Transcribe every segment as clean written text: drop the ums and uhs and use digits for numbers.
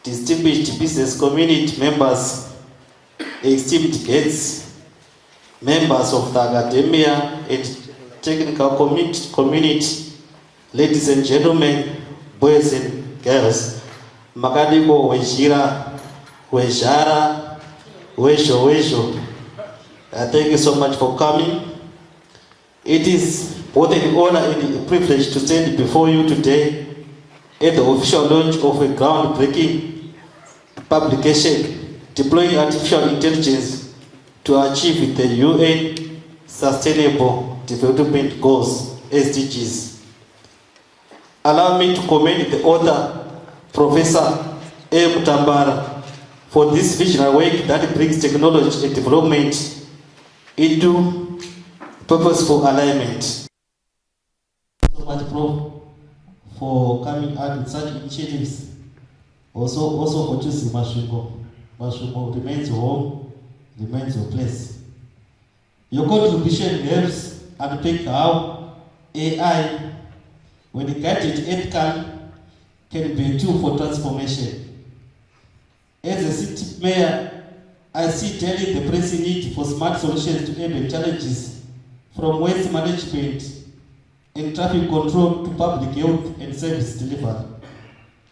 distinguished business community members, esteemed guests, members of the academia and technical community, ladies and gentlemen, boys and girls, Makadiko, Wejira, Wejara, Wesho. Thank you so much for coming. It is both an honor and a privilege to stand before you today at the official launch of a groundbreaking publication deploying artificial intelligence to achieve the UN Sustainable Development Goals, SDGs. Allow me to commend the author, Professor Mutambara, for this visionary work that brings technology and development into purposeful alignment. Thank you so much, Prof, for coming out with such initiatives. Also for choosing Masvingo. Masvingo remains your home, remains your place. Your contribution helps unpack how AI, when guided ethical, can be a tool for transformation. As a city mayor, I see daily the pressing need for smart solutions to urban challenges, from waste management and traffic control to public health and service delivery.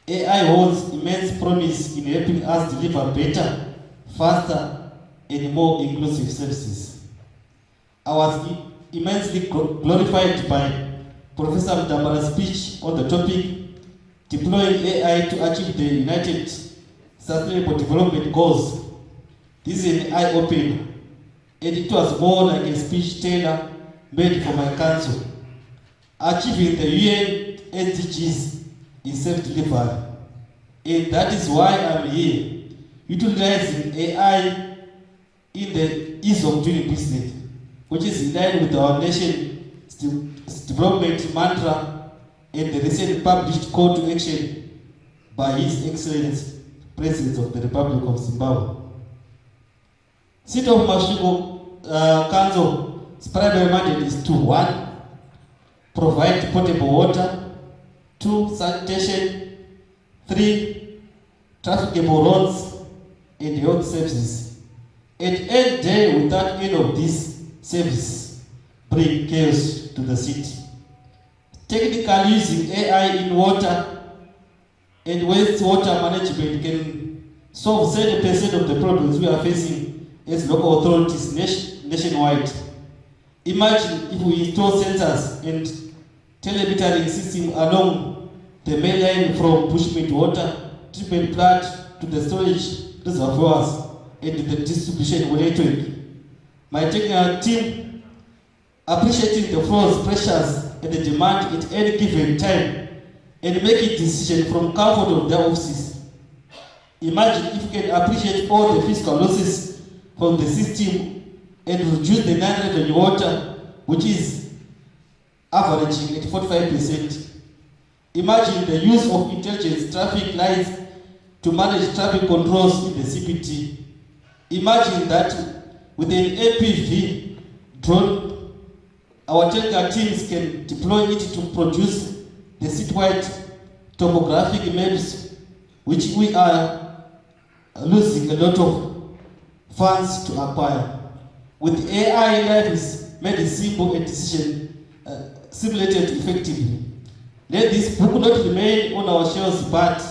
AI holds immense promise in helping us deliver better, faster, and more inclusive services. I was immensely glorified by Professor Mutambara's speech on the topic, deploying AI to achieve the United Sustainable Development Goals. This is an eye-opener, and it was more like a speech tailor made for my council. Achieving the UN SDGs is self-delivery, and that is why I'm here, utilizing AI in the ease of doing business, which is in line with our nation's development mantra and the recently published call to action by His Excellency President of the Republic of Zimbabwe. Seat of Masvingo Council's primary mandate is to 1. Provide potable water, 2. Sanitation, 3. Trafficable roads and health services. And end day without any of these services bring chaos to the city. Technically, using AI in water and wastewater management can solve 70% of the problems we are facing as local authorities nationwide. Imagine if we install sensors and telemetering system along the main line from bushmeat water treatment plant to the storage reservoirs and the distribution network. My technical team, appreciating the flows, pressures, and the demand at any given time, and making decisions from comfort of their offices. Imagine if you can appreciate all the fiscal losses from the system and reduce the non-revenue water, which is averaging at 45%. Imagine the use of intelligent traffic lights to manage traffic controls in the CPT. Imagine that with an APV drone, our technical teams can deploy it to produce the citywide topographic maps, which we are losing a lot of funds to acquire. With AI, life is made simple and decision simulated effectively. Let this book not remain on our shelves, but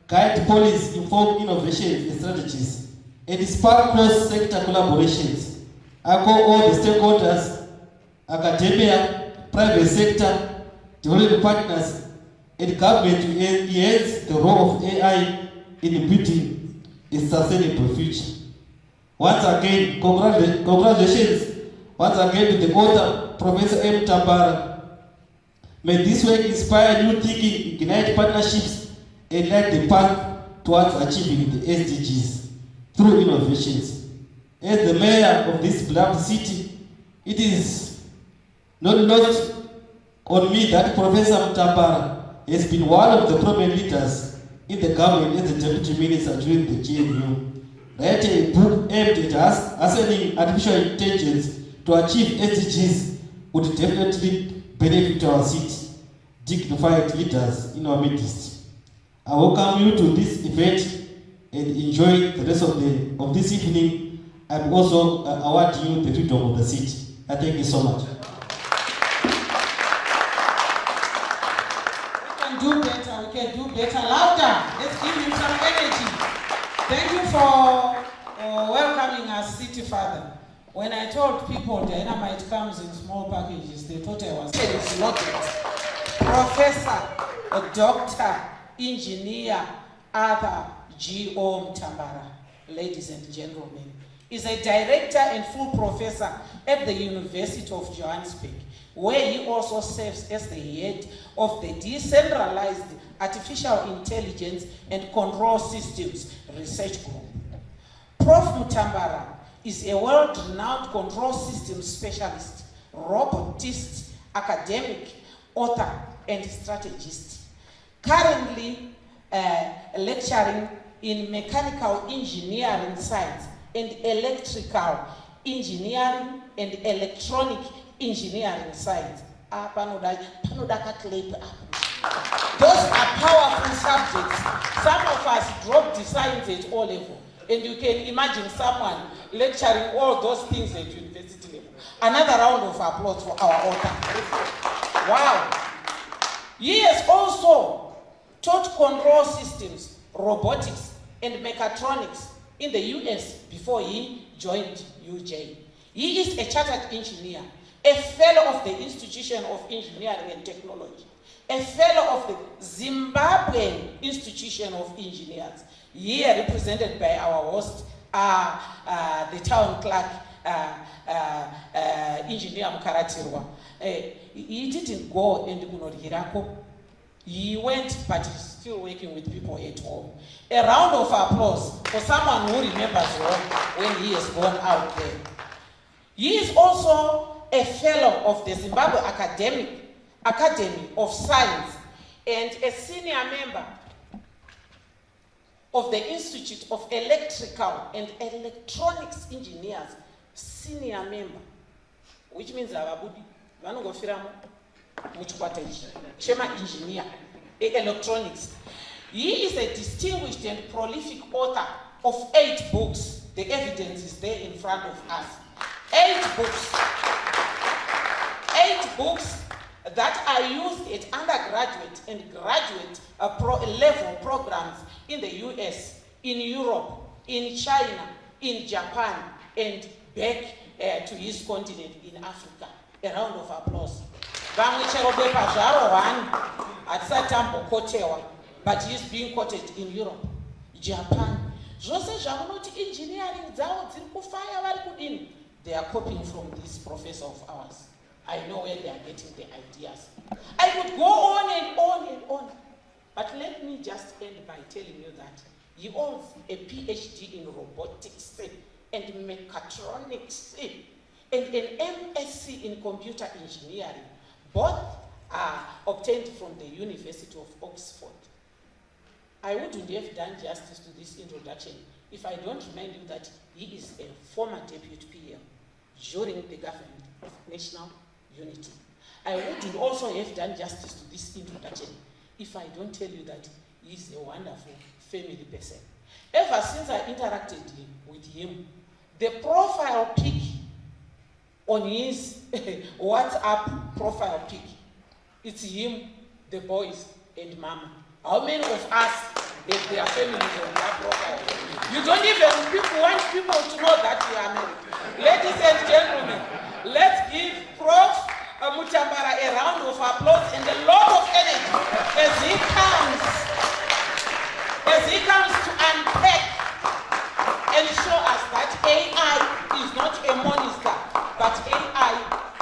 guide policies, inform innovations and strategies, and spark cross-sector collaborations. I call all the stakeholders, academia, private sector, development partners, and government to enhance the role of AI in building a sustainable future. Once again, congratulations once again to the author, Professor Mutambara. May this work inspire new thinking, ignite partnerships, and light the path towards achieving the SDGs through innovations. As the mayor of this beloved city, it is not lost on me that Professor Mutambara has been one of the prominent leaders in the government as the deputy minister during the GNU. Write a book aimed at assessing artificial intelligence to achieve SDGs would definitely benefit our city, dignified leaders in our midst. I welcome you to this event and enjoy the rest of this evening. I'm also awarding you the freedom of the seat. I thank you so much. Do better, we can do better. Louder, let's give him some energy. Thank you for welcoming us, City Father. When I told people dynamite comes in small packages, they thought I was it's not it. Professor, a doctor, engineer, Arthur G.O. Mutambara, ladies and gentlemen, is a director and full professor at the University of Johannesburg, where he also serves as the head of the Decentralized Artificial Intelligence and Control Systems Research Group. Prof. Mutambara is a world-renowned control systems specialist, robotist, academic, author, and strategist. Currently lecturing in mechanical engineering science and electrical engineering and electronic engineering science. Those are powerful subjects. Some of us dropped the science at O level. And you can imagine someone lecturing all those things at university level. Another round of applause for our author. Wow. He has also taught control systems, robotics, and mechatronics in the US before he joined UJ. He is a chartered engineer, a fellow of the Institution of Engineering and Technology, a fellow of the Zimbabwean Institution of Engineers, here represented by our host, the town clerk, Engineer Mukaratirwa. He didn't go and Gunodhirako. He went, but he's still working with people at home. A round of applause for someone who remembers when he has gone out there. He is also a fellow of the Zimbabwe Academy of Science and a senior member of the Institute of Electrical and Electronics Engineers, senior member, which means Shema engineer, electronics. He is a distinguished and prolific author of 8 books. The evidence is there in front of us. 8 books. 8 books that are used at undergraduate and graduate level programs in the US, in Europe, in China, in Japan, and back to his continent in Africa. A round of applause. But he's being quoted in Europe, Japan. They are copying from this professor of ours. I know where they are getting the ideas. I could go on and on and on. But let me just end by telling you that he owns a PhD in robotics and mechatronics and an MSc in computer engineering. Both are obtained from the University of Oxford. I wouldn't have done justice to this introduction if I don't remind you that he is a former deputy PM during the government of national unity. I wouldn't also have done justice to this introduction if I don't tell you that he is a wonderful family person. Ever since I interacted with him, the profile pic on his WhatsApp profile pic, it's him, the boys, and mama. How many of us have their families on that profile? You don't even want people to know that you are married. Ladies and gentlemen, let's give Prof. Mutambara a round of applause and a lot of energy as he comes to unpack and show us that AI is not a monster, but AI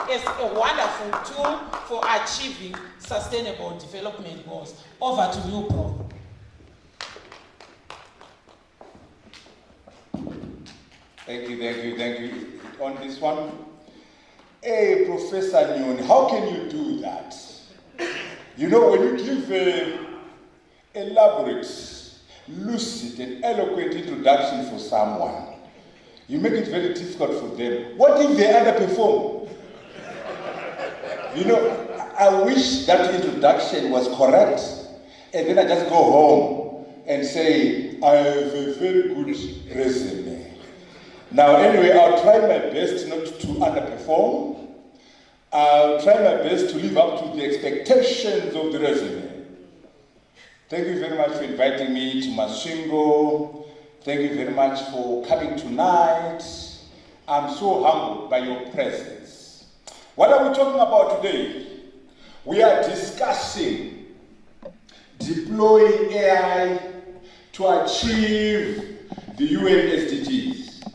is a wonderful tool for achieving sustainable development goals. Over to you, Prof. Thank you. On this one, hey, Professor Nyon, how can you do that? You know, when you give a elaborate, lucid, and eloquent introduction for someone, you make it very difficult for them. What if they underperform? You know, I wish that introduction was correct, and then I just go home and say, I have a very good resume. Now, anyway, I'll try my best not to underperform. I'll try my best to live up to the expectations of the resume. Thank you very much for inviting me to Masvingo. Thank you very much for coming tonight. I'm so humbled by your presence. What are we talking about today? We are discussing deploying AI to achieve the UN SDGs.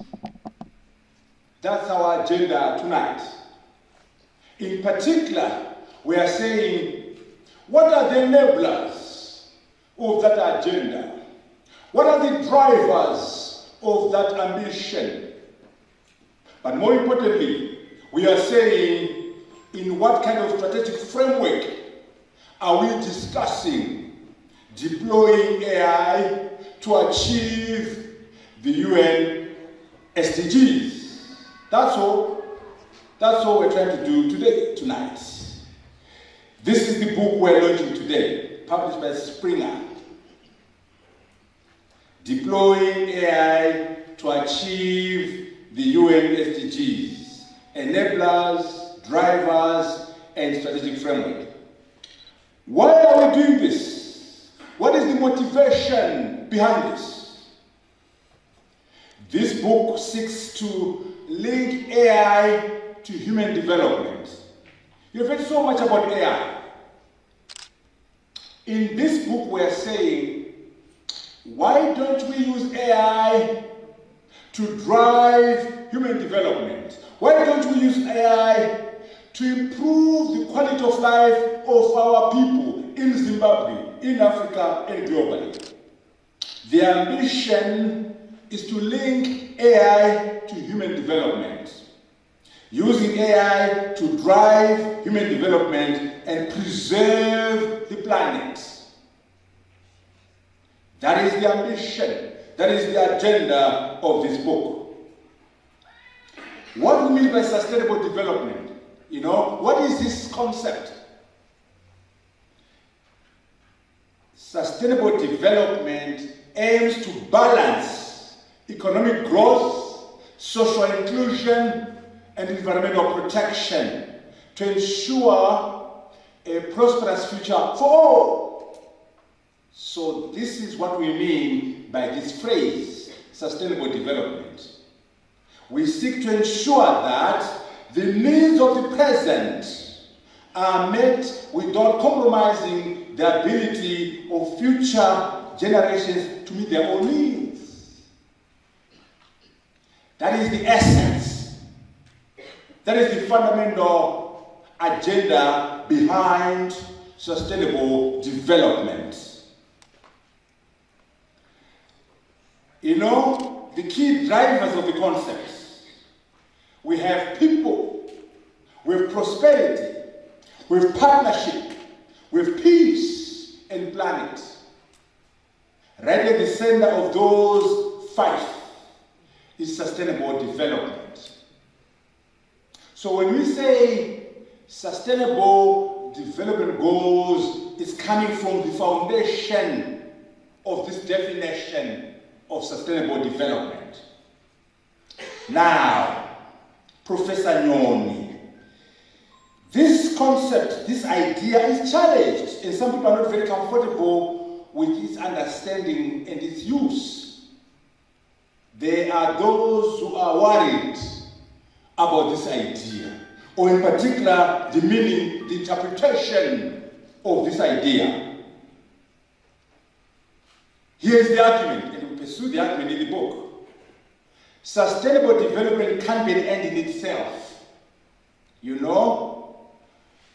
That's our agenda tonight. In particular, we are saying, what are the enablers of that agenda? What are the drivers of that ambition? But more importantly, we are saying, in what kind of strategic framework are we discussing deploying AI to achieve the UN SDGs? That's all we're trying to do tonight. This is the book we're launching today, published by Springer. Deploying AI to achieve the UN SDGs, enablers, drivers, and strategic framework. Why are we doing this? What is the motivation behind this? This book seeks to link AI to human development. You've heard so much about AI. In this book, we're saying, why don't we use AI to drive human development? Why don't we use AI to improve the quality of life of our people in Zimbabwe, in Africa, and globally? The ambition is to link AI to human development, using AI to drive human development and preserve the planet. That is the ambition. That is the agenda of this book. What we mean by sustainable development? What is this concept? Sustainable development aims to balance economic growth, social inclusion, and environmental protection to ensure a prosperous future for all. So this is what we mean by this phrase, sustainable development. We seek to ensure that the needs of the present are met without compromising the ability of future generations to meet their own needs. That is the essence. That is the fundamental agenda behind sustainable development. The key drivers of the concepts. We have people, we have prosperity, we have partnership, we have peace and planet. Right at the center of those five is sustainable development. So when we say sustainable development goals, it's coming from the foundation of this definition of sustainable development. Now, Professor Nyoni, this concept, this idea is challenged, and some people are not very comfortable with its understanding and its use. There are those who are worried about this idea, or in particular, the meaning, the interpretation of this idea. Here's the argument, and we pursue the argument in the book. Sustainable development can't be an end in itself.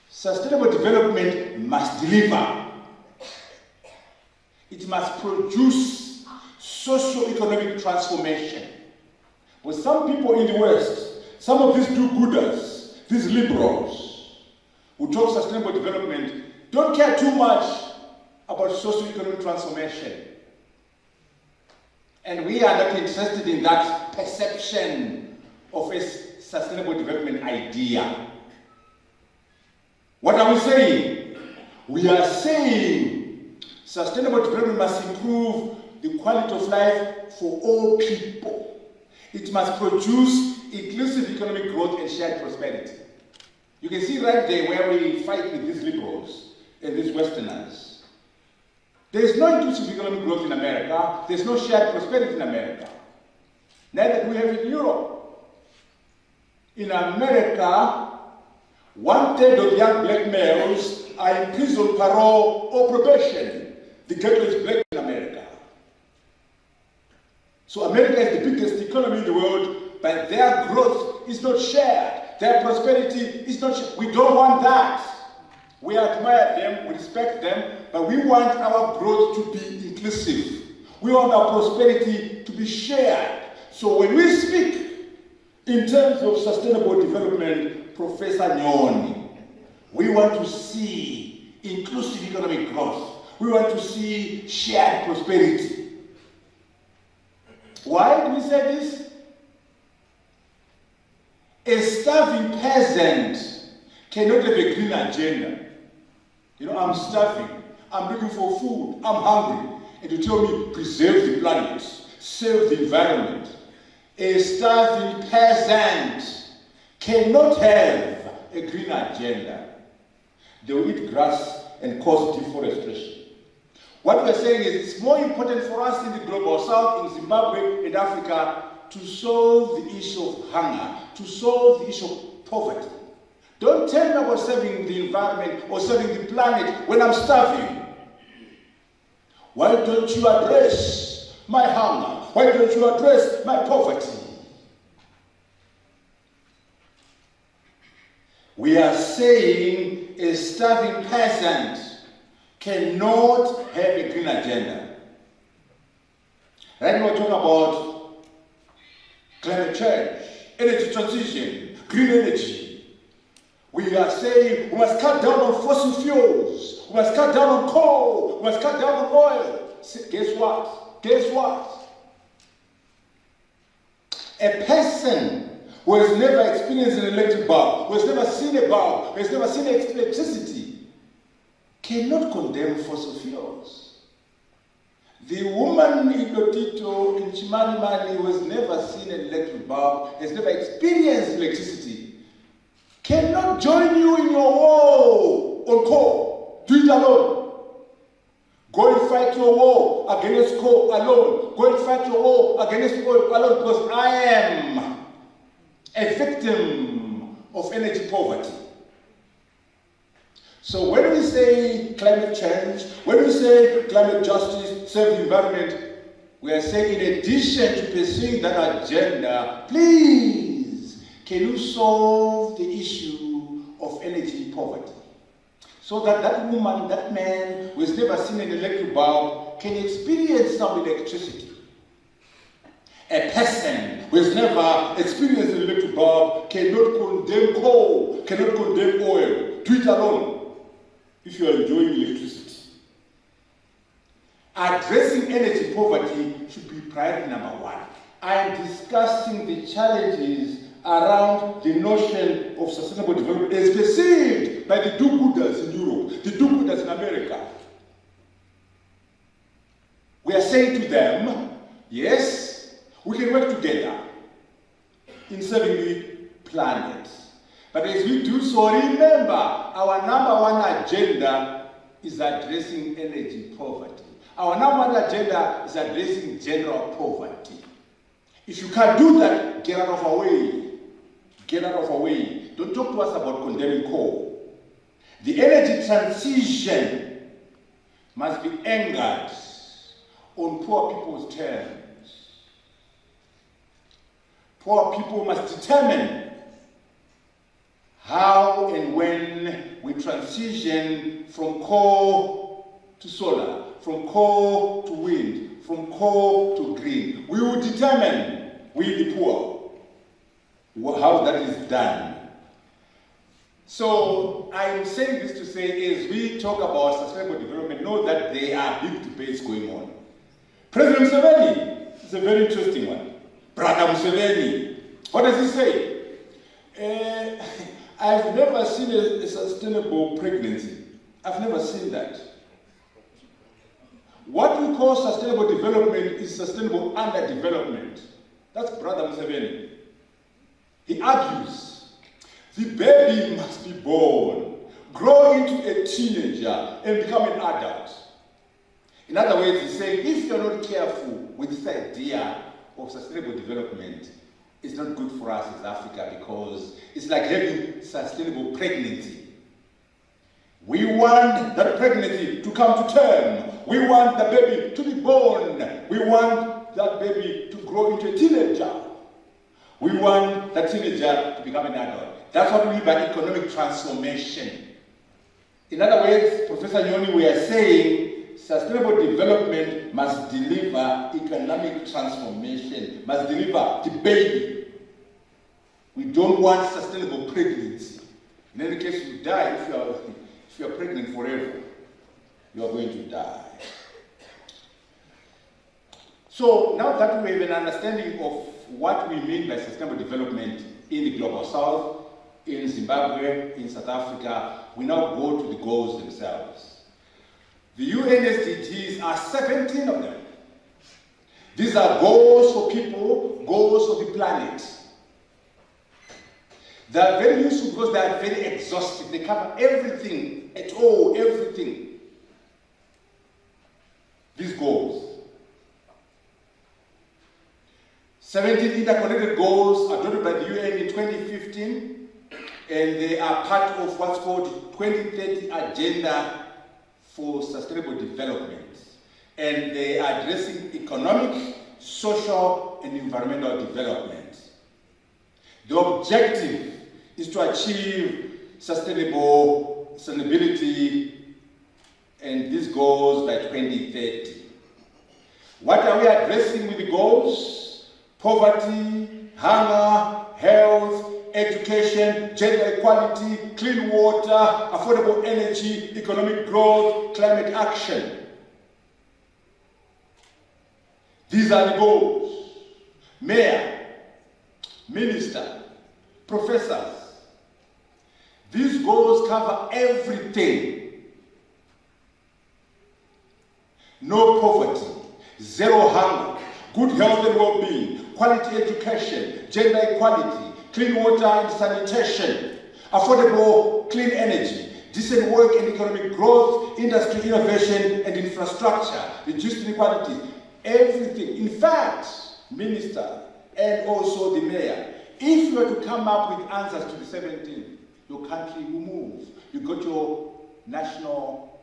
Sustainable development must deliver. It must produce socio-economic transformation. But some people in the West, some of these do-gooders, these liberals, who talk sustainable development, don't care too much about socio-economic transformation. And we are not interested in that perception of a sustainable development idea. What are we saying? We are saying Sustainable development must improve the quality of life for all people. It must produce inclusive economic growth and shared prosperity. You can see right there where we fight with these liberals and these Westerners. There is no inclusive economic growth in America. There is no shared prosperity in America. Neither do we have in Europe. In America, 1/3 of young black males are in prison, parole, or probation. The ghetto is black in America. So America is the biggest economy in the world, but their growth is not shared. Their prosperity is not shared. We don't want that. We admire them, we respect them, but we want our growth to be inclusive. We want our prosperity to be shared. So when we speak in terms of sustainable development, Professor Nyoni, we want to see inclusive economic growth. We want to see shared prosperity. Why do we say this? A starving peasant cannot have a green agenda. You know, I'm starving, I'm looking for food, I'm hungry. And you tell me, preserve the planet, save the environment. A starving peasant cannot have a green agenda. They will eat grass and cause deforestation. What we're saying is it's more important for us in the global south, in Zimbabwe and Africa, to solve the issue of hunger, to solve the issue of poverty. Don't tell me about saving the environment or saving the planet when I'm starving. Why don't you address my hunger? Why don't you address my poverty? We are saying a starving peasant cannot have a green agenda. Right now we're talking about climate change, energy transition, green energy. We are saying we must cut down on fossil fuels, we must cut down on coal, we must cut down on oil. Guess what? Guess what? A person who has never experienced an electric bulb, who has never seen a bulb, who has never seen electricity, cannot condemn fossil fuels. The woman in Lotito, in Chimanimani, who has never seen an electric bulb, has never experienced electricity, cannot join you in your war on coal. Do it alone. Go and fight your war against coal alone. Go and fight your war against oil alone, because I am a victim of energy poverty. So when we say climate change, when we say climate justice, save the environment, we are saying in addition to pursuing that agenda, please, can you solve the issue of energy poverty? So that that woman, that man who has never seen an electric bulb can experience some electricity. A person who has never experienced an electric bulb cannot condemn coal, cannot condemn oil. Do it alone if you are enjoying electricity. Addressing energy poverty should be priority number one. I am discussing the challenges around the notion of sustainable development as perceived by the do-gooders in Europe, the do-gooders in America. We are saying to them, yes, we can work together in serving the planet. But as we do so, remember, our number one agenda is addressing energy poverty. Our number one agenda is addressing general poverty. If you can't do that, get out of our way. Get out of our way. Don't talk to us about condemning coal. The energy transition must be anchored on poor people's terms. Poor people must determine how and when we transition from coal to solar, from coal to wind, from coal to green. We will determine, we the poor, how that is done. So I'm saying this to say, as we talk about sustainable development, know that there are big debates going on. President Museveni is a very interesting one. Brother Museveni, what does he say? I've never seen a sustainable pregnancy. I've never seen that. What we call sustainable development is sustainable underdevelopment. That's Brother Museveni. He argues the baby must be born, grow into a teenager, and become an adult. In other words, he's saying if you're not careful with this idea of sustainable development, it's not good for us as Africa, because it's like having sustainable pregnancy. We want that pregnancy to come to term. We want the baby to be born. We want that baby to grow into a teenager. We want that teenager to become an adult. That's what we mean by economic transformation. In other words, Professor Nyoni, we are saying sustainable development must deliver economic transformation, must deliver the baby. We don't want sustainable pregnancy. In any case, you die if you are pregnant forever. You are going to die. So now that we have an understanding of what we mean by sustainable development in the Global South, in Zimbabwe, in South Africa, we now go to the goals themselves. The UN SDGs are 17 of them. These are goals for people, goals for the planet. They are very useful because they are very exhaustive. They cover everything at all, everything. These goals. 17 interconnected goals adopted by the UN in 2015, and they are part of what's called 2030 Agenda for Sustainable Development. And they are addressing economic, social, and environmental development. The objective is to achieve sustainability and these goals by 2030. What are we addressing with the goals? Poverty, hunger, health, education, gender equality, clean water, affordable energy, economic growth, climate action. These are the goals. Mayor, minister, professors. These goals cover everything. No poverty, zero hunger, good health and well-being, quality education, gender equality, clean water and sanitation, affordable clean energy, decent work and economic growth, industry innovation and infrastructure, reduced inequalities, everything. In fact, minister and also the mayor, if you were to come up with answers to the 17, your country will move. You got your national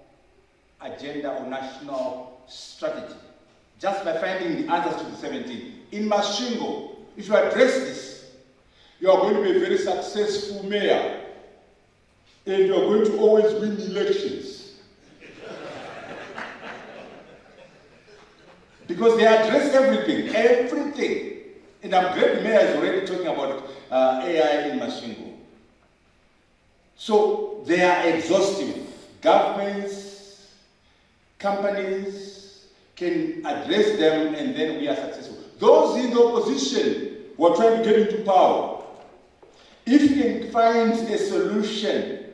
agenda or national strategy just by finding the answers to the 17. In Masvingo, if you address this, you are going to be a very successful mayor, and you are going to always win the elections. Because they address everything, everything. And I'm glad the mayor is already talking about AI in Masvingo. So they are exhaustive. Governments, companies can address them, and then we are successful. Those in the opposition who are trying to get into power, if you can find a solution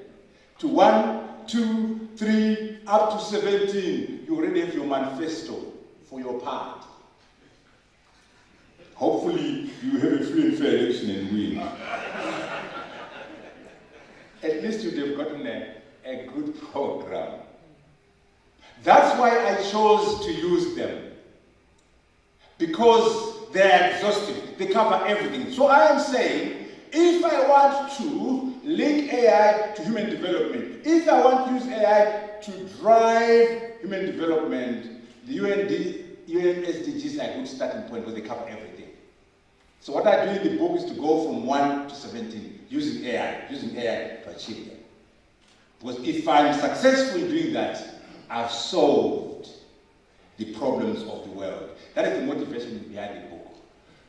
to 1, 2, 3, up to 17, you already have your manifesto for your party. Hopefully, you have a free and fair election and win. At least you'd have gotten a good program. That's why I chose to use them. Because they're exhaustive. They cover everything. So I am saying, if I want to link AI to human development, if I want to use AI to drive human development, the UN SDGs are a good starting point because they cover everything. So what I do in the book is to go from 1 to 17 using AI to achieve them. Because if I'm successful in doing that, I've solved the problems of the world. That is the motivation behind the book.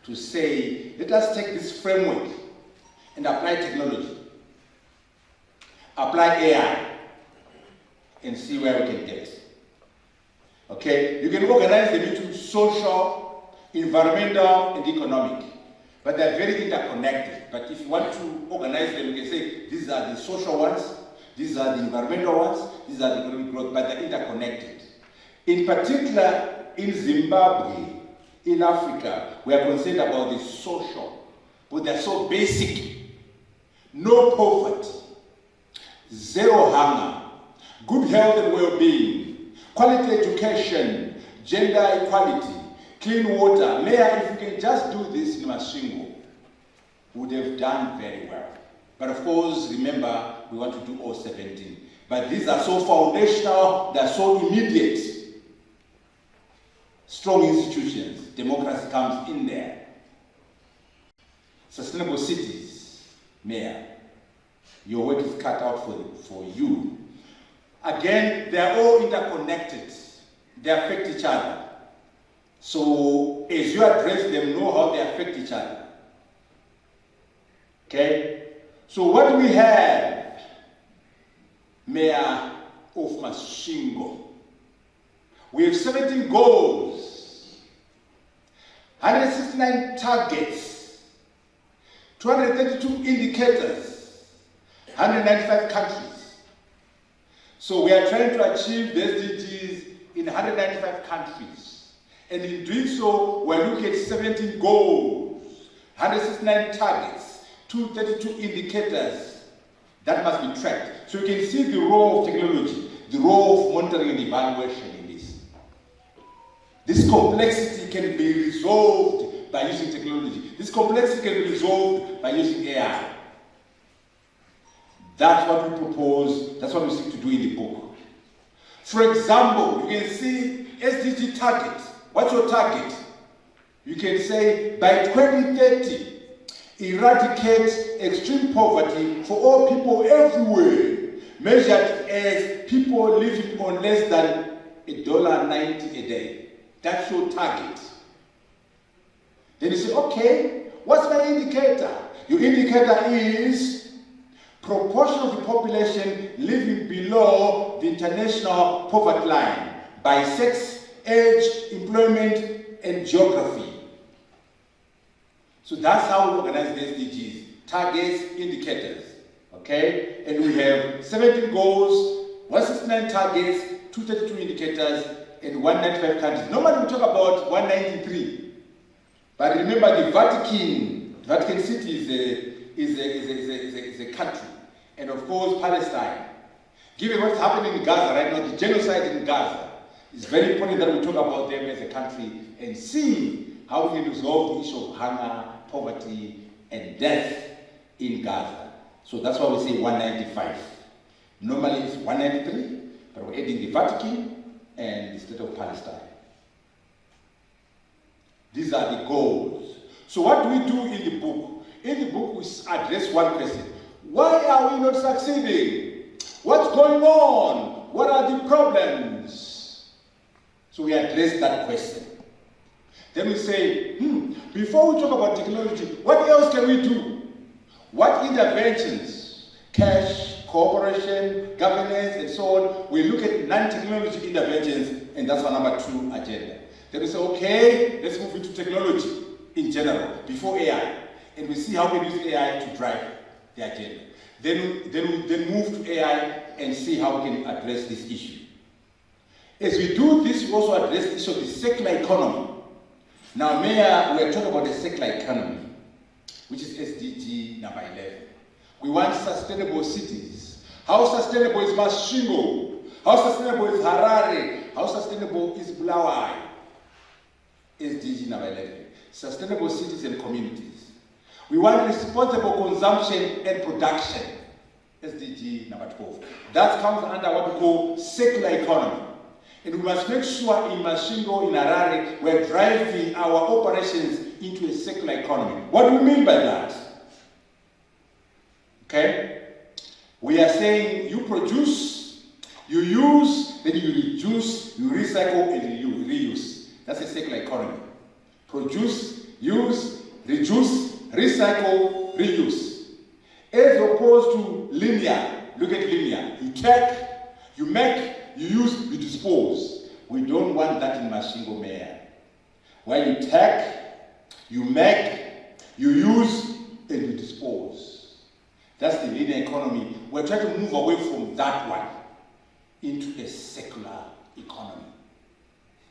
To say, let us take this framework and apply technology, apply AI, and see where we can get. Okay? You can organize them into social, environmental, and economic. But they're very interconnected. But if you want to organize them, you can say, these are the social ones, these are the environmental ones, these are the economic growth, but they're interconnected. In particular, in Zimbabwe, in Africa, we are concerned about the social, but they're so basic. No poverty, zero hunger, good health and well-being, quality education, gender equality, clean water. Mayor, if we can just do this in Masvingo, we would have done very well. But of course, remember, we want to do all 17. But these are so foundational, they're so immediate. Strong institutions, democracy comes in there. Sustainable cities, Mayor, your work is cut out for you. Again, they're all interconnected. They affect each other. So as you address them, know how they affect each other. Okay? So what do we have, Mayor of Masvingo? We have 17 goals, 169 targets, 232 indicators, 195 countries. So we are trying to achieve the SDGs in 195 countries. And in doing so, we're looking at 17 goals, 169 targets, 232 indicators that must be tracked. So you can see the role of technology, the role of monitoring and evaluation in this. This complexity can be resolved by using technology. This complexity can be resolved by using AI. That's what we propose, that's what we seek to do in the book. For example, you can see SDG target. What's your target? You can say by 2030, eradicate extreme poverty for all people everywhere, measured as people living on less than $1.90 a day. That's your target. Then you say, okay, what's my indicator? Your indicator is proportion of the population living below the international poverty line by sex, age, employment, and geography. So that's how we organize the SDGs. Targets, indicators. Okay? And we have 17 goals, 169 targets, 232 indicators, and 195 countries. Normally we talk about 193. But remember the Vatican City is a country. And of course Palestine. Given what's happening in Gaza right now, the genocide in Gaza, it's very important that we talk about them as a country and see how we can resolve the issue of hunger, poverty, and death in Gaza. So that's why we say 195. Normally it's 193, but we're adding the Vatican and the state of Palestine. These are the goals. So what do we do in the book? In the book we address one question. Why are we not succeeding? What's going on? What are the problems? So we address that question. Then we say, before we talk about technology, what else can we do? What interventions, cash, cooperation, governance, and so on, we look at non-technology interventions, and that's our number 2 agenda. Then we say, okay, let's move into technology in general, before AI, and we see how we use AI to drive the agenda. Then we move to AI and see how we can address this issue. As we do this, we also address the issue of the circular economy. Now, Mayor, we are talking about the circular economy, which is SDG number 11. We want sustainable cities. How sustainable is Masvingo? How sustainable is Harare? How sustainable is Bulawayo? SDG number 11. Sustainable cities and communities. We want responsible consumption and production. SDG number 12. That comes under what we call circular economy. And we must make sure in Masvingo, in Harare, we're driving our operations into a circular economy. What do we mean by that? Okay? We are saying you produce, you use, then you reduce, you recycle, and you reuse. That's a circular economy. Produce, use, reduce, recycle, reuse. As opposed to linear. Look at linear. You take, you make, you use, you dispose. We don't want that in Masvingo, Mayor. Where you take, you make, you use, and you dispose. That's the linear economy. We're trying to move away from that one into a secular economy.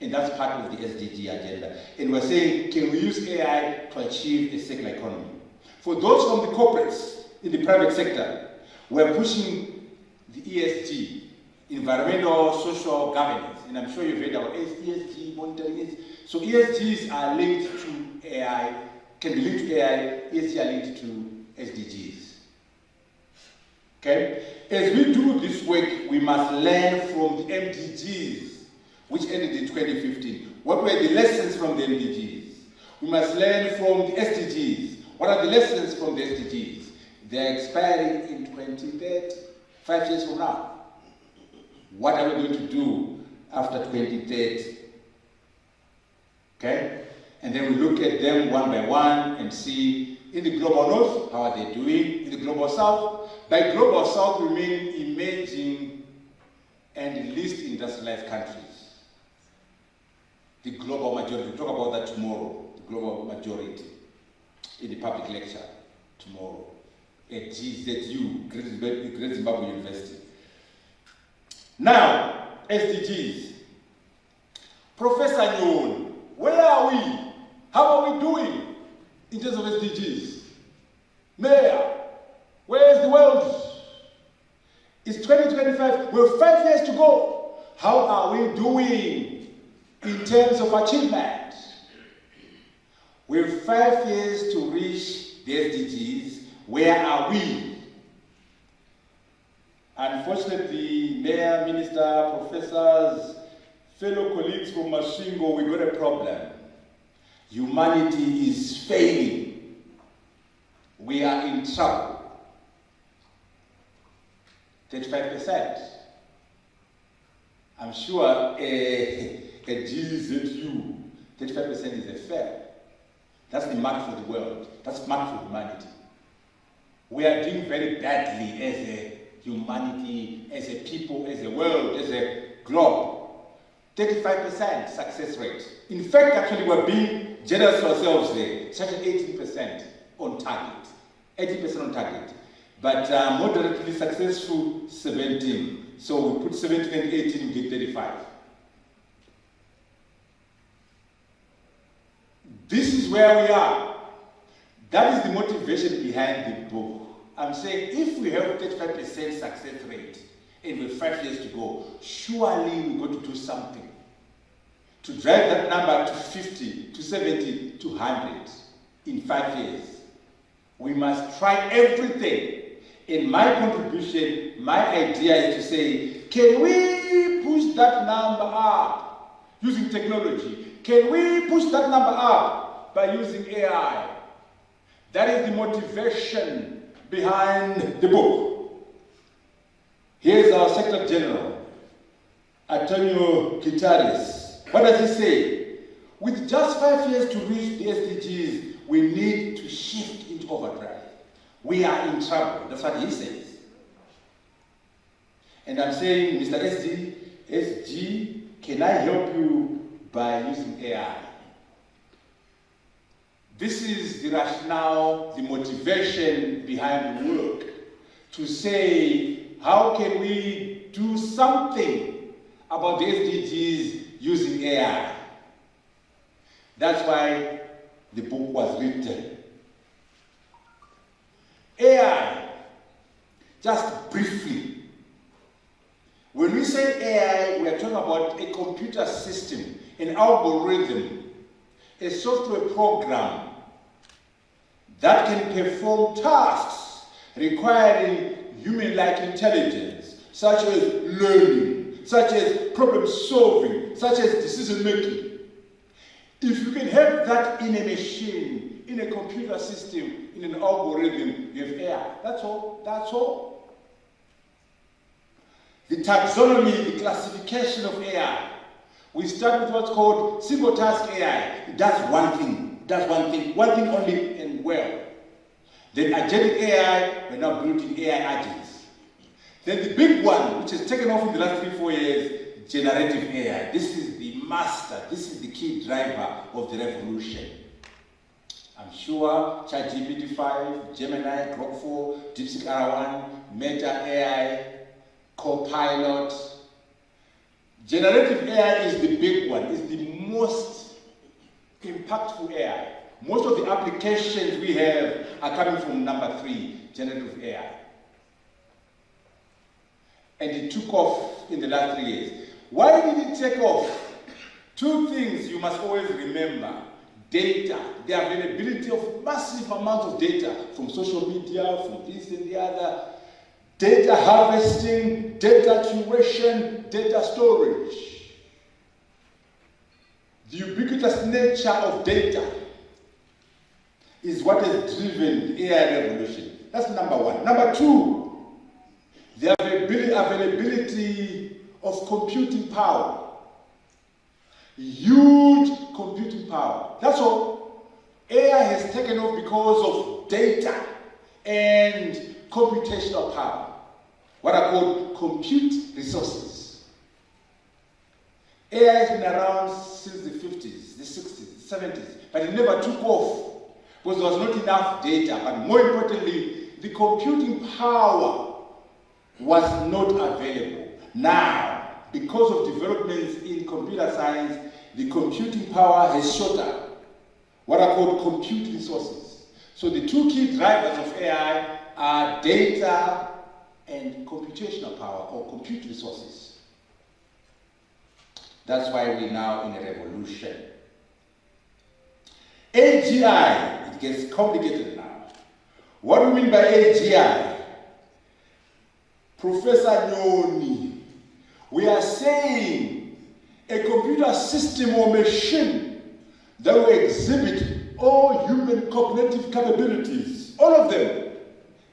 And that's part of the SDG agenda. And we're saying, can we use AI to achieve a circular economy? For those from the corporates in the private sector, we're pushing the ESG, environmental, social governance. And I'm sure you've heard about ESG, monitoring. So ESGs are linked to AI, can be linked to AI, ESG are linked to SDGs. Okay? As we do this work, we must learn from the MDGs, which ended in 2015. What were the lessons from the MDGs? We must learn from the SDGs. What are the lessons from the SDGs? They're expiring in 2030, 5 years from now. What are we going to do after 2030? Okay? And then we look at them one by one and see in the global north, how are they doing? In the global south, by global south we mean emerging and least industrialized countries. The global majority, we'll talk about that tomorrow, the global majority in the public lecture tomorrow at GZU, Great Zimbabwe University. Now, SDGs. Professor Nyon, where are we? How are we doing in terms of SDGs? Mayor, where is the world? It's 2025, we have 5 years to go. How are we doing in terms of achievement? We have 5 years to reach the SDGs. Where are we? Unfortunately, Mayor, Minister, professors, fellow colleagues from Masvingo, we got a problem. Humanity is failing. We are in trouble. 35%. I'm sure a GZU, 35% is a fair. That's the mark for the world. That's mark for humanity. We are doing very badly as a humanity, as a people, as a world, as a globe. 35% success rate. In fact, actually, we're being generous to ourselves there. Such as 18% on target. 80% on target. But moderately successful, 17. So we put 17 and 18, we get 35. This is where we are. That is the motivation behind the book. I'm saying if we have 35% success rate and with 5 years to go, surely we're going to do something to drive that number to 50, to 70, to 100 in 5 years. We must try everything. In my contribution, my idea is to say, can we push that number up using technology? Can we push that number up by using AI? That is the motivation behind the book. Here's our Secretary General, Antonio Guterres. What does he say? With just 5 years to reach the SDGs, we need to shift into overdrive. We are in trouble. That's what he says. And I'm saying, Mr. SG, can I help you by using AI? This is the rationale, the motivation behind the work, to say, how can we do something about the SDGs using AI? That's why the book was written. AI, just briefly. When we say AI, we are talking about a computer system, an algorithm, a software program that can perform tasks requiring human-like intelligence, such as learning, such as problem solving, such as decision making. If you can have that in a machine, in a computer system, in an algorithm, you have AI. That's all. That's all. The taxonomy, the classification of AI. We start with what's called single task AI. It does one thing. It does one thing only and well. Then agentic AI, we're now building AI agents. Then the big one, which has taken off in the last 3-4 years, generative AI. This is the master, this is the key driver of the revolution. I'm sure ChatGPT 5, Gemini, Grok 4, DeepSeek R1, Meta AI, Copilot, Generative AI is the big one, is the most impactful AI. Most of the applications we have are coming from number 3, generative AI. And it took off in the last 3 years. Why did it take off? 2 things you must always remember. Data, the availability of massive amounts of data from social media, from this and the other. Data harvesting, data curation, data storage. The ubiquitous nature of data is what has driven the AI revolution. That's number 1. Number 2, the availability of computing power. Huge computing power. That's all. AI has taken off because of data and computational power. What are called compute resources. AI has been around since the 50s, the 60s, the 70s, but it never took off because there was not enough data. But more importantly, the computing power was not available. Now, because of developments in computer science, the computing power has shot up. What are called compute resources. So the 2 key drivers of AI are data and computational power, or compute resources. That's why we're now in a revolution. AGI, it gets complicated now. What do we mean by AGI? Professor Nyoni, we are saying a computer system or machine that will exhibit all human cognitive capabilities, all of them,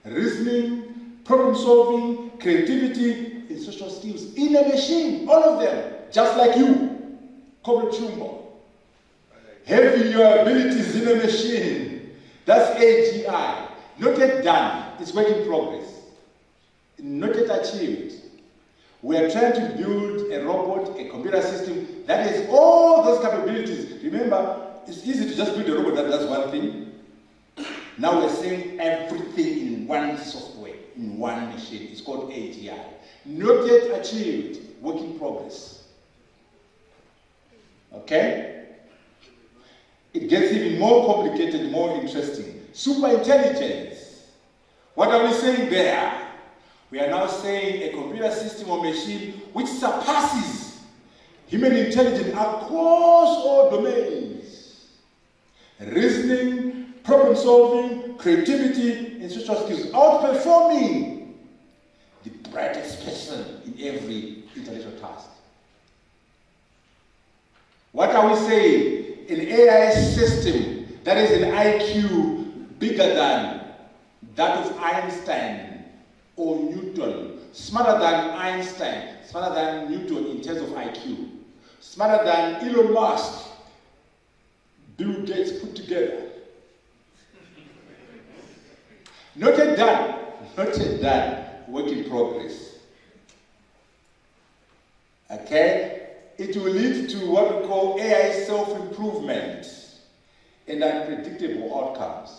reasoning, problem solving, creativity, and social skills, in a machine, all of them, just like you, Comrade Chumbo. Having your abilities in a machine, that's AGI. Not yet done, it's work in progress. Not yet achieved. We are trying to build a robot, a computer system that has all those capabilities. Remember, it's easy to just build a robot that does one thing. Now we're saying everything in one software, in one machine. It's called AGI. Not yet achieved, work in progress. Okay? It gets even more complicated, more interesting. Superintelligence. What are we saying there? We are now saying a computer system or machine which surpasses human intelligence across all domains. Reasoning, problem solving, creativity, and social skills, outperforming the brightest person in every intellectual task. What are we saying? An AI system that is an IQ bigger than that of Einstein or Newton, smarter than Einstein, smarter than Newton in terms of IQ, smarter than Elon Musk, Bill Gates put together. Not yet done, work in progress. Okay? It will lead to what we call AI self-improvement and unpredictable outcomes.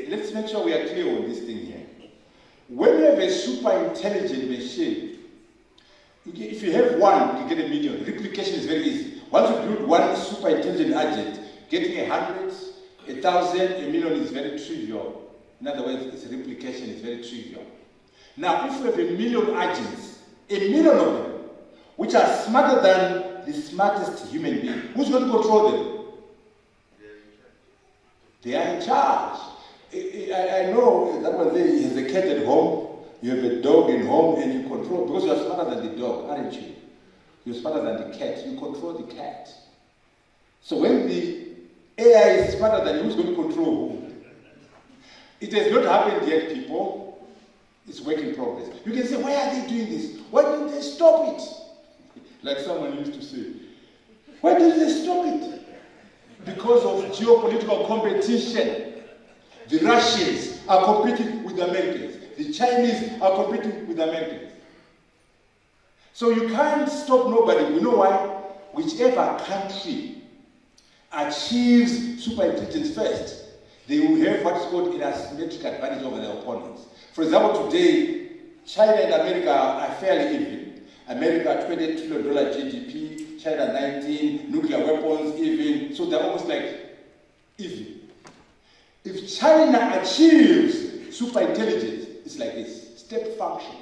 Let's make sure we are clear on this thing here. When you have a super intelligent machine, if you have one, you get 1 million. Replication is very easy. Once you build one super intelligent agent, getting 100, 1,000, 1 million is very trivial. In other words, its replication is very trivial. Now, if you have 1 million agents, 1 million of them, which are smarter than the smartest human being, who's going to control them? They are in charge. I know that one day you have a cat at home, you have a dog in home, and you control, because you are smarter than the dog, aren't you? You're smarter than the cat, you control the cat. So when the AI is smarter than you, who's going to control who? It has not happened yet, people. It's work in progress. You can say, why are they doing this? Why didn't they stop it? Like someone used to say, why didn't they stop it? Because of geopolitical competition. The Russians are competing with the Americans. The Chinese are competing with the Americans. So you can't stop nobody. You know why? Whichever country achieves superintelligence first, they will have what's called an asymmetric advantage over their opponents. For example, today, China and America are fairly even. America, $20 trillion GDP, China 19, nuclear weapons even, so they're almost like even. If China achieves super intelligence, it's like this, step function.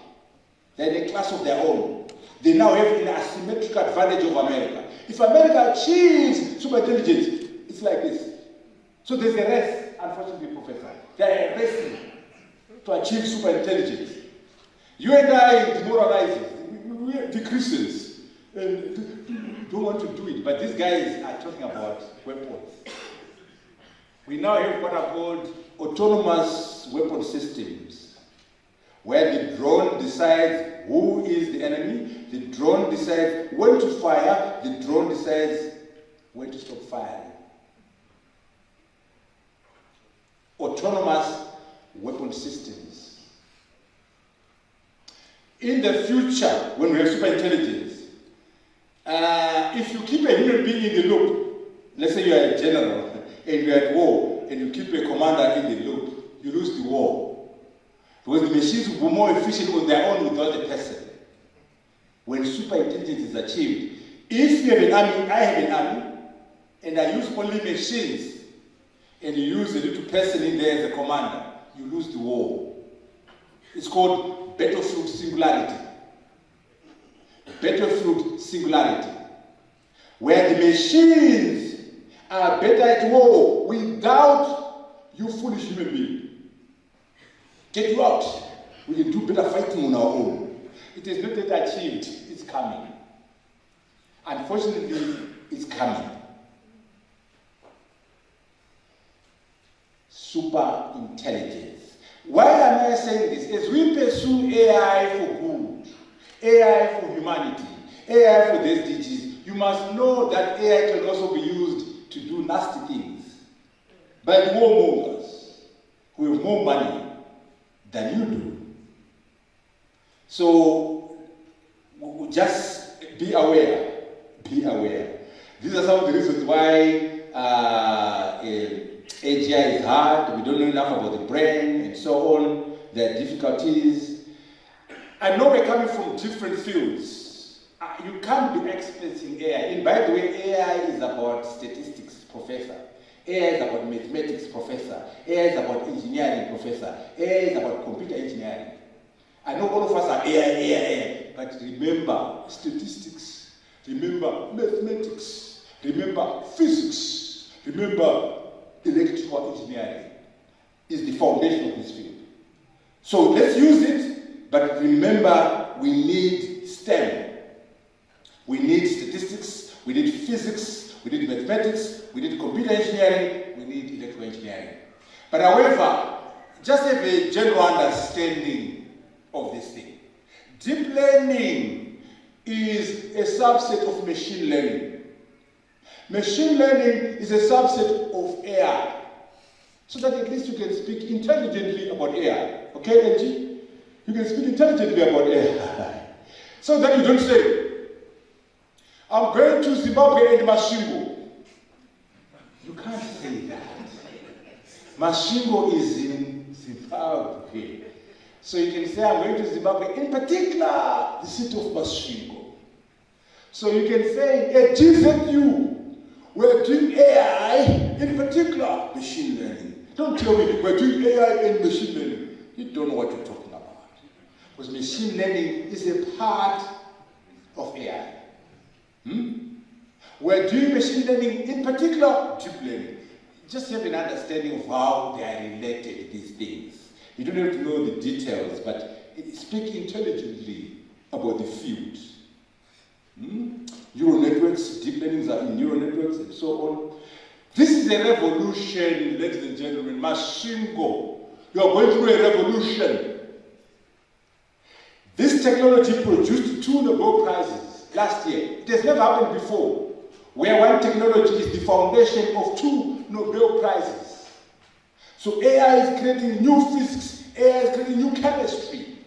They're in a class of their own. They now have an asymmetric advantage of America. If America achieves super intelligence, it's like this. So there's a race, unfortunately, Professor. They're racing to achieve super intelligence. You and I demoralize the Christians and don't want to do it, but these guys are talking about weapons. We now have what are called autonomous weapon systems, where the drone decides who is the enemy, the drone decides when to fire, the drone decides when to stop firing. Autonomous weapon systems. In the future, when we have super intelligence, if you keep a human being in the loop, let's say you are a general and you are at war and you keep a commander in the loop, you lose the war. Because the machines will be more efficient on their own without the person. When super intelligence is achieved, if you have an army, I have an army, and I use only machines, and you use a little person in there as a commander, you lose the war. It's called battlefield singularity. Battlefield singularity. Where the machines are better at war without you foolish human being. Get you out. We can do better fighting on our own. It is not yet achieved. It's coming. Unfortunately, it's coming. Super intelligence. Why am I saying this? As we pursue AI for good, AI for humanity, AI for the SDGs, you must know that AI can also be used to do nasty things by the warmongers who have more money than you do. So just be aware. Be aware. These are some of the reasons why AGI is hard. We don't know enough about the brain and so on. There are difficulties. I know we're coming from different fields. You can't be experts in AI. And by the way, AI is about statistics, Professor. AI is about mathematics, Professor. AI is about engineering, Professor. AI is about computer engineering. I know all of us are AI, but remember statistics, remember mathematics, remember physics, remember electrical engineering is the foundation of this field. So let's use it, but remember we need STEM. We need statistics, we need physics, we need mathematics, we need computer engineering, we need electrical engineering. But however, just have a general understanding of this thing. Deep learning is a subset of machine learning. Machine learning is a subset of AI. So that at least you can speak intelligently about AI. Okay, Angie? You can speak intelligently about AI. So that you don't say, I'm going to Zimbabwe and Masvingo. You can't say that. Masvingo is in Zimbabwe. So you can say, I'm going to Zimbabwe, in particular, the city of Masvingo. So you can say, at GZU, we're doing AI, in particular, machine learning. Don't tell me, we're doing AI and machine learning. You don't know what you're talking about. Because machine learning is a part of AI. We're doing machine learning, in particular, deep learning. Just have an understanding of how they are related, these things. You don't have to know the details, but speak intelligently about the field. Neural networks, deep learnings are in neural networks, and so on. This is a revolution, ladies and gentlemen. Masvingo, you are going through a revolution. This technology produced 2 Nobel Prizes last year. It has never happened before, where one technology is the foundation of 2 Nobel Prizes. So AI is creating new physics, AI is creating new chemistry.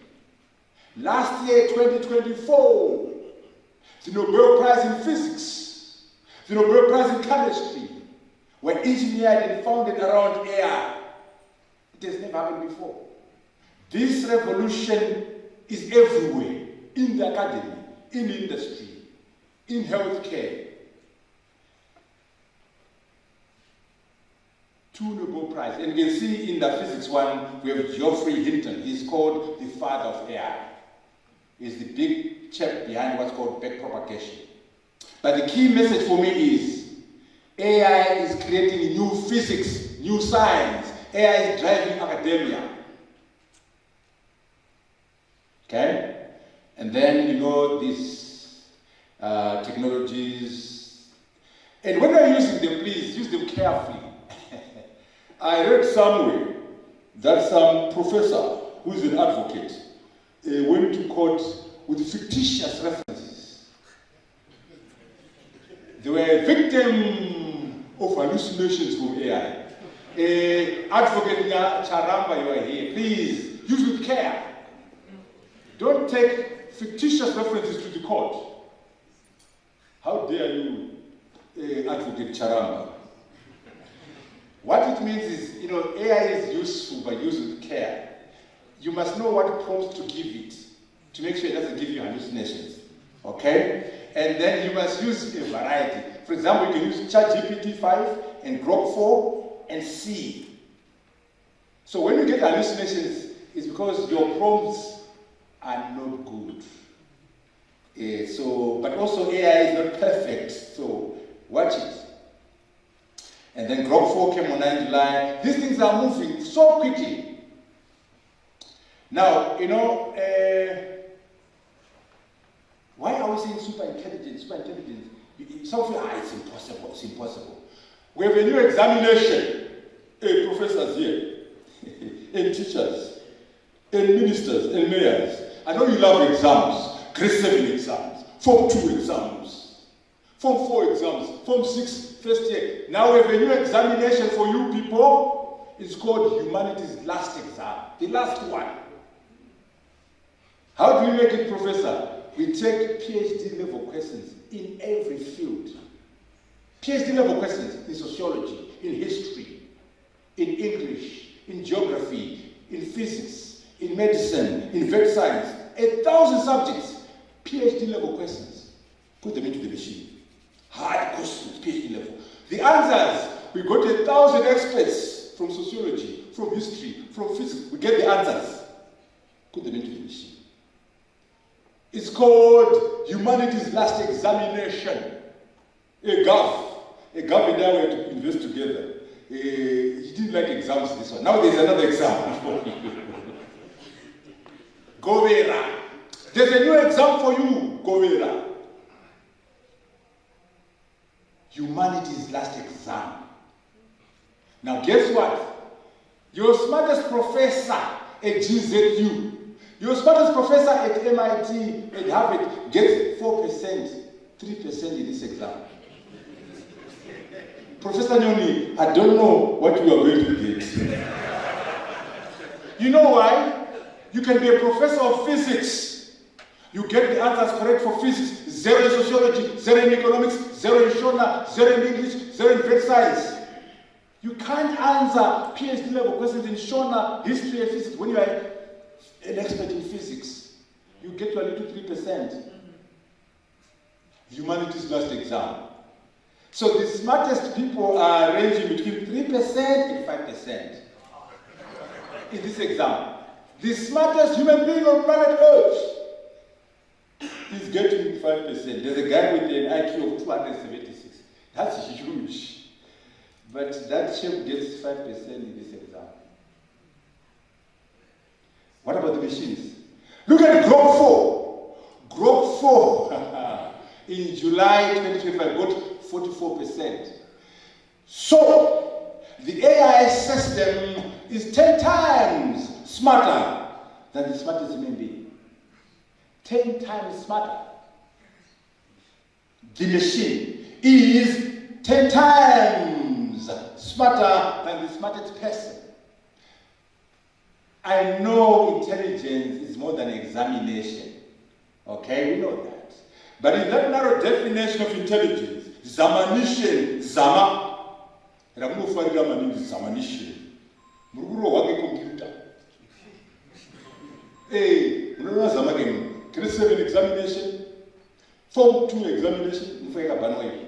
Last year, 2024, the Nobel Prize in Physics, the Nobel Prize in Chemistry were engineered and founded around AI. It has never happened before. This revolution is everywhere, in the academy, in industry, in healthcare. 2 Nobel Prize. And you can see in the physics one, we have Geoffrey Hinton. He's called the father of AI. He's the big chap behind what's called backpropagation. But the key message for me is AI is creating new physics, new science. AI is driving academia. Okay? And then, these technologies. And when you're using them, please use them carefully. I read somewhere that some professor, who is an advocate, went to court with fictitious references. They were a victim of hallucinations from AI. Advocate Charamba, you are here. Please, use with care. Don't take fictitious references to the court. How dare you, Advocate Charamba? What it means is, AI is useful, but used with care. You must know what prompts to give it to make sure it doesn't give you hallucinations. Okay? And then you must use a variety. For example, you can use ChatGPT 5 and Grok 4 and C. So when you get hallucinations, it's because your prompts are not good. But also AI is not perfect, so watch it. And then Grok 4 came on 9 July. These things are moving so quickly. Now, why are we saying super intelligence? Some feel, it's impossible. We have a new examination. Professors here, and teachers, and ministers, and mayors. I know you love exams, grade 7 exams, Form 2 exams, Form 4 exams, Form 6 first year. Now we have a new examination for you people. It's called Humanities Last Exam, the last one. How do we make it, Professor? We take PhD level questions in every field. PhD level questions in sociology, in history, in English, in geography, in physics, in medicine, in vet science, 1,000 subjects, PhD level questions. Put them into the machine. Hard questions, PhD level. The answers, we got 1,000 experts from sociology, from history, from physics. We get the answers. Put them into the machine. It's called Humanities Last Examination. A Gov and I were to invest together. He didn't like exams, this one. Now there's another exam. Govera. There's a new exam for you, Govera. Humanities Last Exam. Now guess what? Your smartest professor at GZU, your smartest professor at MIT, at Harvard, gets 4%, 3% in this exam. Professor Nyoni, I don't know what you are going to get. You know why? You can be a professor of physics. You get the answers correct for physics, 0 in sociology, 0 in economics, 0 in Shona, 0 in English, 0 in vet science. You can't answer PhD level questions in Shona, history and physics when you are an expert in physics. You get your little 3%. Humanities Last Exam. So the smartest people are ranging between 3% and 5% in this exam. The smartest human being on planet Earth is getting 5%. There's a guy with an IQ of 276. That's huge. But that chap gets 5% in this exam. What about the machines? Look at Grok 4. Grok 4 in July 2025 got 44%. So the AI system is 10 times smarter than the smartest human being. 10 times smarter. The machine is 10 times smarter than the smartest person. I know intelligence is more than examination. Okay, we know that. But in that narrow definition of intelligence, zamanishe, zama. Ramufarira maningi zamanishe. Muruguro wake computer. Grade 7 examination, Form 2 examination,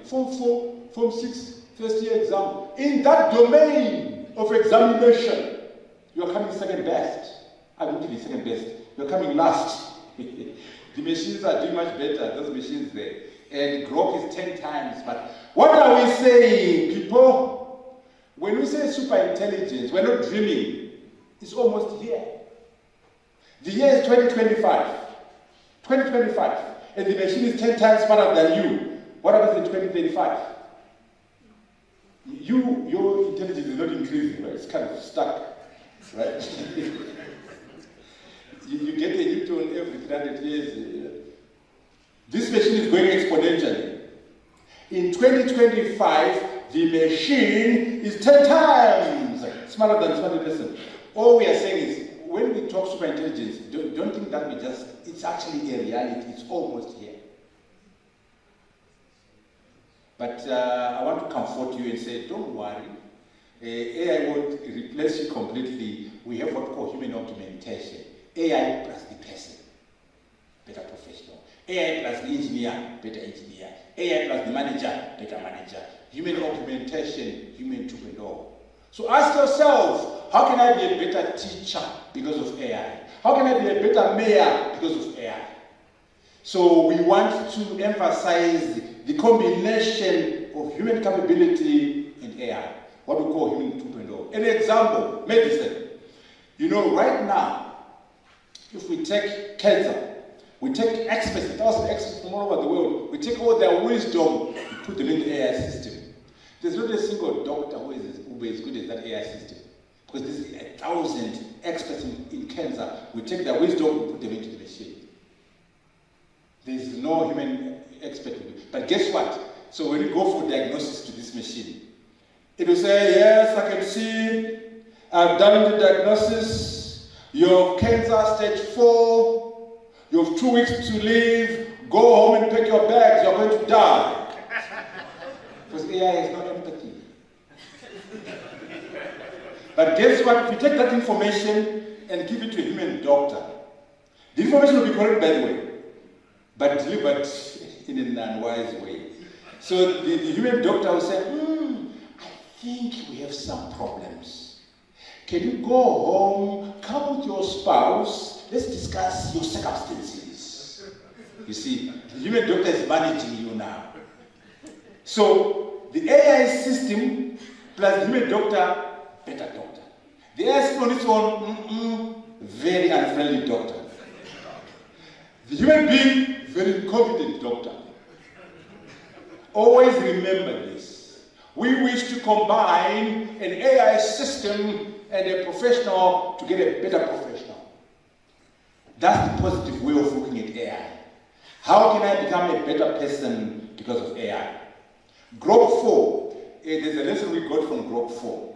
Form 4, Form 6, first year exam. In that domain of examination, you are coming second best. I won't be second best. You're coming last. The machines are doing much better, those machines there. And growth is 10 times. But what are we saying, people? When we say super intelligence, we're not dreaming. It's almost here. The year is 2025. 2025. And the machine is 10 times smarter than you. What happens in 2035? Your intelligence is not increasing, right? It's kind of stuck, right? you get a Newton every 300 years. This machine is going exponentially. In 2025, the machine is 10 times smarter than smart person. All we are saying is, when we talk super intelligence, don't think that it's actually a reality. It's almost here. But I want to comfort you and say, don't worry. AI won't replace you completely. We have what we call human augmentation. AI plus the person, better professional. AI plus the engineer, better engineer. AI plus the manager, better manager. Human augmentation, human 2.0. So ask yourself, how can I be a better teacher because of AI? How can I be a better mayor because of AI? So we want to emphasize the combination of human capability and AI, what we call human 2.0. An example, medicine. You know, right now, if we take cancer, we take experts, 1,000 experts from all over the world, we take all their wisdom and put them in the AI system. There's not a single doctor who is as good as that AI system. Because there's 1,000 experts in cancer. We take their wisdom and put them into the machine. There's no human expert. But guess what? So when you go for diagnosis to this machine, it will say, yes, I can see, I've done the diagnosis, your cancer stage 4, you have 2 weeks to live, go home and pack your bags, you're going to die. Because AI has no empathy. But guess what? If you take that information and give it to a human doctor, the information will be correct, by the way, but delivered in an unwise way. So the human doctor will say, I think we have some problems. Can you go home, come with your spouse, let's discuss your circumstances. You see, the human doctor is managing you now. So the AI system plus the human doctor, better doctor. The AI system on its own, very unfriendly doctor. The human being, very competent doctor. Always remember this. We wish to combine an AI system and a professional to get a better professional. That's the positive way of looking at AI. How can I become a better person because of AI? Grok 4, there's a lesson we got from Grok 4.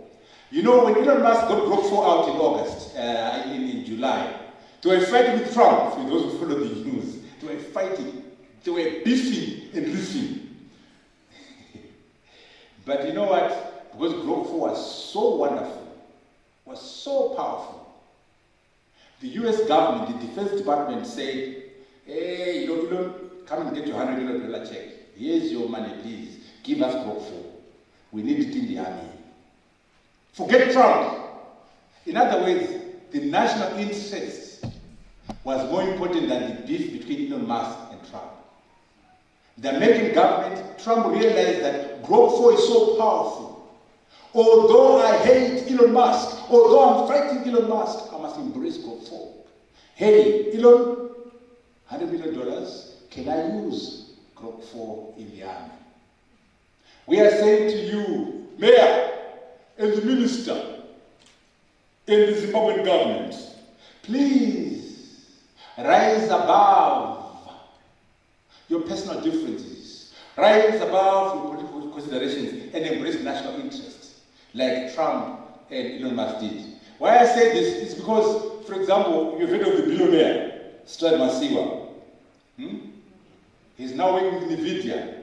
You know, when Elon Musk got Grok 4 out in August, in July, they were fighting with Trump, for those who follow the news. They were fighting, they were beefing and riffing. But you know what? Because Grok 4 was so wonderful, was so powerful, the US government, the Defense Department said, hey, Elon, come and get your $100 million check. Here's your money, please. Give us Grok 4. We need it in the army. Forget Trump. In other words, the national interest was more important than the beef between Elon Musk and Trump. The American government, Trump realized that Grok 4 is so powerful. Although I hate Elon Musk, although I'm fighting Elon Musk, I must embrace Grok 4. Hey, Elon, $100 million, can I use Grok 4 in the army? We are saying to you, Mayor and the Minister and the Zimbabwean government, please rise above your personal differences, rise above your political considerations and embrace national interests, like Trump and Elon Musk did. Why I say this is because, for example, you've heard of the billionaire, Masiwa. He's now working with NVIDIA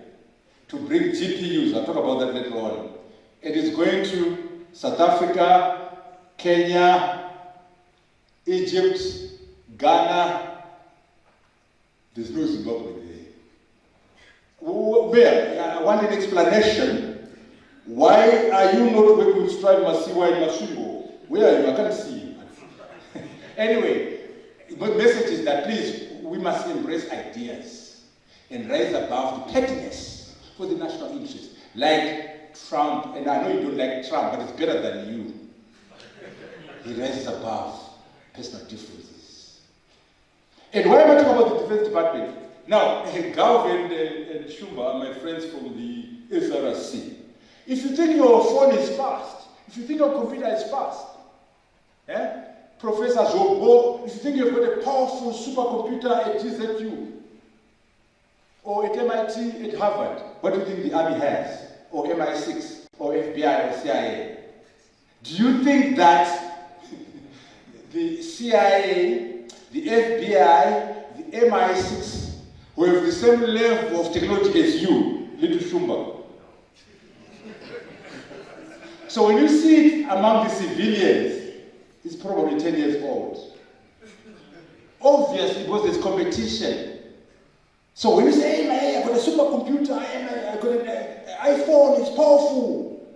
to bring GPUs. I'll talk about that later on. It is going to South Africa, Kenya, Egypt, Ghana, There's no Zimbabwe there. Where? I want an explanation. Why are you not working with Strive Masiwa in Masvingo? Where are you? I can't see you. Anyway, the message is that please, we must embrace ideas and rise above the pettiness for the national interest. Like Trump, and I know you don't like Trump, but it's better than you. He rises above personal differences. And why am I talking about the Defense Department? Now, Gav and Shumba are my friends from the SRC. If you think your phone is fast, if you think your computer is fast, Professor Zobo, if you think you've got a powerful supercomputer at GZU, or at MIT, at Harvard, what do you think the Army has? Or MI6, or FBI, or CIA? Do you think that the CIA, the FBI, the MI6 will have the same level of technology as you, little Shumba? So when you see it among the civilians, it's probably 10 years old. Obviously, because there's competition. So when you say, hey, I got a supercomputer, I got an iPhone, it's powerful.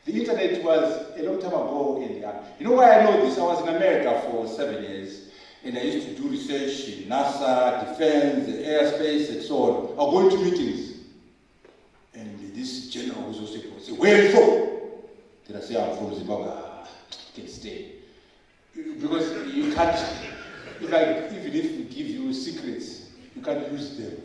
The internet was a long time ago in the army. You know why I know this? I was in America for 7 years, and I used to do research in NASA, defense, airspace, and so on. I'll go into meetings. And this general was also say, where are you from? Did I say I'm from Zimbabwe? Can stay. Because you can't, even if we give you secrets, you can't use them.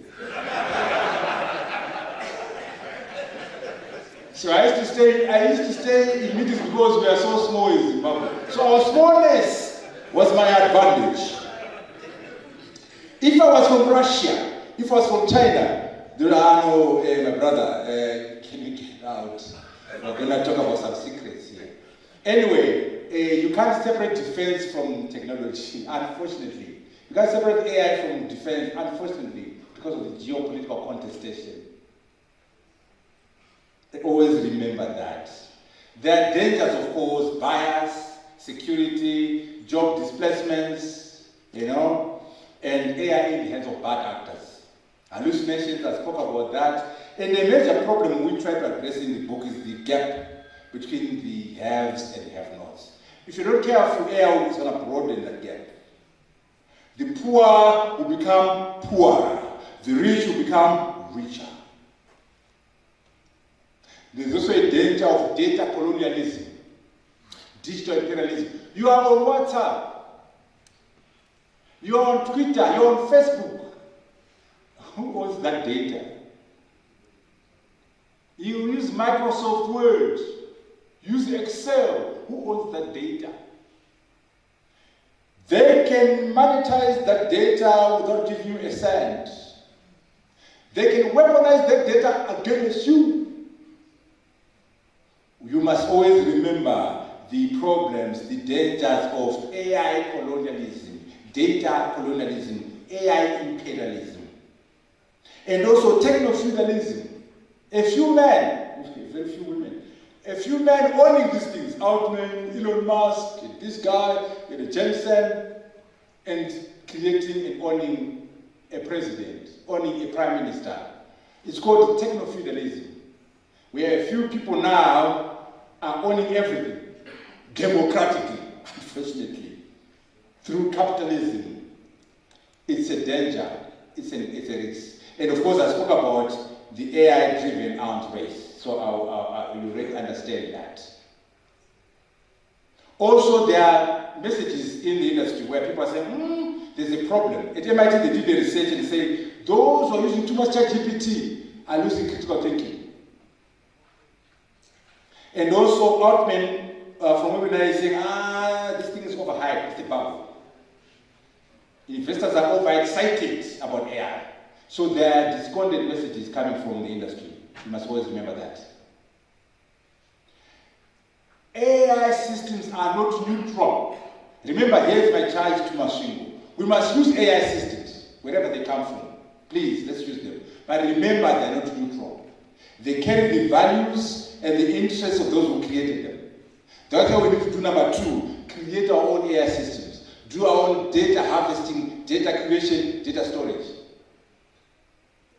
So I used to stay in meetings because we are so small in Zimbabwe. So our smallness was my advantage. If I was from Russia, if I was from China, my brother, can you get out? We're going to talk about some secrets here. Anyway, you can't separate defense from technology, unfortunately. You can't separate AI from defense, unfortunately, because of the geopolitical contestation. Always remember that. There are dangers, of course, bias, security, job displacements, and AI in the hands of bad actors. Hallucinations, I spoke about that. And a major problem we try to address in the book is the gap between the haves and the have-nots. If you're not careful, AI is going to broaden that gap. The poor will become poorer. The rich will become richer. There's also a danger of data colonialism, digital imperialism. You are on WhatsApp. You are on Twitter. You are on Facebook. Who owns that data? You use Microsoft Word. Use Excel. Who owns that data? They can monetize that data without giving you a cent. They can weaponize that data against you. You must always remember the problems, the dangers of AI colonialism, data colonialism, AI imperialism, and also techno-feudalism. A few men, very few women, a few men owning these things, Altman, Elon Musk, this guy, Jensen, and creating and owning a president, owning a prime minister. It's called techno-feudalism, where a few people now are owning everything, democratically, unfortunately, through capitalism. It's a danger, it's a risk. And of course, I spoke about the AI-driven arms race, so you really understand that. Also, there are messages in the industry where people are saying, there's a problem. At MIT, they did the research and say, those who are using too much ChatGPT are losing critical thinking. And also, Altman from Webinar is saying, this thing is overhyped, it's a bubble. Investors are overexcited about AI. So there are discordant messages coming from the industry. You must always remember that. AI systems are not neutral. Remember, here's my charge to Masvingo. We must use AI systems, wherever they come from. Please, let's use them. But remember, they're not neutral. They carry the values and the interests of those who created them. That's why we need to do number 2, create our own AI systems, do our own data harvesting data creation, data storage.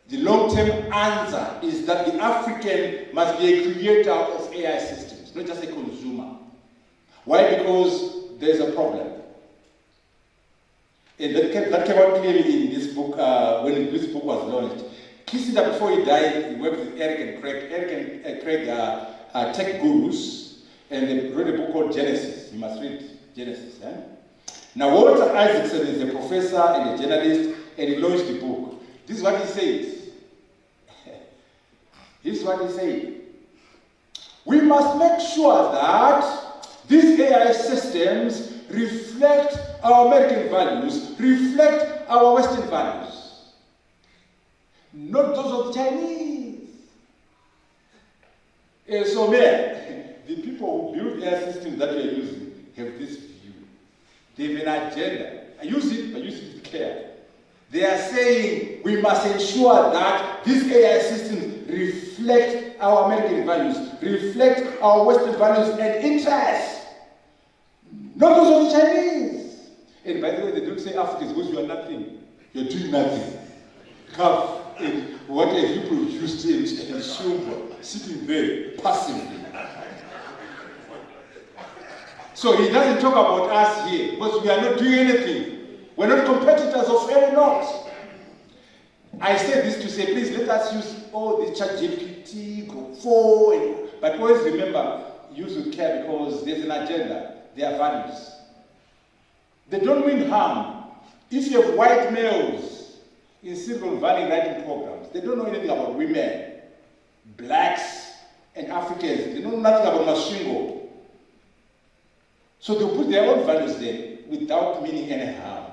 The long-term answer is that the African must be a creator of AI systems, not just a consumer. Why? Because there's a problem. And that came out clearly in this book, when this book was launched. Kissinger, before he died, he worked with Eric and Craig. Eric and Craig are tech gurus, and they wrote a book called Genesis. You must read Genesis. Eh? Now, Walter Isaacson is a professor and a journalist, and he launched the book. This is what he says. This is what he said. We must make sure that these AI systems reflect our American values, reflect our Western values, not those of the Chinese. So, man, the people who build AI systems that we are using have this view. They have an agenda. I use it, but use it with care. They are saying we must ensure that these AI systems reflect our American values, reflect our Western values and interests, not those of the Chinese. And by the way, they don't say Africans because you are nothing. You're doing nothing. Come, and what have you produced in Shumba, sitting there passively? So he doesn't talk about us here because we are not doing anything. We're not competitors of any not. I said this to say, please let us use all the ChatGPT, Group 4, but always remember, use with care because there's an agenda, there are values. They don't mean harm. If you have white males in Silicon Valley writing programs, they don't know anything about women, blacks, and Africans. They know nothing about Masvingo. So they put their own values there without meaning any harm.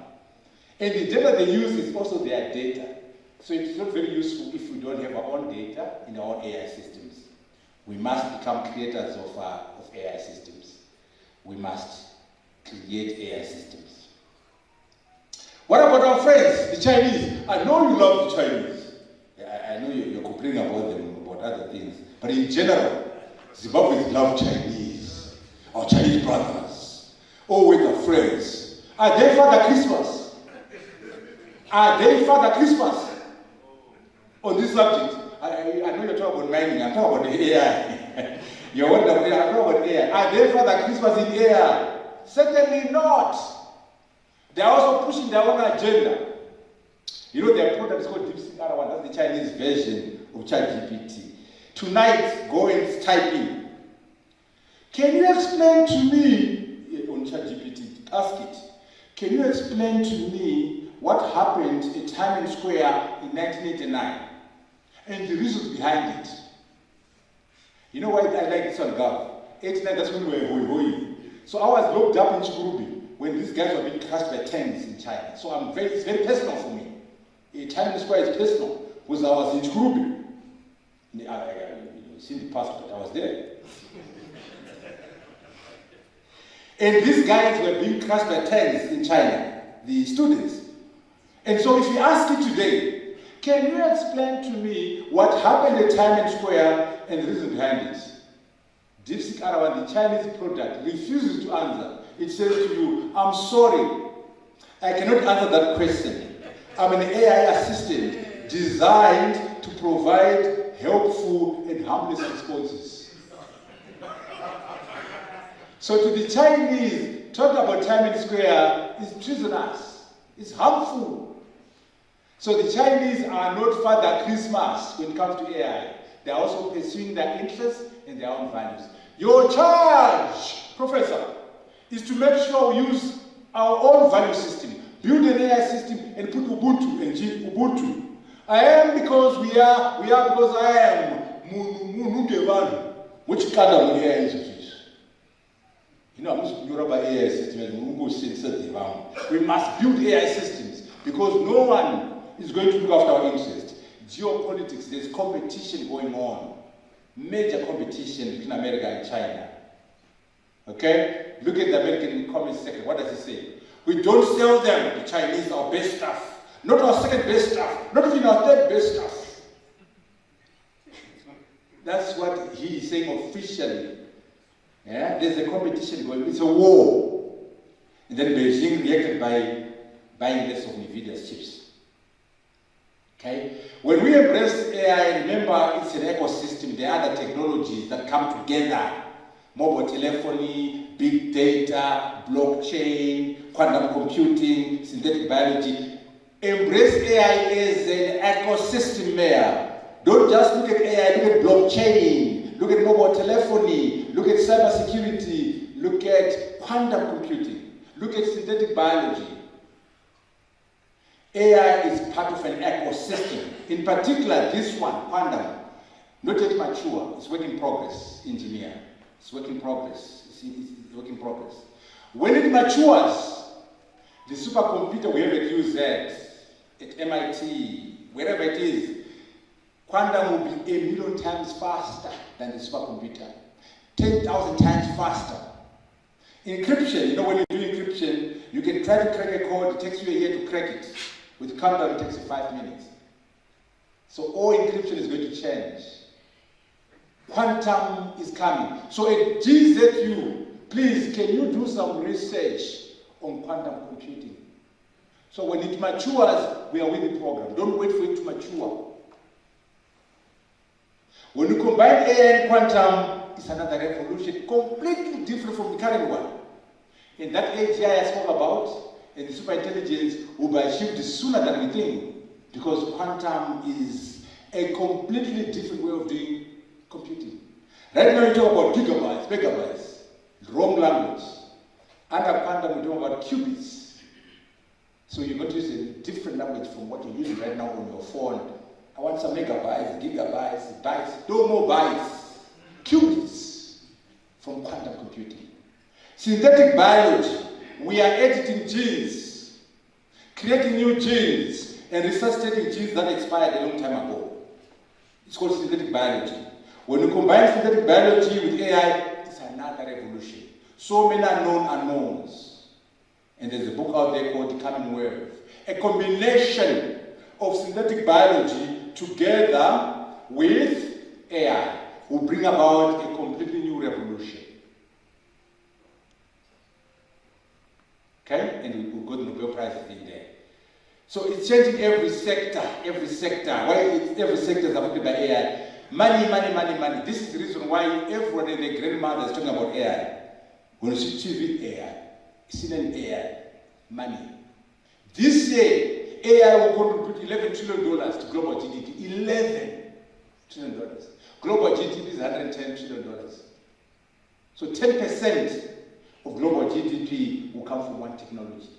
And the data they use is also their data. So it's not very useful if we don't have our own data in our own AI systems. We must become creators of AI systems. We must create AI systems. What about our friends, the Chinese? I know you love the Chinese. I know you're complaining about them, about other things. But in general, Zimbabweans love Chinese. Our Chinese brothers. Always our friends. Are they Father Christmas? Are they Father Christmas? On this subject, I know you're talking about mining, I'm talking about the AI. You're wondering, I'm talking about AI. Are they Father Christmas in AI? Certainly not. They're also pushing their own agenda. You know, their product is called DeepSeek R1, that's the Chinese version of ChatGPT. Tonight, go and type in. Can you explain to me, on ChatGPT, ask it, can you explain to me what happened at Times Square in 1989 and the reasons behind it? You know why I like this one, Gav? 89, that's when we were hoi. So I was locked up in Chikurubi when these guys were being crushed by tanks in China. So it's very personal for me. Times Square is personal because I was in Chikurubi. It's in the past, but I was there. And these guys were being crushed by tanks in China, the students. And so if you ask it today, can you explain to me what happened at Times Square and the reason behind it? DeepSeek R1, the Chinese product, refuses to answer. It says to you, I'm sorry, I cannot answer that question. I'm an AI assistant designed to provide helpful and harmless responses. So to the Chinese, talking about Times Square is treasonous. It's harmful. So the Chinese are not Father Christmas when it comes to AI. They are also pursuing their interests and their own values. Your charge, Professor, is to make sure we use our own value system, build an AI system and put Ubuntu and Ubuntu. I am because we are because I am. Which kind of AI is it? You know, I'm just Yoruba AI system. We must build AI systems because no one is going to look after our interests. Geopolitics, there's competition going on. Major competition between America and China. Okay? Look at the American Communist Secretary. What does he say? We don't sell them, the Chinese, our best stuff. Not our second best stuff. Not even our third best stuff. That's what he is saying officially. Yeah? There's a competition going on. It's a war. And then Beijing reacted by buying less of NVIDIA's chips. Okay? When we embrace AI, remember it's an ecosystem. There are other technologies that come together. Mobile telephony, big data, blockchain, quantum computing, synthetic biology. Embrace AI as an ecosystem there. Don't just look at AI, look at blockchain, look at mobile telephony, look at cybersecurity, look at quantum computing, look at synthetic biology. AI is part of an ecosystem. In particular, this one, quantum, not yet mature. It's work in progress, engineer. It's work in progress. It's work in progress. When it matures, the supercomputer we have at UZ, at MIT, wherever it is, quantum will be 1 million times faster than the supercomputer. 10,000 times faster. Encryption, when you do encryption, you can try to crack a code, it takes you a year to crack it. With quantum, it takes you 5 minutes. So all encryption is going to change. Quantum is coming. So at GZU, please, can you do some research on quantum computing? So when it matures, we are with the program. Don't wait for it to mature. When you combine AI and quantum, it's another revolution, completely different from the current one. And that AGI I spoke about, and the superintelligence will be achieved sooner than we think, because quantum is a completely different way of doing computing. Right now we talk about gigabytes, megabytes, wrong language. Under quantum we talk about qubits. So you're going to use a different language from what you're using right now on your phone. I want some megabytes, gigabytes, bytes, no more bytes. Qubits from quantum computing. Synthetic biology, we are editing genes, creating new genes, and resuscitating genes that expired a long time ago. It's called synthetic biology. When you combine synthetic biology with AI, it's another revolution. So many unknowns. And there's a book out there called The Coming Wave. A combination of synthetic biology together with AI will bring about a completely new revolution. Okay? And we'll go to Nobel Prize in there. So it's changing every sector. Why every sector is affected by AI? Money. This is the reason why everyone and their grandmother is talking about AI. When you see TV, AI. CNN, AI. Money. This year, AI will contribute $11 trillion to global GDP. $11 trillion. Global GDP is $110 trillion. So 10% of global GDP will come from one technology.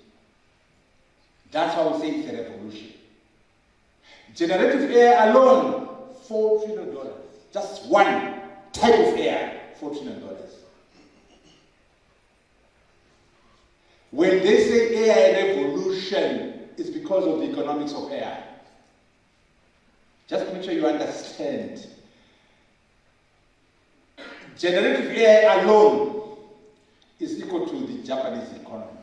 That's why we say it's a revolution. Generative AI alone, $4 trillion. Just one type of AI, $4 trillion. When they say AI revolution, it's because of the economics of AI. Just make sure you understand. Generative AI alone is equal to the Japanese economy.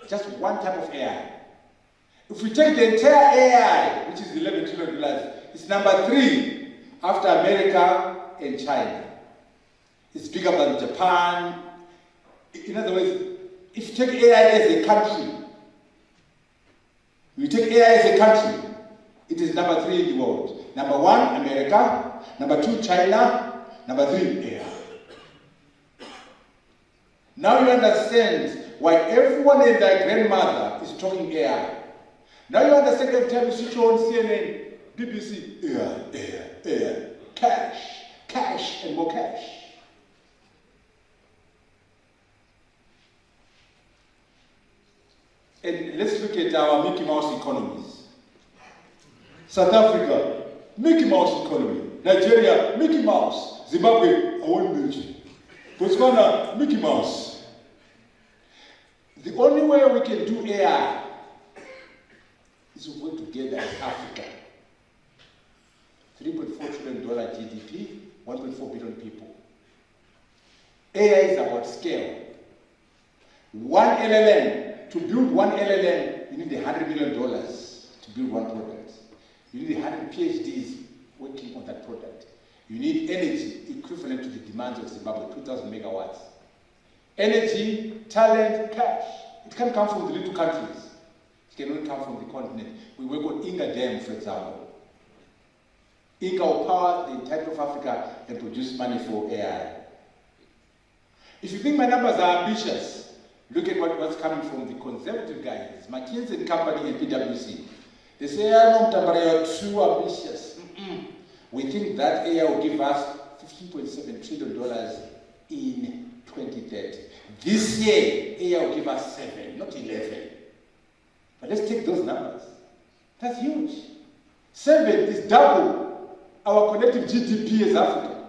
Just one type of AI. If we take the entire AI, which is $11 trillion, it's number 3 after America and China. It's bigger than Japan. In other words, if you take AI as a country, it is number 3 in the world. Number 1, America. Number 2, China. Number 3, AI. Now you understand why everyone and their grandmother is talking AI. Now you understand every time you switch on CNN, BBC, AI, cash, and more cash. And let's look at our Mickey Mouse economies. South Africa, Mickey Mouse economy. Nigeria, Mickey Mouse. Zimbabwe, I won't mention. Botswana, Mickey Mouse. The only way we can do AI is to work together as Africa. $3.4 trillion GDP, 1.4 billion people. AI is about scale. One LLM, to build one LLM, you need $100 million to build one product. You need 100 PhDs working on that product. You need energy equivalent to the demands of Zimbabwe, 2,000 megawatts. Energy, talent, cash. It can come from the little countries. It cannot come from the continent. We work on Inga Dam, for example. Inga will power the entirety of Africa and produce money for AI. If you think my numbers are ambitious, look at what's coming from the conservative guys, McKinsey and Company and PwC. They say, Mutambara, you're too ambitious. We think that AI will give us $15.7 trillion in 2030. This year, AI will give us 7, not 11. But let's take those numbers. That's huge. 7 is double our collective GDP as Africa.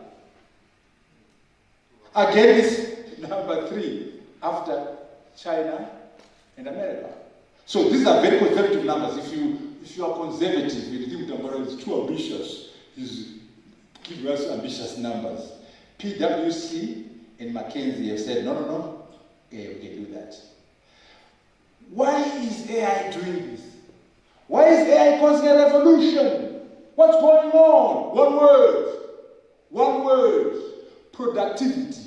Again, it's number 3 after China and America. So these are very conservative numbers. If you are conservative, you think Mutambara is too ambitious, he's giving us ambitious numbers. PwC and McKinsey have said, no, yeah, we can do that. Why is AI doing this? Why is AI causing a revolution? What's going on? One word. Productivity.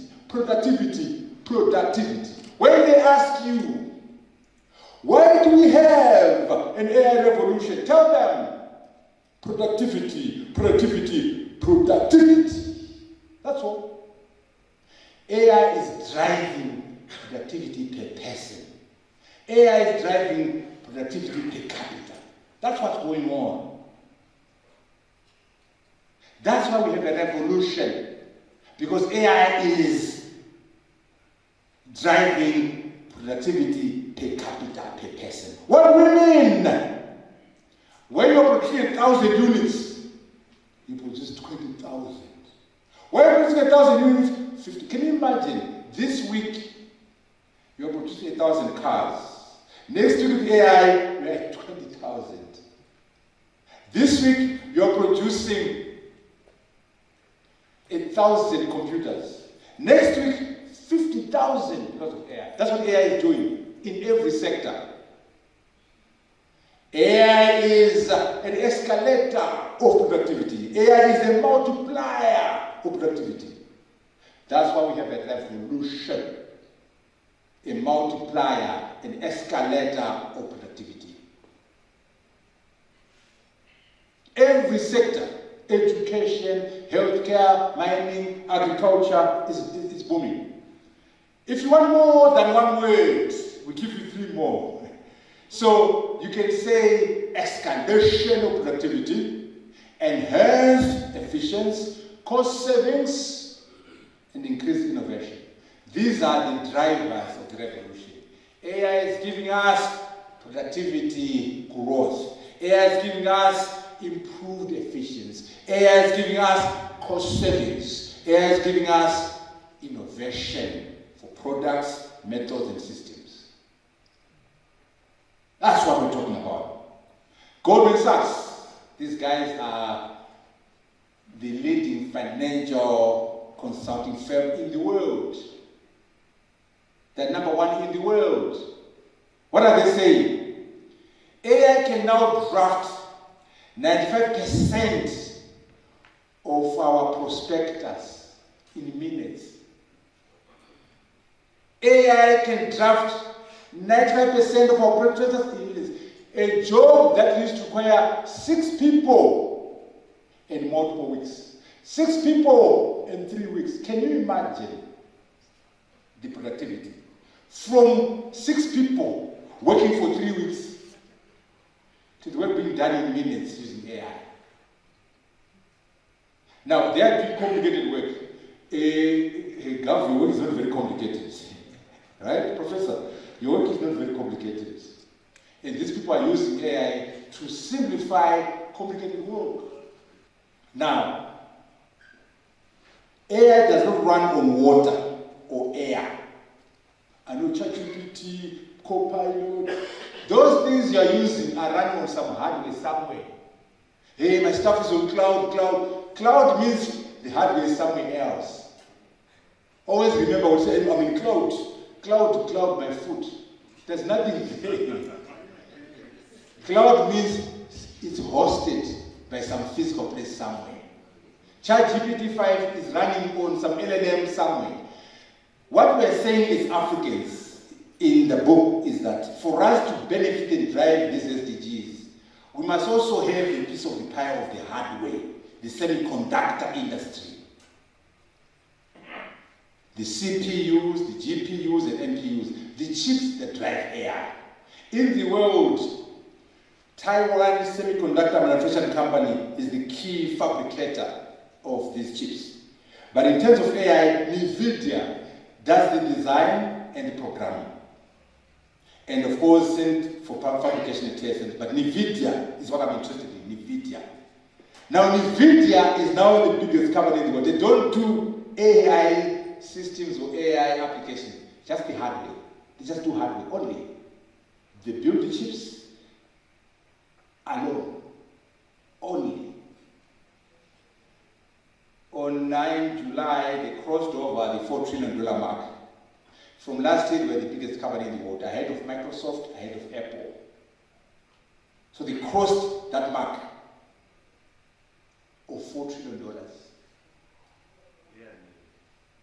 When they ask you, why do we have an AI revolution? Tell them, productivity. That's all. AI is driving productivity per person. AI is driving productivity per capita. That's what's going on. That's why we have a revolution. Because AI is driving productivity per capita per person. What do we mean? When you're producing 1,000 units, you produce 20,000. When you're producing 1,000 units, 50. Can you imagine? This week, you're producing 1,000 cars. Next week with AI, we're at 20,000. This week, you're producing 1,000 computers. Next week, 50,000 because of AI. That's what AI is doing in every sector. AI is an escalator of productivity. AI is a multiplier of productivity. That's why we have a revolution, a multiplier, an escalator of productivity. Every sector, education, healthcare, mining, agriculture is booming. If you want more than one word, we give you 3 more. So you can say escalation of productivity, enhanced efficiency, cost savings, and increased innovation. These are the drivers of the revolution. AI is giving us productivity growth. AI is giving us improved efficiency. AI is giving us cost savings. AI is giving us innovation for products, methods, and systems. That's what we're talking about. Goldman Sachs, these guys are the leading financial consulting firm in the world. They're number 1 in the world. What are they saying? AI can now draft 95% of our prospectus in minutes. AI can draft 95% of our prospectus in minutes. A job that used to require 6 people in multiple weeks. 6 people in 3 weeks. Can you imagine the productivity? From 6 people working for 3 weeks to the work being done in minutes using AI. Now, they are doing complicated work. Gav, your work is not very complicated. Right, Professor? Your work is not very complicated. And these people are using AI to simplify complicated work. Now, AI does not run on water or air. I know ChatGPT, Copilot, those things you are using are running on some hardware somewhere. Hey, my stuff is on cloud. Cloud means the hardware is somewhere else. Always remember what I say, I'm in cloud. Cloud to cloud by foot. There's nothing there. Cloud means it's hosted by some physical place somewhere. ChatGPT 5 is running on some LLM somewhere. What we're saying is Africans, in the book is that for us to benefit and drive these SDGs, we must also have a piece of the pie of the hardware, the semiconductor industry. The CPUs, the GPUs, and NPUs, the chips that drive AI. In the world, Taiwan Semiconductor Manufacturing Company is the key fabricator of these chips. But in terms of AI, NVIDIA does the design and the programming. And of course, sent for fabrication and testing. But NVIDIA is what I'm interested in, NVIDIA. Now, NVIDIA is now the biggest company in the world. They don't do AI systems or AI applications, just the hardware. They just do hardware only. They build the chips alone, only. On 9 July, they crossed over the $4 trillion mark. From last year, they were the biggest company in the world, ahead of Microsoft, ahead of Apple. So they crossed that mark of $4 trillion.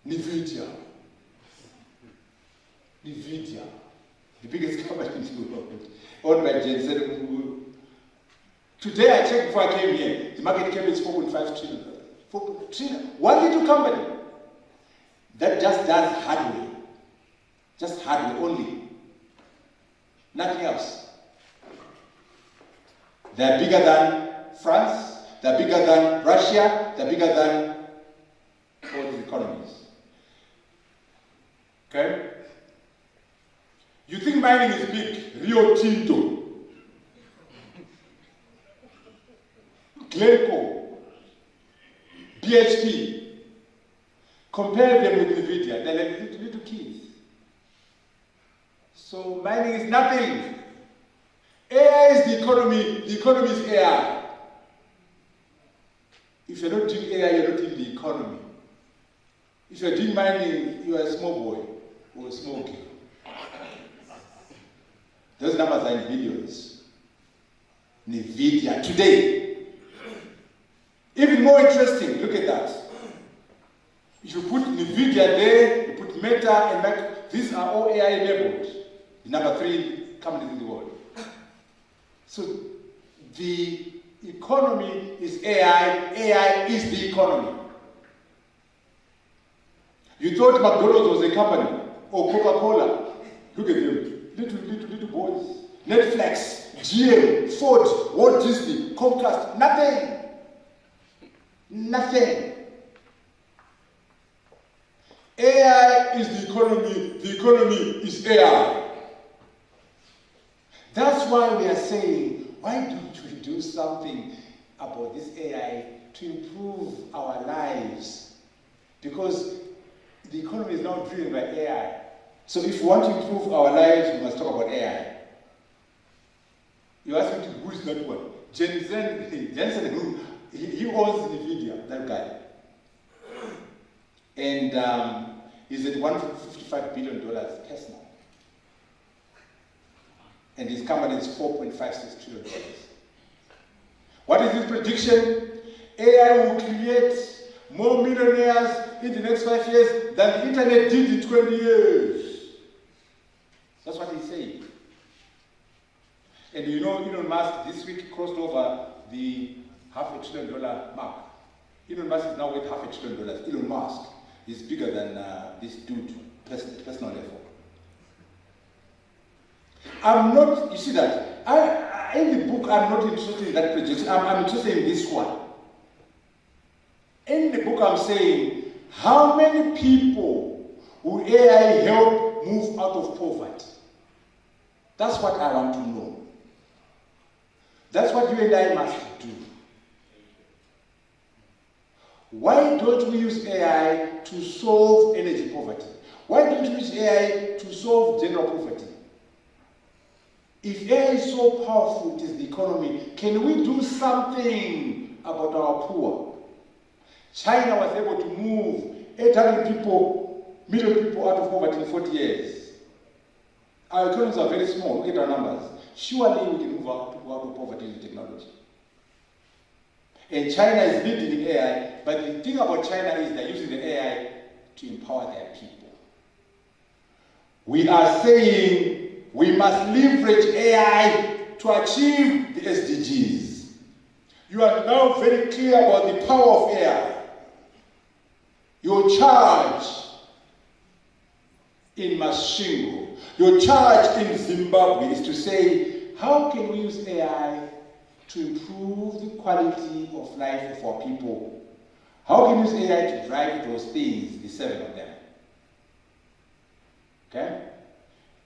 NVIDIA, the biggest company in the world, owned by Jensen. Today I checked before I came here, the market cap is $4.5 trillion. 4 trillion. One little company that just does hardware only, nothing else. They're bigger than France, they're bigger than Russia, they're bigger than all these economies. Okay? You think mining is big? Rio Tinto, Glencore, BHP. Compare them with NVIDIA. They're like little kids. So mining is nothing. AI is the economy. The economy is AI. If you're not doing AI, you're not in the economy. If you're doing mining, you are a small boy or a small girl. Those numbers are in billions. NVIDIA today. Even more interesting, look at that. If you put NVIDIA there, you put Meta and Mac, these are all AI enabled. The number 3 companies in the world. So the economy is AI, AI is the economy. You thought McDonald's was a company, or Coca-Cola. Look at them, little boys. Netflix, GM, Ford, Walt Disney, Comcast, nothing. Nothing. AI is the economy is AI. That's why we are saying, why don't we do something about this AI to improve our lives? Because the economy is now driven by AI. So if we want to improve our lives, we must talk about AI. You ask me who is that one? Jensen, who? He owns NVIDIA, that guy. And he's at $155 billion personal. And his company is $4.56 trillion. What is his prediction? AI will create more millionaires in the next 5 years than the internet did in 20 years. That's what he's saying. And you know, Elon Musk this week crossed over the $500 billion mark. Elon Musk is now worth $500 billion. Elon Musk is bigger than this dude, personal level. I'm not, you see that? In the book, I'm not interested in that projection. I'm interested in this one. In the book, I'm saying, how many people will AI help move out of poverty? That's what I want to know. That's what you and I must do. Why don't we use AI to solve energy poverty? Why don't we use AI to solve general poverty? If AI is so powerful, it is the economy, can we do something about our poor? China was able to move 800 million people out of poverty in 40 years. Our economies are very small, look at our numbers. Surely we can move out of poverty with technology. And China is leading in AI, but the thing about China is they're using the AI to empower their people. we are saying we must leverage AI to achieve the SDGs. You are now very clear about the power of AI. Your charge in Masvingo, your charge in Zimbabwe is to say, how can we use AI to improve the quality of life of our people? How can we use AI to drive those things, the 7 of them? Okay?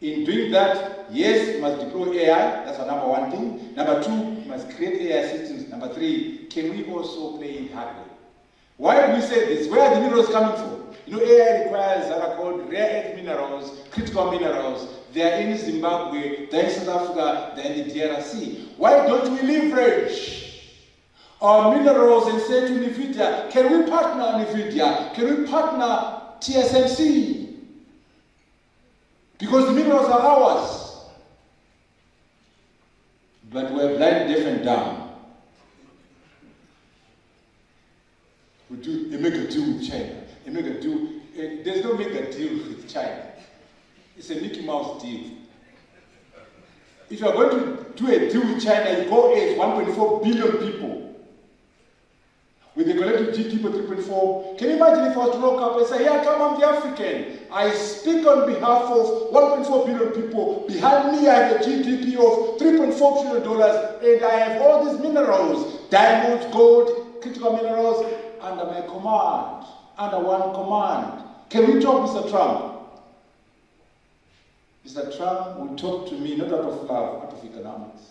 In doing that, yes, you must deploy AI, that's our number 1 thing. Number 2, you must create AI systems. Number 3, can we also play in hardware? Why do we say this? Where are the minerals coming from? You know, AI requires what are called rare earth minerals, critical minerals. They are in Zimbabwe, they're in South Africa, they're in the DRC. Why don't we leverage our minerals and say to NVIDIA, can we partner NVIDIA? Can we partner TSMC? Because the minerals are ours. But we're blind, deaf, and dumb. We make a deal with China. There's no make a deal with China. It's a Mickey Mouse deal. If you are going to do a deal with China, you go as 1.4 billion people. With the collective GDP of 3.4, can you imagine if I was to look up and say, yeah, come, I'm the African. I speak on behalf of 1.4 billion people. Behind me, I have a GDP of $3.4 trillion, and I have all these minerals, diamonds, gold, critical minerals, under my command, under one command. Can we talk, Mr. Trump? Mr. Trump will talk to me not out of love, out of economics.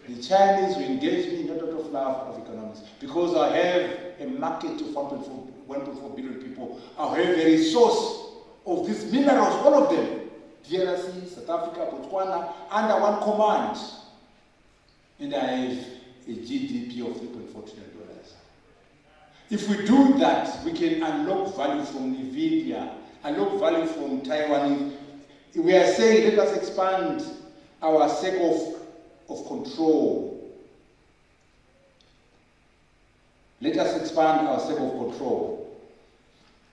The Chinese will engage me not out of love, out of economics. Because I have a market of 1.4 billion people. I have a resource of these minerals, all of them. DRC, South Africa, Botswana, under one command. And I have a GDP of $3.4 trillion. If we do that, we can unlock value from NVIDIA, unlock value from Taiwan. We are saying, let us expand our circle of control. Let us expand our circle of control.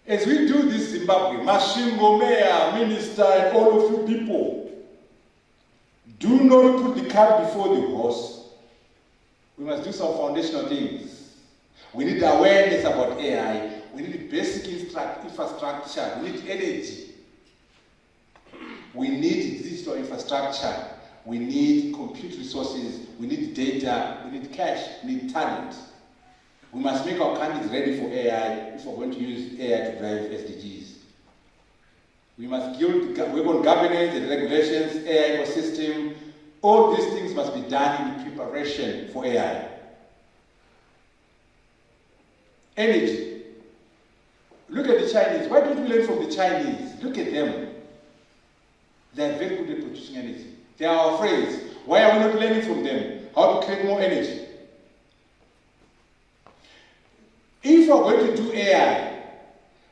As we do this, Zimbabwe, Masvingo, Mayor, Minister, and all of you people, do not put the cart before the horse. We must do some foundational things. We need awareness about AI. We need basic infrastructure. We need energy. We need digital infrastructure. We need compute resources. We need data. We need cash. We need talent. We must make our countries ready for AI if we're going to use AI to drive SDGs. We must work on governance and regulations, AI ecosystem. All these things must be done in preparation for AI. Energy. Look at the Chinese. Why don't we learn from the Chinese? Look at them. They are very good at producing energy. They are our friends. Why are we not learning from them how to create more energy? If we are going to do AI,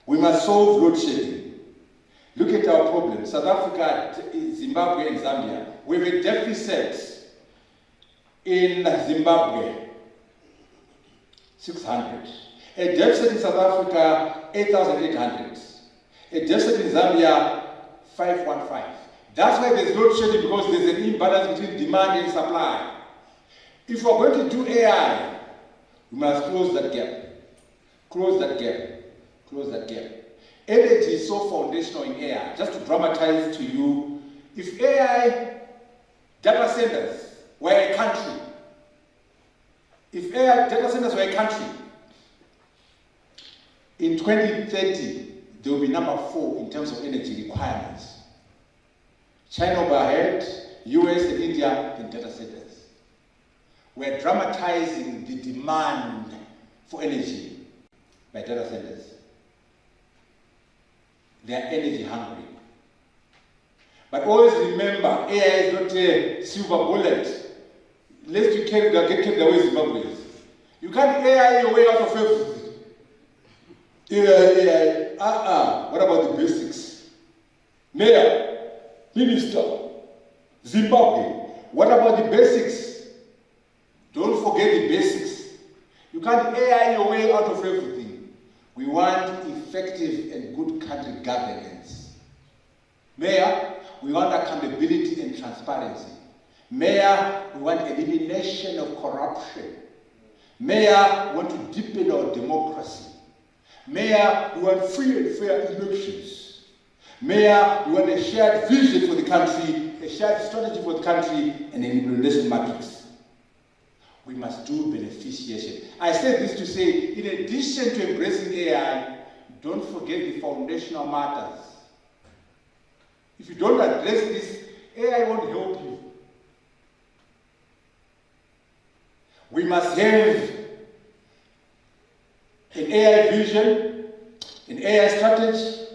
we must solve load shedding. Look at our problem. South Africa, Zimbabwe, and Zambia. We have a deficit in Zimbabwe, 600. A deficit in South Africa, 8,800. A deficit in Zambia, 515. That's why there's load shedding, because there's an imbalance between demand and supply. If we're going to do AI, we must close that gap. Close that gap. Close that gap. Energy is so foundational in AI. Just to dramatize to you, if AI data centers were a country, if AI data centers were a country, in 2030, they will be number 4 in terms of energy requirements. China overhead, US and India in data centers. We're dramatizing the demand for energy by data centers. They are energy hungry. But always remember, AI is not a silver bullet. Lest you get carried away Zimbabweans. You can't AI your way out of everything. AI. What about the basics? Mayor, Minister, Zimbabwe, what about the basics? Don't forget the basics. You can't AI your way out of everything. We want effective and good country governance. Mayor, we want accountability and transparency. Mayor, we want elimination of corruption. Mayor, we want to deepen our democracy. Mayor, we want free and fair elections. Mayor, we want a shared vision for the country, a shared strategy for the country, and an implementation matrix. We must do beneficiation. I said this to say, in addition to embracing AI, don't forget the foundational matters. If you don't address this, AI won't help you. We must have an AI vision, an AI strategy,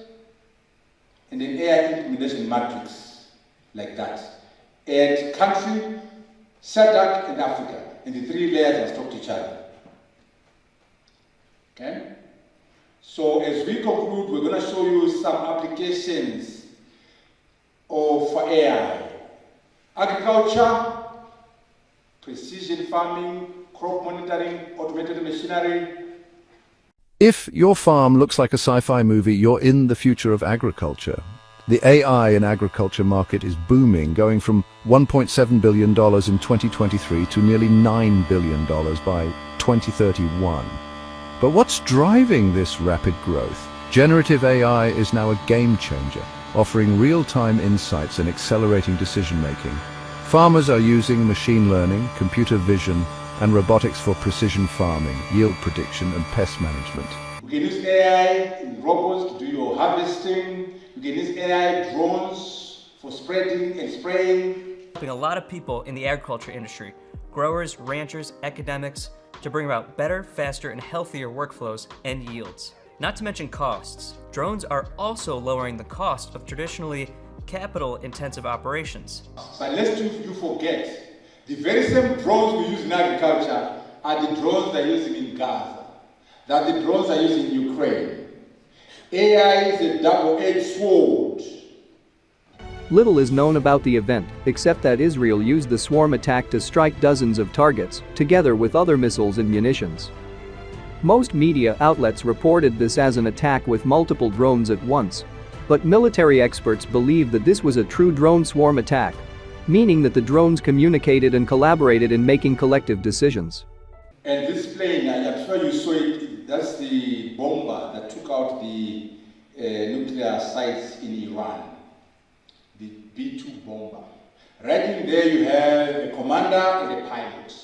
and an AI implementation matrix like that. At country, SADC, and Africa. And the three layers must talk to each other. Okay? So as we conclude, we're going to show you some applications for AI. Agriculture, precision farming, crop monitoring, automated machinery. If your farm looks like a sci-fi movie, you're in the future of agriculture. The AI in agriculture market is booming, going from $1.7 billion in 2023 to nearly $9 billion by 2031. But what's driving this rapid growth? Generative AI is now a game changer, offering real-time insights and accelerating decision-making. Farmers are using machine learning, computer vision, and robotics for precision farming, yield prediction, and pest management. You can use AI in robots to do your harvesting. You can use AI drones for spreading and spraying. Helping a lot of people in the agriculture industry, growers, ranchers, academics, to bring about better, faster, and healthier workflows and yields. Not to mention costs. Drones are also lowering the cost of traditionally capital-intensive operations. But lest you forget, the very same drones we use in agriculture are the drones they're using in Gaza, that the drones are using in Ukraine. AI is a double-edged sword. Little is known about the event, except that Israel used the swarm attack to strike dozens of targets, together with other missiles and munitions. Most media outlets reported this as an attack with multiple drones at once. But military experts believe that this was a true drone swarm attack, meaning that the drones communicated and collaborated in making collective decisions. And this plane, I'm sure you saw it, that's the bomber that took out the nuclear sites in Iran, the B-2 bomber. Right in there you have a commander and a pilot,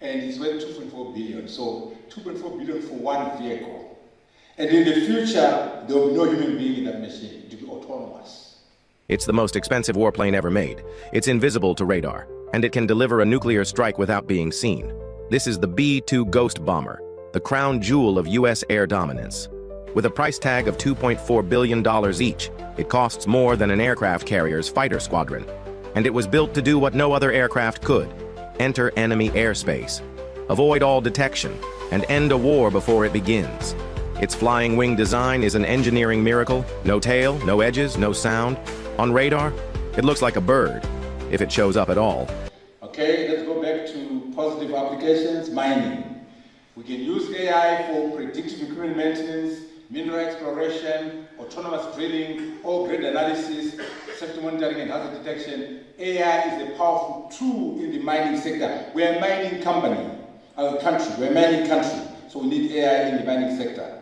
and it's worth 2.4 billion, so 2.4 billion for one vehicle. And in the future, there will be no human being in that machine. It will be autonomous. It's the most expensive warplane ever made. It's invisible to radar, and it can deliver a nuclear strike without being seen. This is the B-2 Ghost Bomber, the crown jewel of U.S. air dominance. With a price tag of $2.4 billion each, it costs more than an aircraft carrier's fighter squadron. And it was built to do what no other aircraft could: enter enemy airspace, avoid all detection, and end a war before it begins. Its flying wing design is an engineering miracle. No tail, no edges, no sound. On radar, it looks like a bird, if it shows up at all. Okay, let's go back to positive applications. Mining. We can use AI for predictive equipment maintenance, mineral exploration, autonomous drilling, ore grade analysis, safety monitoring and hazard detection. AI is a powerful tool in the mining sector. We're a mining company, our country, we're a mining country, so we need AI in the mining sector.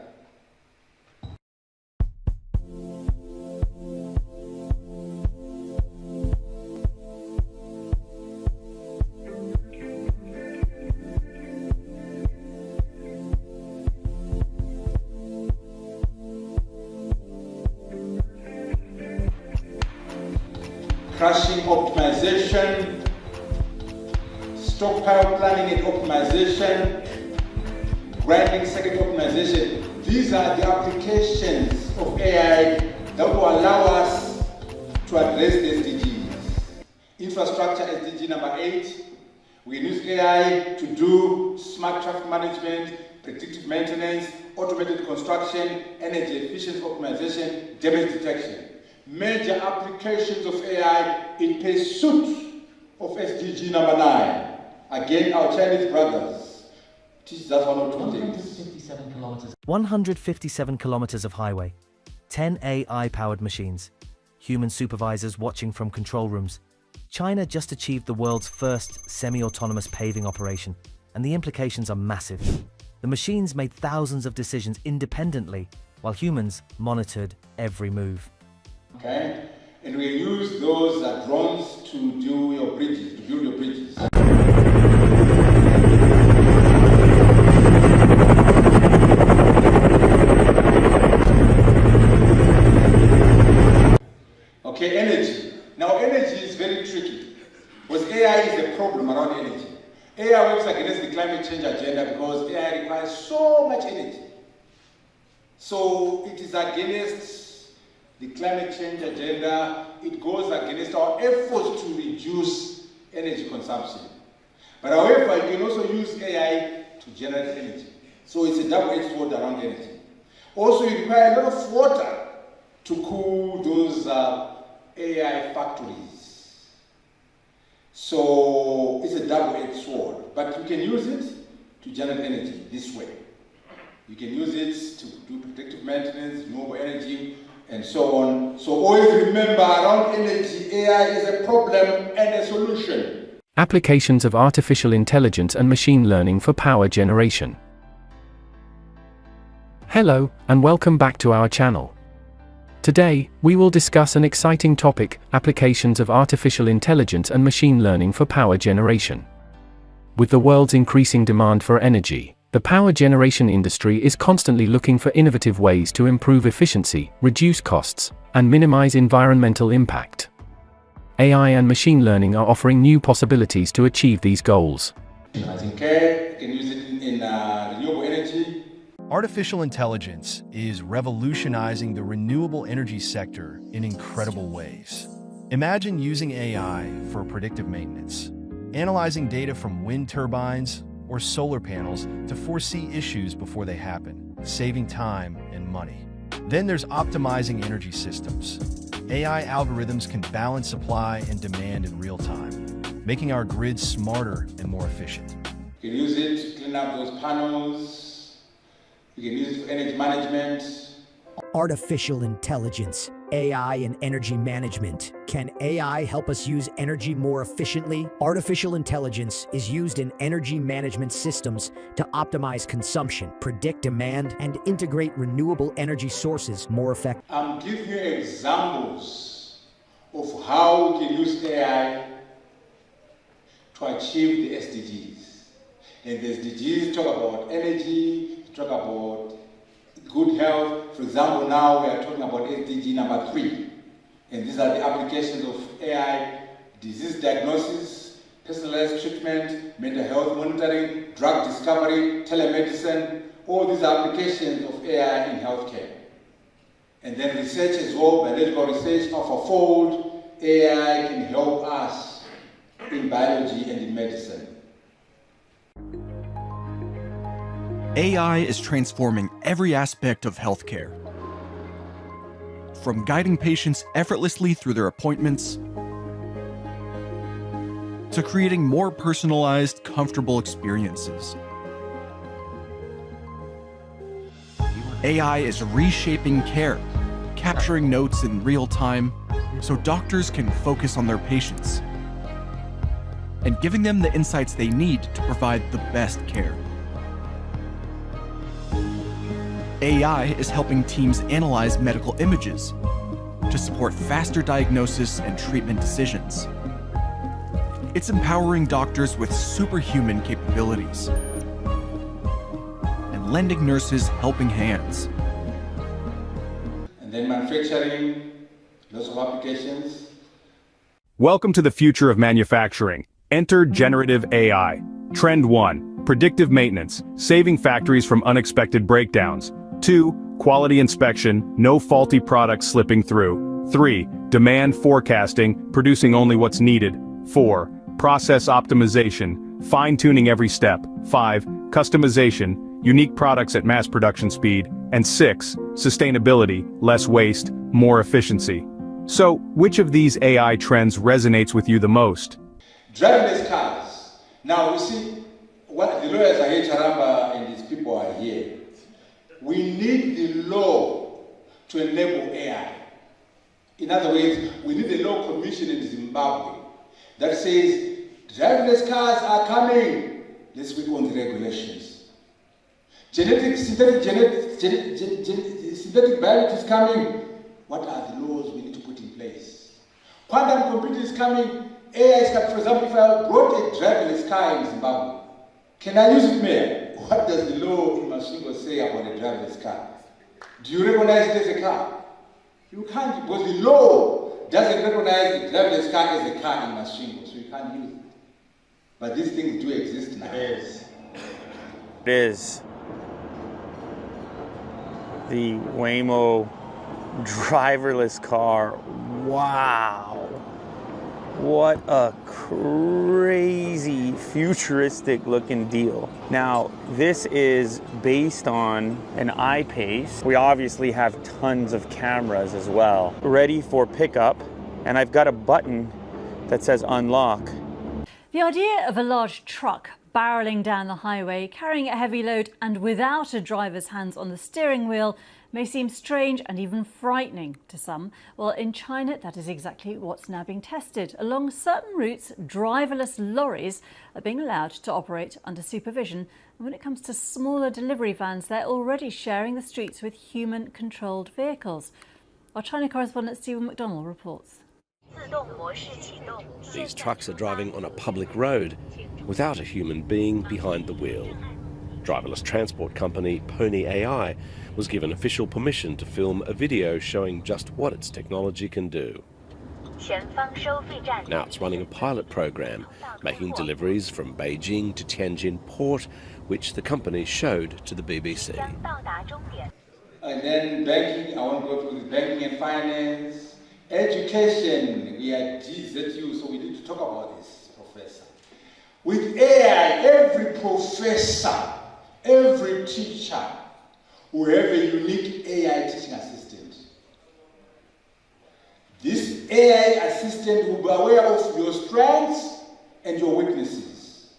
Crushing optimization, stockpile planning and optimization, grinding circuit optimization. These are the applications of AI that will allow us to address the SDGs. Infrastructure SDG number 8. We can use AI to do smart traffic management, predictive maintenance, automated construction, energy efficiency optimization, damage detection. Major applications of AI in pursuit of SDG number 9. Again, our Chinese brothers teach us one or two things. 157 kilometers. 157 kilometers of highway, 10 AI-powered machines, human supervisors watching from control rooms. China just achieved the world's first semi-autonomous paving operation, and the implications are massive. The machines made thousands of decisions independently, while humans monitored every move. Okay? And we use those drones to do your bridges, to build your bridges. Okay, energy. Now energy is very tricky, because AI is a problem around energy. AI works against the climate change agenda because AI requires so much energy. So it is against the climate change agenda. It goes against our efforts to reduce energy consumption. But however, you can also use AI to generate energy. So it's a double-edged sword around energy. Also, you require a lot of water to cool those AI factories. So it's a double-edged sword, but you can use it to generate energy this way. You can use it to do predictive maintenance, renewable energy, and so on. So always remember, around energy, AI is a problem and a solution. Applications of artificial intelligence and machine learning for power generation. Hello, and welcome back to our channel. Today, we will discuss an exciting topic, applications of artificial intelligence and machine learning for power generation. With the world's increasing demand for energy, the power generation industry is constantly looking for innovative ways to improve efficiency, reduce costs, and minimize environmental impact. AI and machine learning are offering new possibilities to achieve these goals. Okay, you can use it in renewable energy. Artificial intelligence is revolutionizing the renewable energy sector in incredible ways. Imagine using AI for predictive maintenance, analyzing data from wind turbines or solar panels to foresee issues before they happen, saving time and money. Then there's optimizing energy systems. AI algorithms can balance supply and demand in real time, making our grids smarter and more efficient. You can use it to clean up those panels. You can use it for energy management. Artificial intelligence, AI and energy management. Can AI help us use energy more efficiently? Artificial intelligence is used in energy management systems to optimize consumption, predict demand, and integrate renewable energy sources more effectively. I'm giving you examples of how we can use AI to achieve the SDGs. And the SDGs talk about energy, talk about good health. For example, now we are talking about SDG number 3. And these are the applications of AI: disease diagnosis, personalized treatment, mental health monitoring, drug discovery, telemedicine. All these are applications of AI in healthcare. And then research as well, biological research. AlphaFold, AI can help us in biology and in medicine. AI is transforming every aspect of healthcare. From guiding patients effortlessly through their appointments, to creating more personalized, comfortable experiences. AI is reshaping care, capturing notes in real time so doctors can focus on their patients, and giving them the insights they need to provide the best care. AI is helping teams analyze medical images to support faster diagnosis and treatment decisions. It's empowering doctors with superhuman capabilities and lending nurses helping hands. And then manufacturing, lots of applications. Welcome to the future of manufacturing. Enter generative AI. Trend 1, predictive maintenance, saving factories from unexpected breakdowns. 2, quality inspection, no faulty products slipping through. 3, demand forecasting, producing only what's needed. 4, process optimization, fine-tuning every step. 5, customization, unique products at mass production speed. And 6, sustainability, less waste, more efficiency. So, which of these AI trends resonates with you the most? Driverless cars. Now, you see, what the lawyers are here, Charamba and these people are here. We need the law to enable AI. In other words, we need a law commission in Zimbabwe that says driverless cars are coming. Let's work on the regulations. Synthetic biology is coming. What are the laws we need to put in place? Quantum computing is coming. AI is coming. For example, if I brought a driverless car in Zimbabwe, can I use it, Mayor? What does the law in Masvingo say about a driverless car? Do you recognize it as a car? You can't, because the law doesn't recognize the driverless car as a car in Masvingo, so you can't use it. But these things do exist now. Yes. It is the Waymo driverless car. Wow. What a crazy futuristic looking deal. Now, this is based on an I-Pace. We obviously have tons of cameras as well. Ready for pickup, and I've got a button that says unlock. The idea of a large truck barreling down the highway, carrying a heavy load and without a driver's hands on the steering wheel may seem strange and even frightening to some. Well, in China, that is exactly what's now being tested. Along certain routes, driverless lorries are being allowed to operate under supervision. And when it comes to smaller delivery vans, they're already sharing the streets with human-controlled vehicles. Our China correspondent Stephen McDonnell reports. These trucks are driving on a public road without a human being behind the wheel. Driverless transport company Pony AI was given official permission to film a video showing just what its technology can do. Now it's running a pilot program, making deliveries from Beijing to Tianjin port, which the company showed to the BBC. And then banking, I want to go through the banking and finance. Education, we are GZU, so we need to talk about this, Professor. With AI, every professor, every teacher will have a unique AI teaching assistant. This AI assistant will be aware of your strengths and your weaknesses,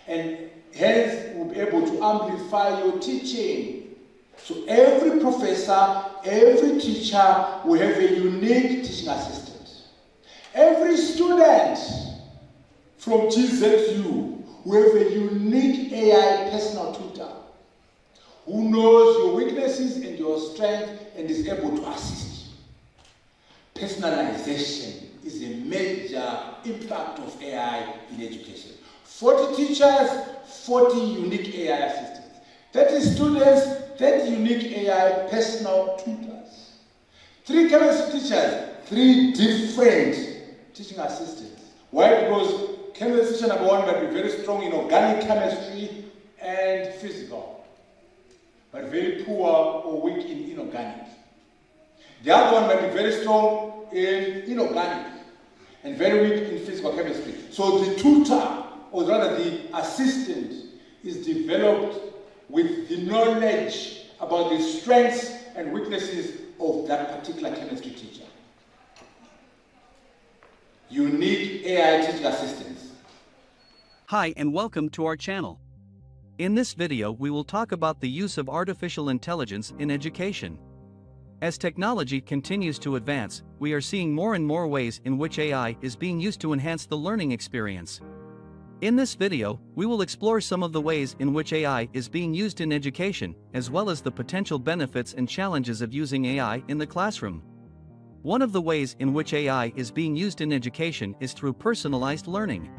and hence will be able to amplify your teaching. So every professor, every teacher will have a unique teaching assistant. Every student from GZU will have a unique AI personal tutor who knows your weaknesses and your strength and is able to assist you. Personalization is a major impact of AI in education. 40 teachers, 40 unique AI assistants. 30 students, 30 unique AI personal tutors. 3 chemistry teachers, 3 different teaching assistants. Why? Because chemistry teacher number 1 might be very strong in organic chemistry and physical, but very poor or weak in inorganic. The other one might be very strong in inorganic and very weak in physical chemistry. So the tutor, or rather the assistant, is developed with the knowledge about the strengths and weaknesses of that particular chemistry teacher. Unique AI teaching assistants. Hi and welcome to our channel. In this video we will talk about the use of artificial intelligence in education. As technology continues to advance, we are seeing more and more ways in which AI is being used to enhance the learning experience. In this video, we will explore some of the ways in which AI is being used in education, as well as the potential benefits and challenges of using AI in the classroom. One of the ways in which AI is being used in education is through personalized learning.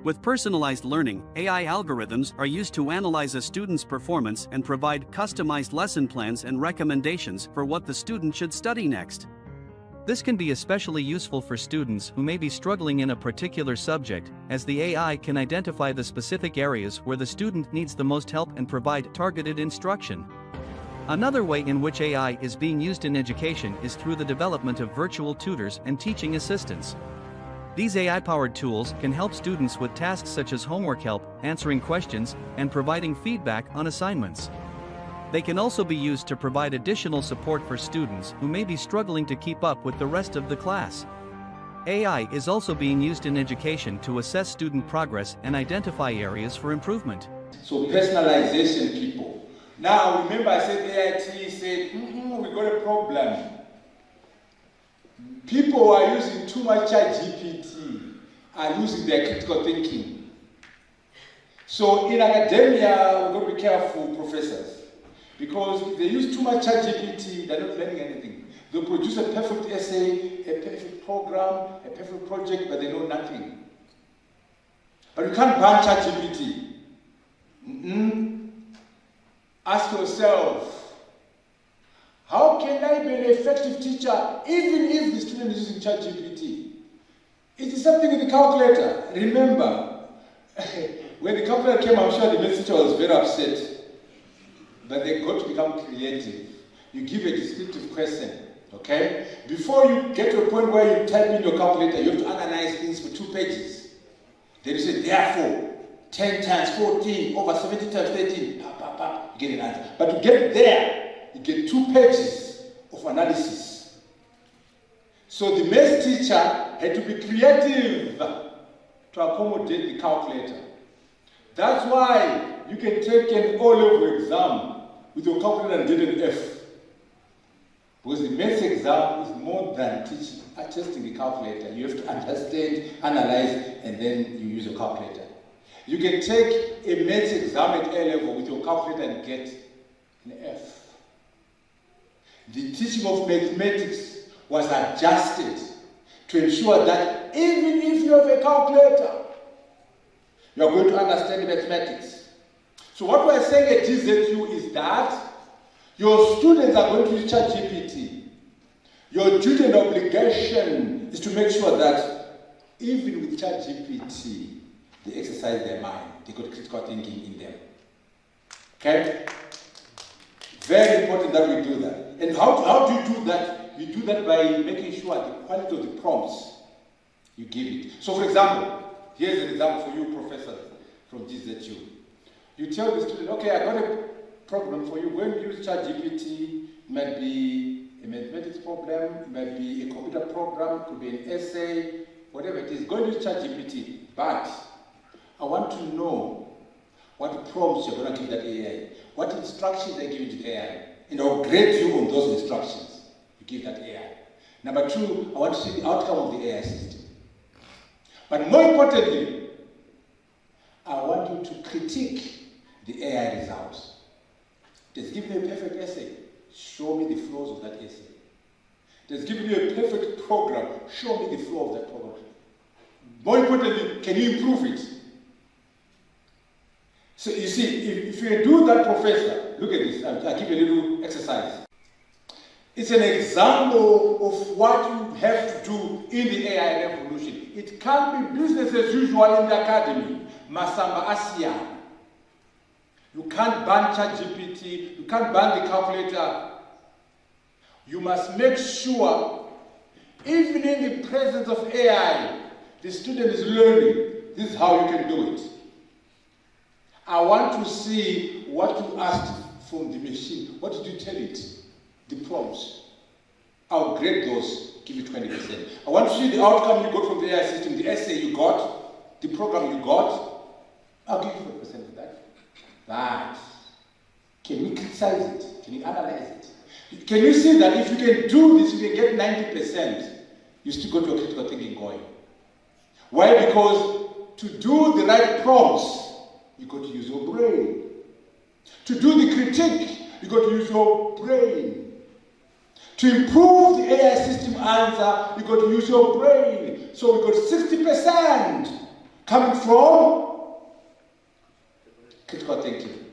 With personalized learning, AI algorithms are used to analyze a student's performance and provide customized lesson plans and recommendations for what the student should study next. This can be especially useful for students who may be struggling in a particular subject, as the AI can identify the specific areas where the student needs the most help and provide targeted instruction. Another way in which AI is being used in education is through the development of virtual tutors and teaching assistants. These AI-powered tools can help students with tasks such as homework help, answering questions, and providing feedback on assignments. They can also be used to provide additional support for students who may be struggling to keep up with the rest of the class. AI is also being used in education to assess student progress and identify areas for improvement. So personalization, people. Now remember I said AIT said, we got a problem. People who are using too much ChatGPT are losing their critical thinking. So in academia, we've got to be careful, professors, because if they use too much ChatGPT, they're not learning anything. They'll produce a perfect essay, a perfect program, a perfect project, but they know nothing. But you can't ban ChatGPT. Ask yourself, how can I be an effective teacher even if the student is using ChatGPT? It is something with the calculator. Remember, when the calculator came, I'm sure the math teacher was very upset. But they got to become creative. You give a descriptive question, okay? Before you get to a point where you type in your calculator, you have to analyze things for 2 pages. Then you say, therefore, 10 times 14 over 70 times 13, you get an answer. But to get there, you get 2 pages of analysis. So the math teacher had to be creative to accommodate the calculator. That's why you can take an O-level exam with your calculator and get an F. Because the maths exam is more than testing the calculator. You have to understand, analyze, and then you use your calculator. You can take a maths exam at A-level with your calculator and get an F. The teaching of mathematics was adjusted to ensure that even if you have a calculator, you are going to understand mathematics. So what we are saying at GZU is that your students are going to use ChatGPT. Your duty and obligation is to make sure that even with ChatGPT, they exercise their mind. They got critical thinking in them. Okay? Very important that we do that. And how do you do that? You do that by making sure the quality of the prompts you give it. So for example, here's an example for you professors from GZU. You tell the student, okay, I got a problem for you. When you use ChatGPT, it might be a mathematics problem, it might be a computer program, it could be an essay, whatever it is. Go and use ChatGPT. But I want to know what prompts you're going to give that AI, what instructions they give to the AI, and I'll grade you on those instructions you give that AI. Number 2, I want to see the outcome of the AI system. But more importantly, I want you to critique the AI results. Just give me a perfect essay. Show me the flaws of that essay. Just give me a perfect program. Show me the flaw of that program. More importantly, can you improve it? So you see, if you do that, professor, look at this. I'll give you a little exercise. It's an example of what you have to do in the AI revolution. It can't be business as usual in the academy. Masamba Asia. You can't ban ChatGPT. You can't ban the calculator. You must make sure, even in the presence of AI, the student is learning. This is how you can do it. I want to see what you asked from the machine. What did you tell it? The prompts. I'll grade those, give you 20%. I want to see the outcome you got from the AI system, the essay you got, the program you got. I'll give you 40% of that. But can we criticize it? Can you analyze it? Can you see that if you can do this, you can get 90%, you still got your critical thinking going. Why? Because to do the right prompts, you got to use your brain. To do the critique, you got to use your brain. To improve the AI system answer, you got to use your brain. So we got 60% coming from critical thinking.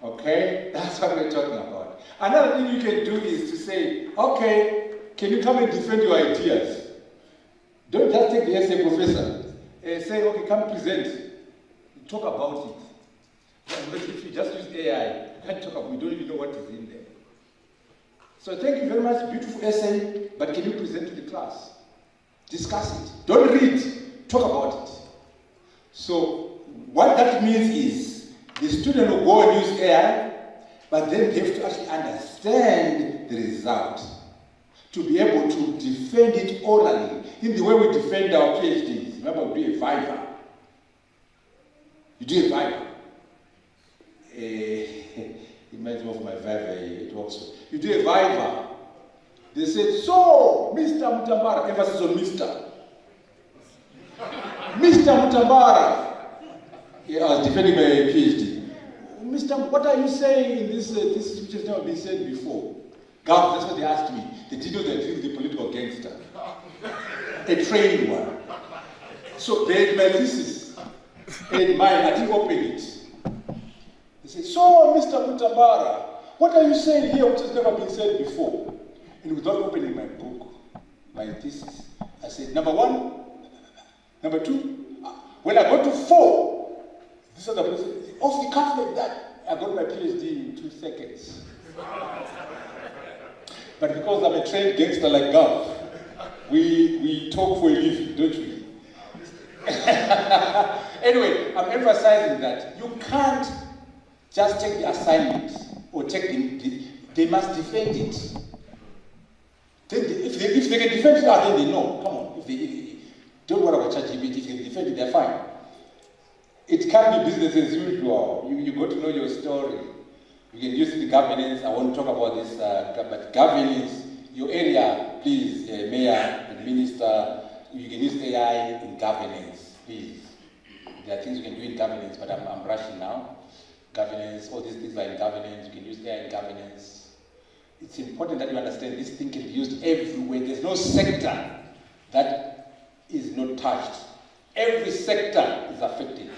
Okay? That's what we're talking about. Another thing you can do is to say, okay, can you come and defend your ideas? Don't just take the essay, professor. Say, okay, come present. Talk about it. But if you just use AI, you can't talk about it. We don't even know what is in there. So thank you very much. Beautiful essay, but can you present to the class? Discuss it. Don't read. Talk about it. So what that means is the student will go and use AI, but then they have to actually understand the result to be able to defend it orally in the way we defend our PhDs. Remember, we do a viva. You do a viva. It reminds me of my viva at Oxford. You do a viva. They said, so, Mr. Mutambara, emphasis on Mr. Mr. Mutambara, I was defending my PhD. Mr. What are you saying in this which has never been said before? Gov, that's what they asked me. They didn't know that this is the political gangster. A trained one. So they had my thesis and mine, I didn't open it. They said, so Mr. Mutambara, what are you saying here which has never been said before? And without opening my book, my thesis, I said, number one, number two, when I got to 4, this other person, off the cuff like that, I got my PhD in 2 seconds. But because I'm a trained gangster like Gov, we talk for a living, don't we? Anyway, I'm emphasizing that you can't just take the assignment or take they must defend it. If they can defend it, then they know. Come on. If they don't worry about ChatGPT, if they can defend it, they're fine. It can't be business as usual. You got to know your story. You can use the governance. I won't talk about this, but governance, your area, please, Mayor and Minister, you can use AI in governance, please. There are things you can do in governance, but I'm rushing now. Governance, all these things are in governance. You can use AI in governance. It's important that you understand this thing can be used everywhere. There's no sector that is not touched. Every sector is affected.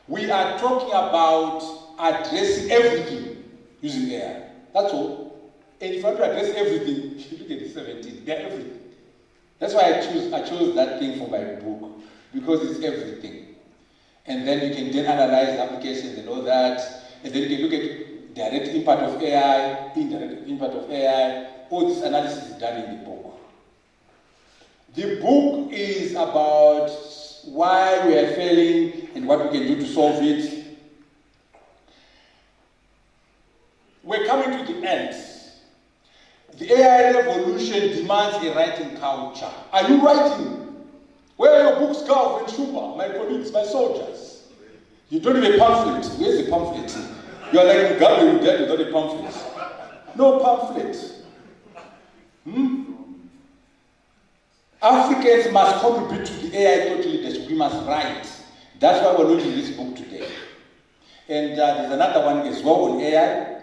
We are talking about addressing everything using AI. That's all. And if I want to address everything, you look at the 17. They're everything. That's why I chose that thing for my book, because it's everything. And then you can then analyze applications and all that. And then you can look at direct impact of AI, indirect impact of AI. All this analysis is done in the book. The book is about why we are failing and what we can do to solve it. We're coming to the end. The AI revolution demands a writing culture. Are you writing? Where are your books, Gov and Schuba, my colleagues, my soldiers? You don't have a pamphlet. Where's the pamphlet? You're like Mugabe who died without a pamphlet. No pamphlet. Africans must contribute to the AI thought leadership. We must write. That's why we're launching this book today. And there's another one as well on AI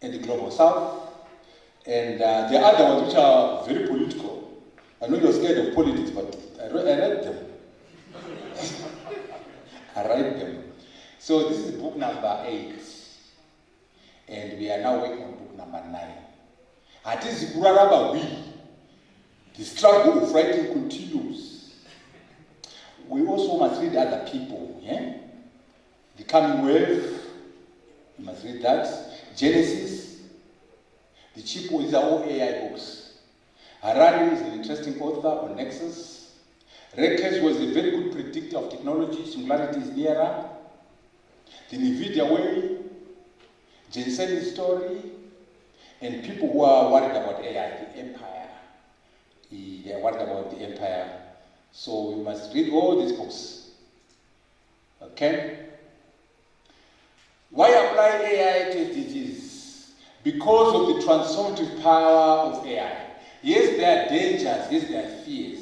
and the Global South. And there are other ones which are very political. I know you're scared of politics, but I read them. I write them. So this is book number 8. And we are now working on book number 9. The struggle of writing continues. We also must read other people. Yeah? The Coming Wave, you must read that. Genesis, the cheap ones are all AI books. Harari is an interesting author on Nexus. Rekes was a very good predictor of technology. Singularity is nearer. The NVIDIA way, Jensen's story, and people who are worried about AI, the empire. They are worried about the empire. So we must read all these books. Okay? Why apply AI to SDGs? Because of the transformative power of AI. Yes, there are dangers, yes, there are fears.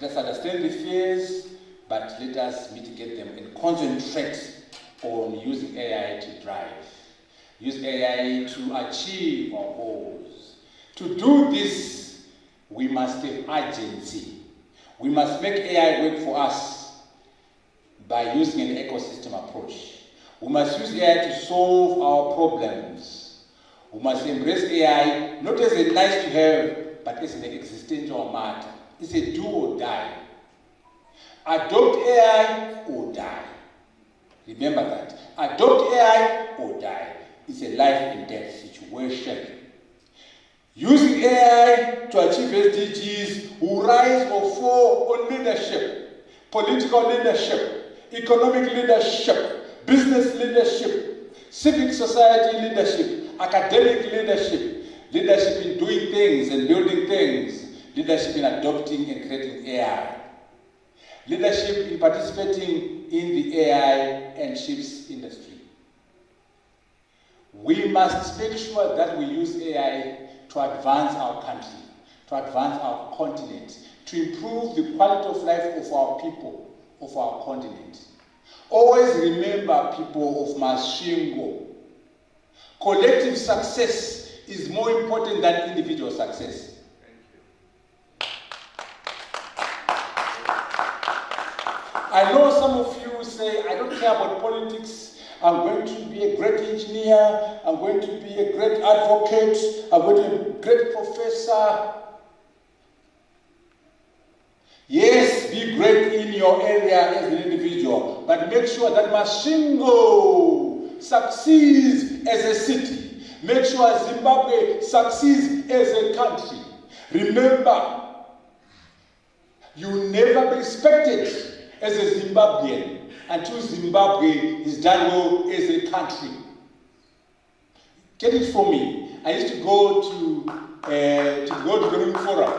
Let us understand the fears, but let us mitigate them and concentrate on using AI to drive. Use AI to achieve our goals. To do this, we must have urgency. We must make AI work for us by using an ecosystem approach. We must use AI to solve our problems. We must embrace AI not as a nice to have, but as an existential matter. It's a do or die. Adopt AI or die. Remember that. Adopt AI or die. It's a life and death situation. Using AI to achieve SDGs will rise or fall on leadership, political leadership, economic leadership, business leadership, civic society leadership, academic leadership, leadership in doing things and building things, leadership in adopting and creating AI, leadership in participating in the AI and chips industry. We must make sure that we use AI to to advance our country, to advance our continent, to improve the quality of life of our people, of our continent. Always remember, people of Masvingo, collective success is more important than individual success. I know some of you say, I don't care about politics, I'm going to be a great engineer, I'm going to be a great advocate, I'm going to be a great professor. Yes, be great in your area as an individual, but make sure that Masvingo succeeds as a city. Make sure Zimbabwe succeeds as a country. Remember, you never be respected as a Zimbabwean until Zimbabwe is done well as a country. Get it from me. I used to go to the forum.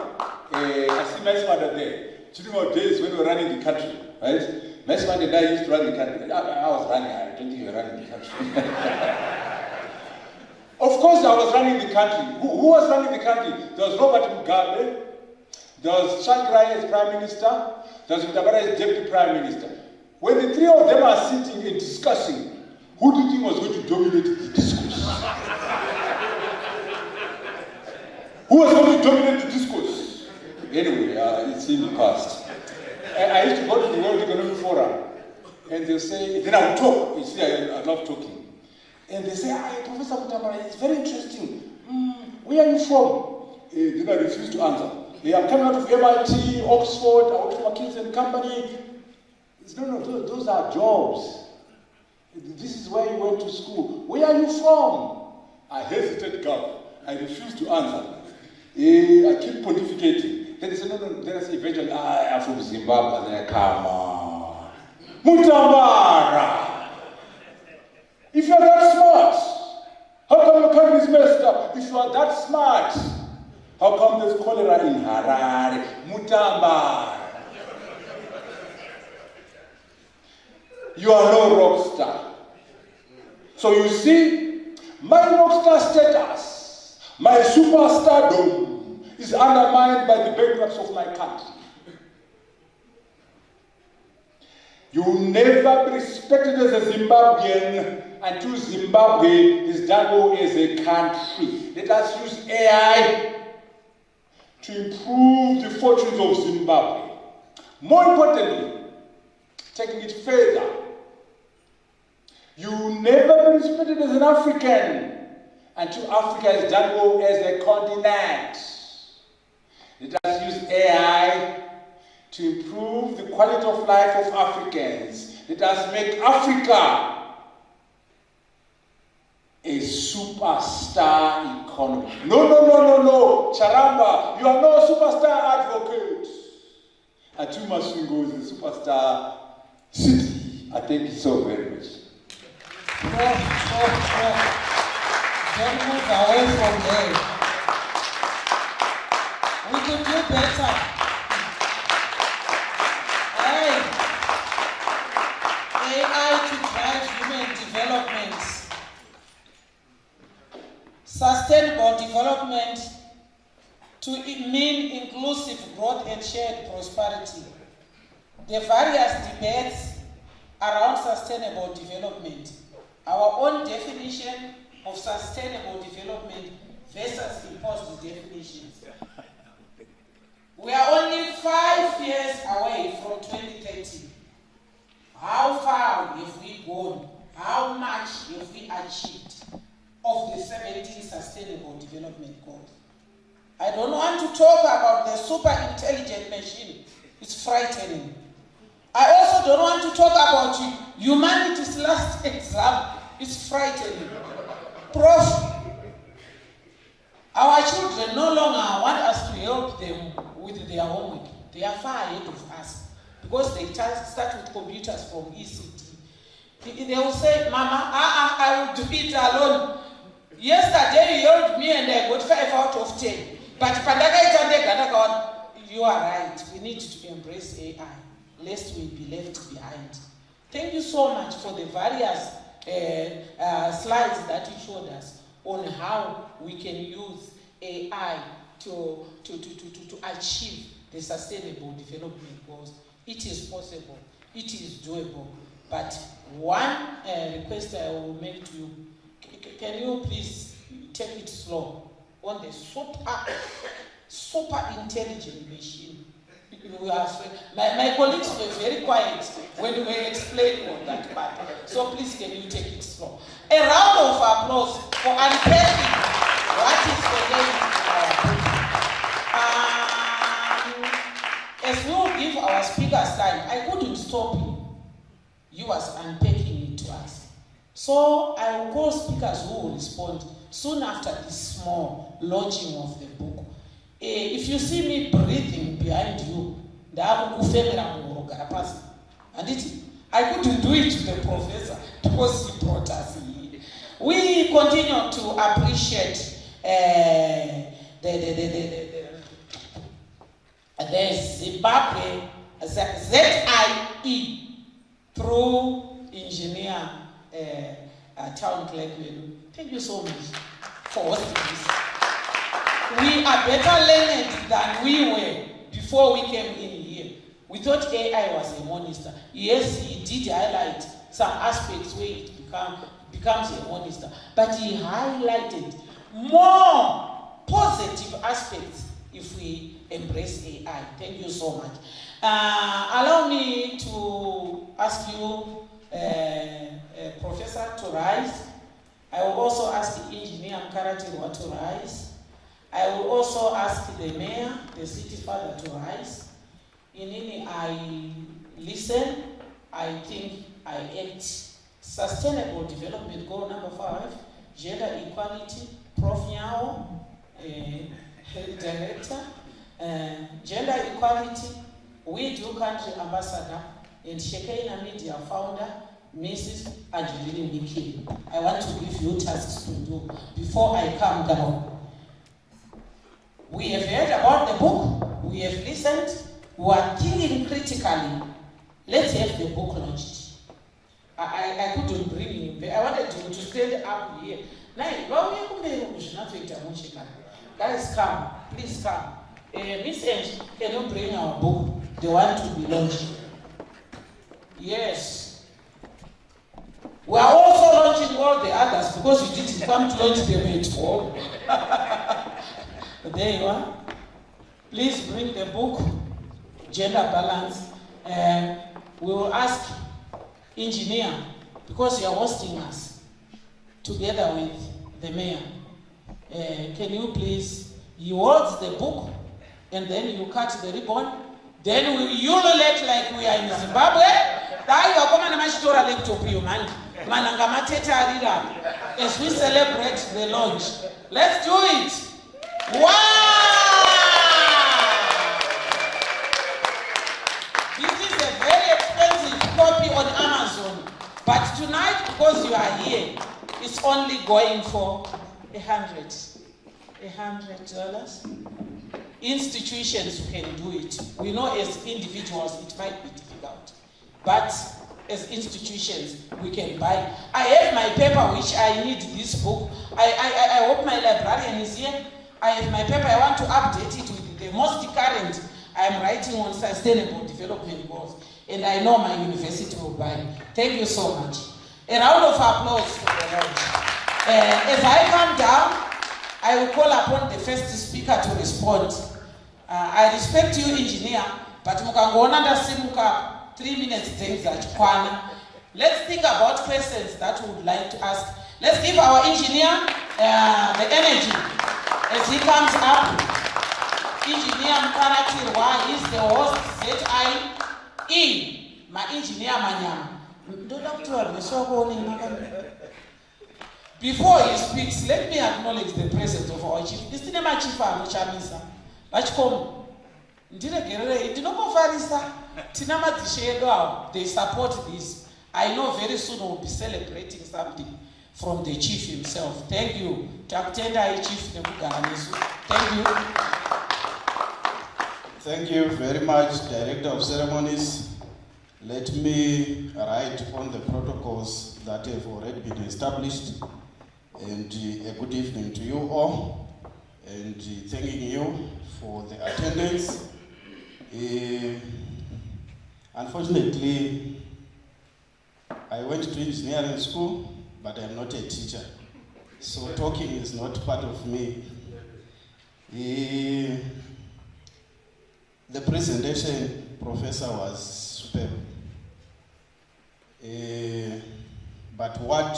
I see my father there. During our days when we were running the country, right? My father and I used to run the country. I was running. I don't think you were running the country. Of course, I was running the country. Who was running the country? There was Robert Mugabe. There was Shangrai as Prime Minister. There was Mutambara as Deputy Prime Minister. When the three of them are sitting and discussing, who do you think was going to dominate the discourse? Who was going to dominate the discourse? Anyway, it's in the past. I used to go to the World Economic Forum, and they'll say, then I'll talk. You see, I love talking. And they say, Professor Mutambara, it's very interesting. Where are you from? Then I refuse to answer. I'm coming out of MIT, Oxford, I work for McKinsey and Company. No, those are jobs. This is where you went to school. Where are you from? I hesitate, God. I refuse to answer. I keep pontificating. Then they say, no. Then I say eventually, I'm from Zimbabwe. Then I come on. Mutambara! If you're that smart, how come your country is messed up? If you are that smart, how come there's cholera in Harare? Mutambara! You are no rock star. So you see, my rock star status, my superstardom, is undermined by the bankruptcy of my country. You will never be respected as a Zimbabwean until Zimbabwe is done well as a country. Let us use AI to improve the fortunes of Zimbabwe. More importantly, taking it further, you will never be respected as an African until Africa is done well as a continent. Let us use AI to improve the quality of life of Africans. Let us make Africa a superstar economy. No. Charamba, you are no superstar advocate. Until Masvingo is a superstar city. I thank you so very much. Don't move away from there. We could do better. AI to drive human development. Sustainable development to mean inclusive growth and shared prosperity. The various debates around sustainable development. Our own definition of sustainable development versus imposed definitions. We are only 5 years away from 2030. How far have we gone? How much have we achieved of the 17 Sustainable Development Goals? I don't want to talk about the super intelligent machine. It's frightening. I also don't want to talk about humanity's last exam. It's frightening. Prof, our children no longer want us to help them with their homework. They are far ahead of us because they start with computers from ECT. They will say, Mama, I will do it alone. Yesterday you helped me and I got 5 out of 10. But you are right. We need to embrace AI, lest we be left behind. Thank you so much for the various slides that you showed us on how we can use AI to achieve the sustainable development goals. It is possible, it is doable. But one request I will make to you, can you please take it slow on the super intelligent machine? My colleagues were very quiet when we were explaining on that part. So please, can you take it slow? A round of applause for unpacking what is the name of our book. As we will give our speakers time, I couldn't stop you. You was unpacking it to us. So I will call speakers who will respond soon after this small launching of the book. If you see me breathing behind you, and I couldn't do it to the professor because he brought us here. We continue to appreciate the Zimbabwe ZIE through engineer Town Clerk. Thank you so much for hosting this. We are better learned than we were before we came in here. We thought AI was a monster. Yes, he did highlight some aspects where it becomes a monster, but he highlighted more positive aspects if we embrace AI. Thank you so much. Allow me to ask you, Professor, to rise. I will also ask the engineer Mkaratirwa to rise. I will also ask the mayor, the city father, to rise. In any, I listen, I think, I act. Sustainable development goal number 5, gender equality, Prof. Nyao, director. Gender equality, we do country ambassador, and Shekinah Media founder, Mrs. Angeline Miki. I want to give you tasks to do before I come down. We have heard about the book, we have listened, we are thinking critically. Let's have the book launched. I couldn't bring him, I wanted to stand up here. Guys, come, please come. Miss Ange, can you bring our book, the one to be launched? Yes. We are also launching all the others because you didn't come to launch them at all. There you are. Please bring the book, Gender Balance. We will ask engineer, because you are hosting us, together with the mayor. Can you please, you hold the book, and then you cut the ribbon, then we ululate like we are in Zimbabwe. As we celebrate the launch. Let's do it. Wow! This is a very expensive copy on Amazon. But tonight, because you are here, it's only going for $100. Institutions can do it. We know as individuals it might be difficult, but as institutions we can buy. I have my paper which I need this book. I hope my librarian is here. I have my paper, I want to update it with the most current. I'm writing on sustainable development goals, and I know my university will buy. Thank you so much. A round of applause for the launch. As I come down, I will call upon the first speaker to respond. I respect you, engineer, but mukangona ndasimuka 3 minutes things that kwana. Let's think about questions that we would like to ask. Let's give our engineer the energy as he comes up. Engineer Mkaratirwa is the host, ZIE, my engineer Manyama. Before he speaks, let me acknowledge the presence of our chief. This is my chief, Chamisa. They support this. I know very soon we'll be celebrating something from the chief himself. Thank you. Thank you. Thank you very much, Director of Ceremonies. Let me write on the protocols that have already been established. And a good evening to you all. and thanking you for the attendance. Unfortunately, I went to engineering school, but I'm not a teacher. So talking is not part of me. The presentation, Professor, was superb. But what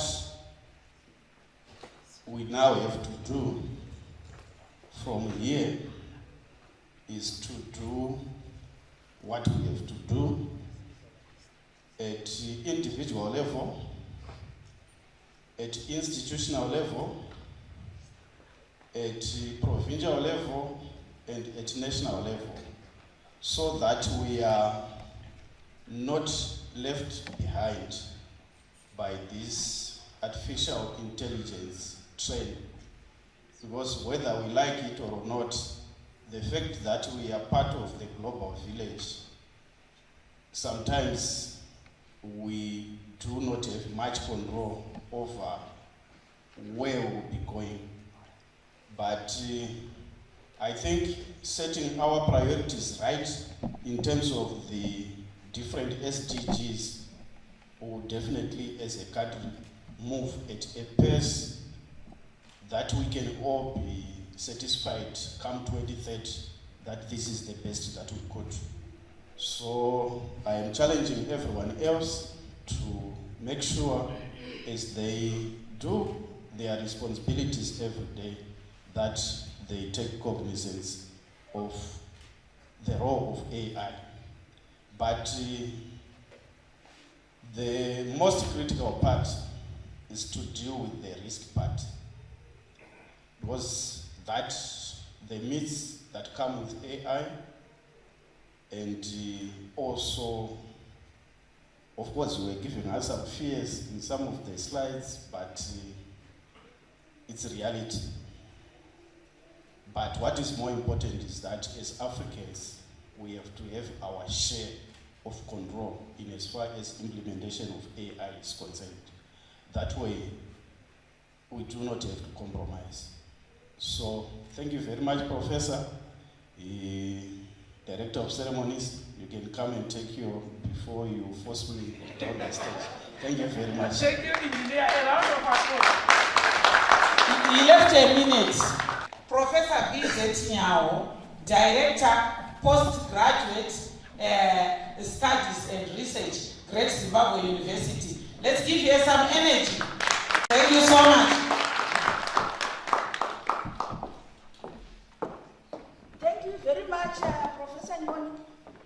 we now have to do from here is to do what we have to do at individual level, at institutional level, at provincial level, and at national level, so that we are not left behind by this artificial intelligence trend. Because whether we like it or not, the fact that we are part of the global village, sometimes we do not have much control over where we'll be going. But I think setting our priorities right in terms of the different SDGs will definitely, as a country, move at a pace that we can all be satisfied come 2030 that this is the best that we could. So I am challenging everyone else to make sure, as they do their responsibilities every day, that they take cognizance of the role of AI. But the most critical part is to deal with the risk part, because that the myths that come with AI, and also, of course, you were giving us some fears in some of the slides, but it's reality. But what is more important is that as Africans, we have to have our share of control in as far as implementation of AI is concerned. That way, we do not have to compromise. So, thank you very much, Professor. Director of Ceremonies, you can come and take your, before you force me down the stage. Thank you very much. Thank you, Engineer. A round of applause. He left a minute. Professor B.Z. Nyao, Director, Postgraduate Studies and Research, Great Zimbabwe University. Let's give her some energy. Thank you so much. Thank you very much, Professor Nyoni.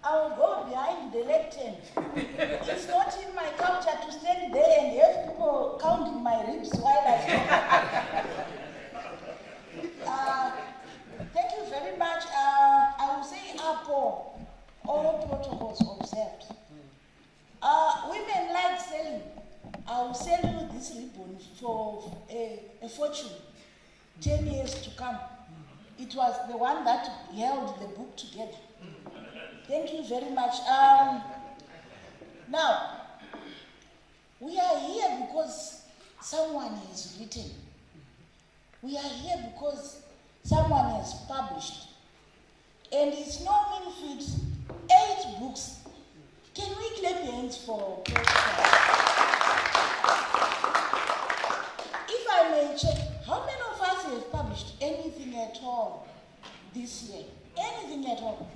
I will go behind the lectern. It's not in my culture to stand there and have people counting my ribs while I talk. Thank you very much. I will say all protocols observed. Women like selling. I will sell you this ribbon for a fortune, 10 years to come. It was the one that held the book together. Thank you very much. Now, we are here because someone has written. We are here because someone has published. And it's no mean feat, 8 books. Can we clap hands for Prof? If I may check, how many of us have published anything at all this year? Anything at all?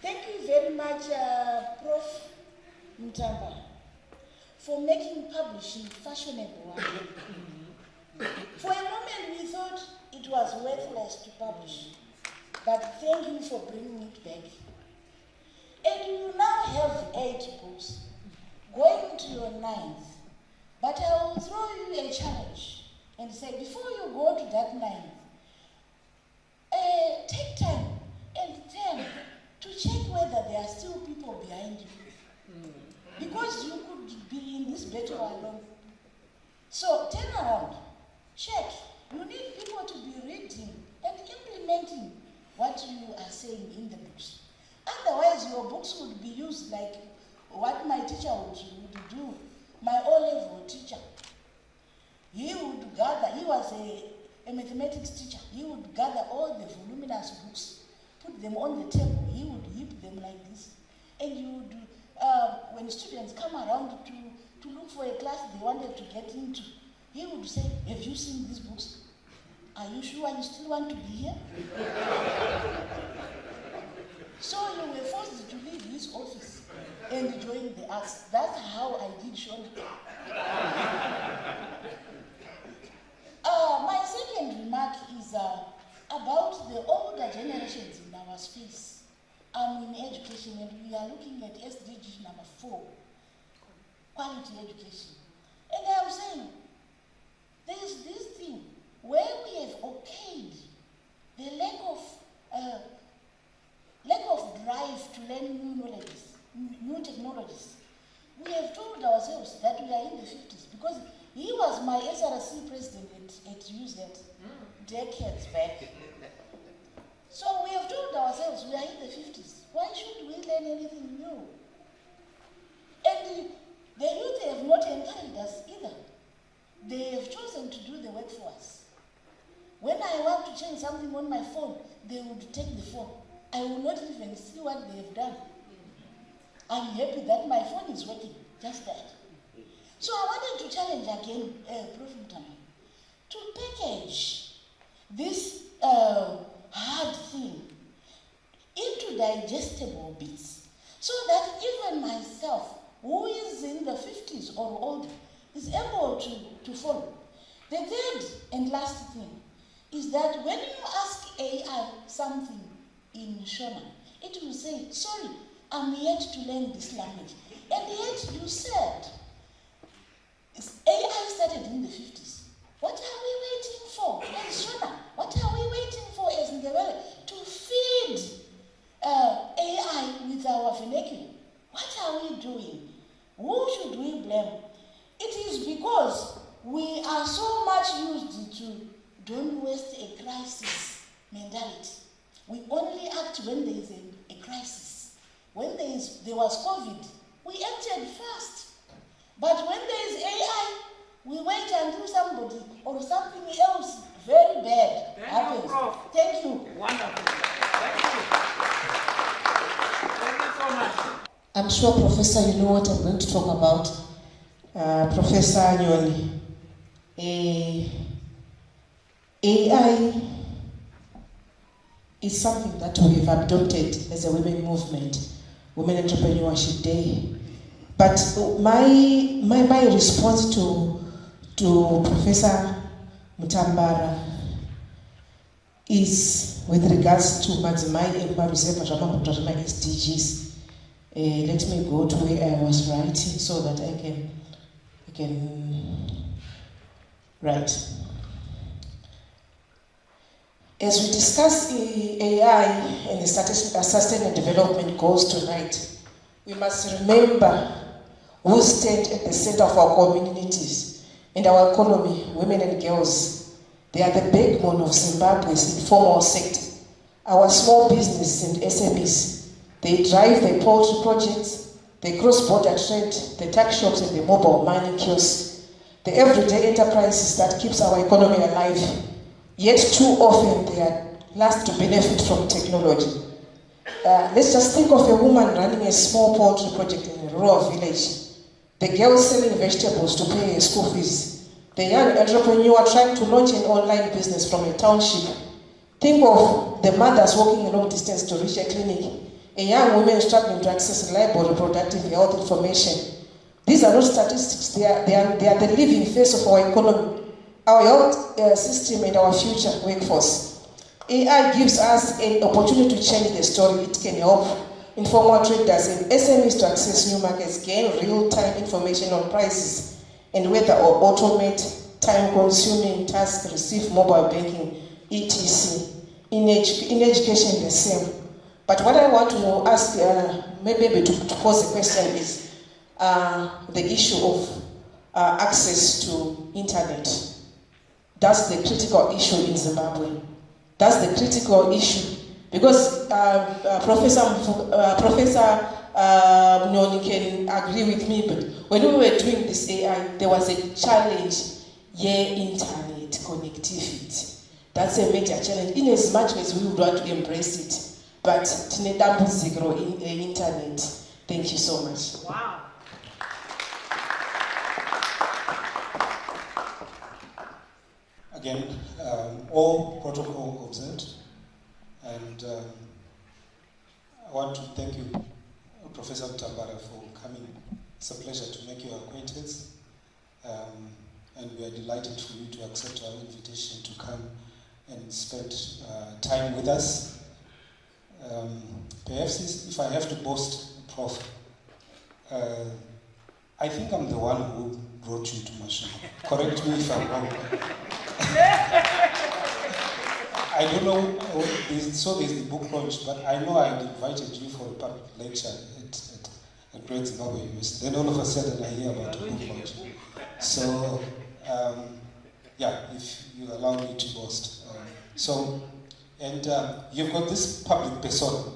Thank you very much, Prof. Mutambara, for making publishing fashionable. For a moment we thought it was worthless to publish, but thank you for bringing it back. And you now have 8 books, going to your 9th, but I will throw you a challenge and say, before you go to that 9th, take time and time to check whether there are still people behind you. Because you could be in this battle alone. So turn around, check. You need people to be reading and implementing what you are saying in the books. Otherwise, your books would be used like what my teacher would do, my O-level teacher. was a mathematics teacher, he would gather all the voluminous books, put them on the table, he would heap them like this. And you would, when students come around to look for a class they wanted to get into, he would say, have you seen these books? Are you sure you still want to be here? So you were forced to leave his office and join the arts. That's how I did Shona. My second remark is about the older generations in our space. I'm in education and we are looking at SDG number 4, quality education. And I'm saying, there is this thing where we have okayed the lack of drive to learn new technologies. We have told ourselves that we are in the 50s because he was my SRC president at UZ decades back. So we have told ourselves we are in the 50s. Why should we learn anything new? And the youth have not encouraged us either. They have chosen to do the work for us. When I want to change something on my phone, they would take the phone. I will not even see what they have done. I'm happy that my phone is working, just that. So I wanted to challenge again, Prof. Mutambara, to package this hard thing into digestible bits so that even myself, who is in the 50s or older, is able to follow. The third and last thing is that when you ask AI something in Shona, it will say, sorry, I'm yet to learn this language. And yet you said, AI started in the 50s. What are we waiting for? As Shona, what are we waiting for as Ndebele to feed AI with our vernacular? What are we doing? Who should we blame? It is because we are so much used to don't waste a crisis mentality. We only act when there is a crisis. When there was COVID, we acted fast. But when there is AI, we wait until somebody or something else very bad happens. Thank you. Wonderful. Thank you. Thank you so much. I'm sure, Professor, you know what I'm going to talk about. Professor Nyoni. AI is something that we have adopted as a women movement, Women Entrepreneurship Day. But my response to Professor Mutambara is with regards to Madzimai SDGs. Let me go to where I was writing so that I can write. As we discuss AI and the sustainable development goals tonight, we must remember who stand at the center of our communities and our economy, women and girls. They are the backbone of Zimbabwe's informal sector. Our small business and SMEs, they drive the poultry projects, the cross-border trade, the tax shops and the mobile money kiosks, the everyday enterprises that keeps our economy alive. Yet too often they are last to benefit from technology. Let's just think of a woman running a small poultry project in a rural village. The girl selling vegetables to pay her school fees. The young entrepreneur trying to launch an online business from a township. Think of the mothers walking a long distance to reach a clinic. A young woman struggling to access reliable reproductive health information. These are not statistics, they are the living face of our economy, our health system and our future workforce. AI gives us an opportunity to change the story. It can help informal traders and SMEs to access new markets, gain real-time information on prices and whether or automate time-consuming tasks, receive mobile banking, etc. In education, the same. But what I want to ask, maybe to pose a question is the issue of access to internet. That's the critical issue in Zimbabwe. That's the critical issue. Because Professor Nyoni can agree with me, but when we were doing this AI, there was a challenge, internet. internet connectivity. That's a major challenge, in as much as we would want to embrace it. But tine dambudziko in the internet. Thank you so much. Wow. Again, all protocol observed, and I want to thank you, Professor Mutambara, for coming. It's a pleasure to make your acquaintance, and we are delighted for you to accept our invitation to come and spend time with us. Perhaps if I have to boast, Prof, I think I'm the one who brought you to Masvingo. Correct me if I'm wrong. I don't know, there's the book launch, but I know I had invited you for a public lecture at Great Zimbabwe University. Then all of a sudden I hear about a book launch. So, yeah, if you allow me to boast. You've got this public persona.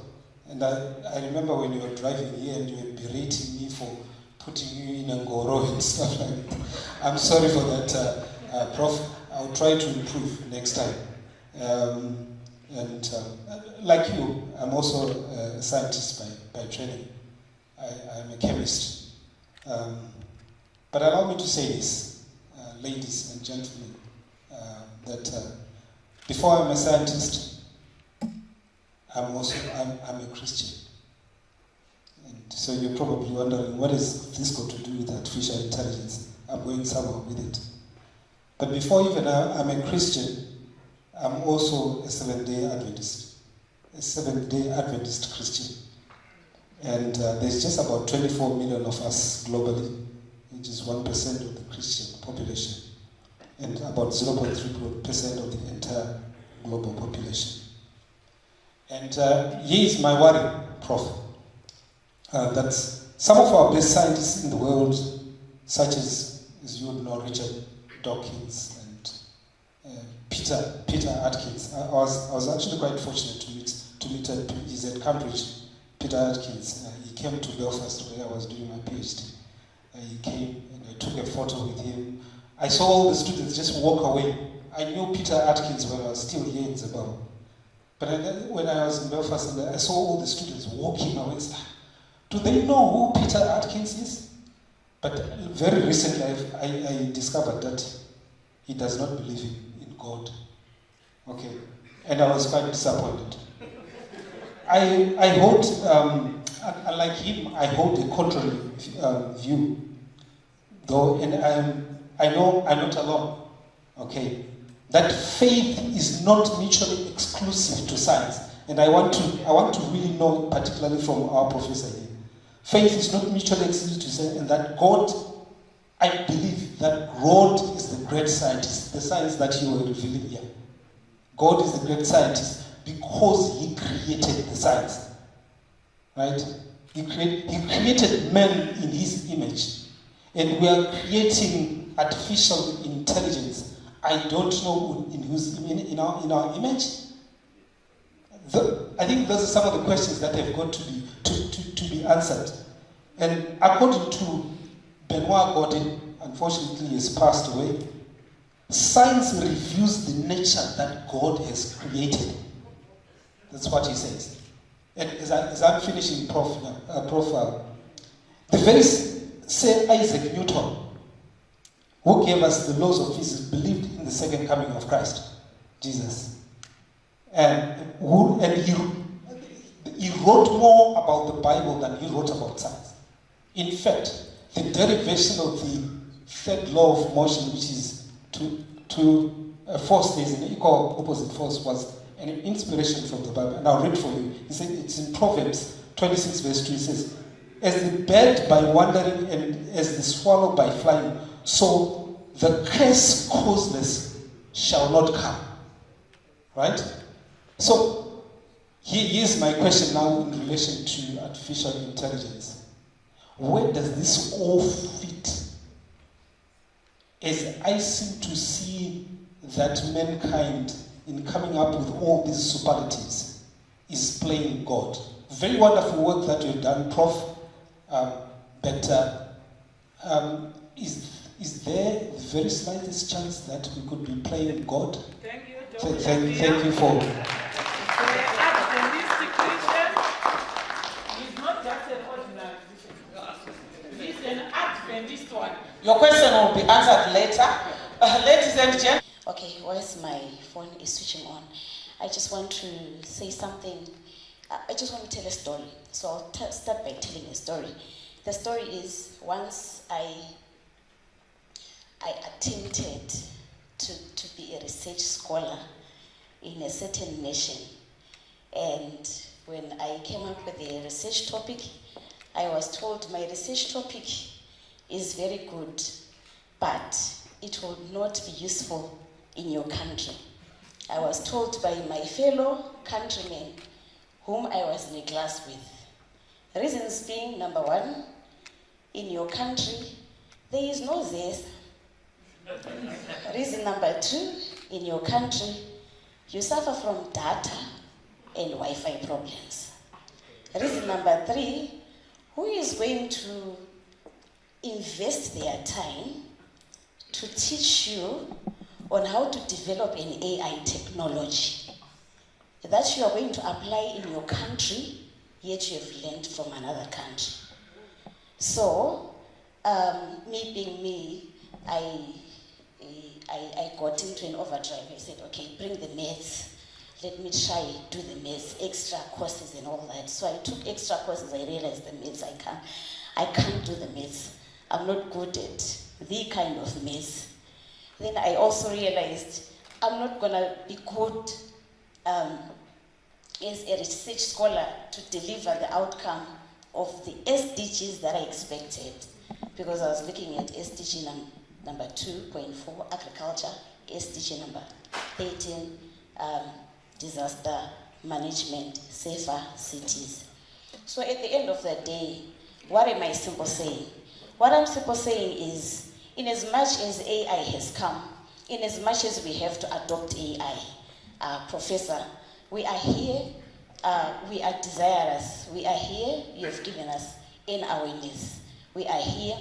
And I remember when you were driving here and you were berating me for putting you in Ngoro and stuff like that. I'm sorry for that, Prof. I'll try to improve next time. Like you, I'm also a scientist by training. I'm a chemist. But allow me to say this, ladies and gentlemen, that before I'm a scientist, I'm a Christian. And so you're probably wondering, what is this got to do with artificial intelligence? I'm going somewhere with it. But before even I'm a Christian, I'm also a Seventh-day Adventist Christian. And there's just about 24 million of us globally, which is 1% of the Christian population, and about 0.3% of the entire global population. And here is my worry, Prof, that some of our best scientists in the world, such as you would know, Richard Dawkins and Peter Atkins. I was actually quite fortunate to meet he's at Cambridge. Peter Atkins, he came to Belfast where I was doing my PhD. He came and I took a photo with him. I saw all the students just walk away. I knew Peter Atkins when I was still here in Zimbabwe. But when I was in Belfast, and I saw all the students walking away. Do they know who Peter Atkins is? But very recently, I discovered that he does not believe in God. Okay, and I was quite disappointed. I hold, unlike him, I hold a contrary view, though, and I know I'm not alone. Okay, that faith is not mutually exclusive to science, and I want to really know, particularly from our professor here. Faith is not mutually exclusive to science, and that God, I believe that God is the great scientist, the science that you were revealing here. God is the great scientist because he created the science, right? He created man in his image, and we are creating artificial intelligence. I don't know in our image. I think those are some of the questions that have got to be answered. And according to Benoit Gordon, unfortunately he has passed away, science reveals the nature that God has created. That's what he says. And as I'm finishing, Prof, the very same Isaac Newton, who gave us the laws of physics, believed in the second coming of Christ, Jesus. And he wrote more about the Bible than he wrote about science. In fact, the derivation of the third law of motion, which is to force there's an equal opposite force, was an inspiration from the Bible. And I'll read for you. He said it's in Proverbs 26 verse 2. It says, as the bird by wandering and as the swallow by flying, so the curse causeless shall not come. Right? So here's my question now in relation to artificial intelligence. Where does this all fit? As I seem to see that mankind, in coming up with all these superlatives, is playing God. Very wonderful work that you've done, Prof. But is is there the very slightest chance that we could be playing God? Thank you, Thank you for... The Adventistic Christian is not just an ordinary Christian. He's an Adventist one. Your question will be answered later. Ladies and gentlemen. Okay, whilst my phone is switching on, I just want to say something. I just want to tell a story. So I'll start by telling a story. The story is once I attempted to be a research scholar in a certain nation. And when I came up with a research topic, I was told my research topic is very good, but it will not be useful in your country. I was told by my fellow countrymen whom I was in a class with. Reasons being, number one, in your country, there is no ZES. Reason number two, in your country, you suffer from data and Wi-Fi problems. Reason number three, who is going to invest their time to teach you on how to develop an AI technology that you are going to apply in your country, yet you have learned from another country. So, me being me, I got into an overdrive. I said, okay, bring the maths. Let me try do the maths, extra courses and all that. So I took extra courses. I realized the maths I can't do the maths. I'm not good at the kind of maths. Then I also realized I'm not gonna be good as a research scholar to deliver the outcome of the SDGs that I expected, because I was looking at SDG number 2.4, agriculture, SDG number 13, disaster management, safer cities. So at the end of the day, what am I simply saying? What I'm simply saying is, in as much as AI has come, in as much as we have to adopt AI, Professor, we are here, we are desirous, we are here, you have given us an awareness. We are here,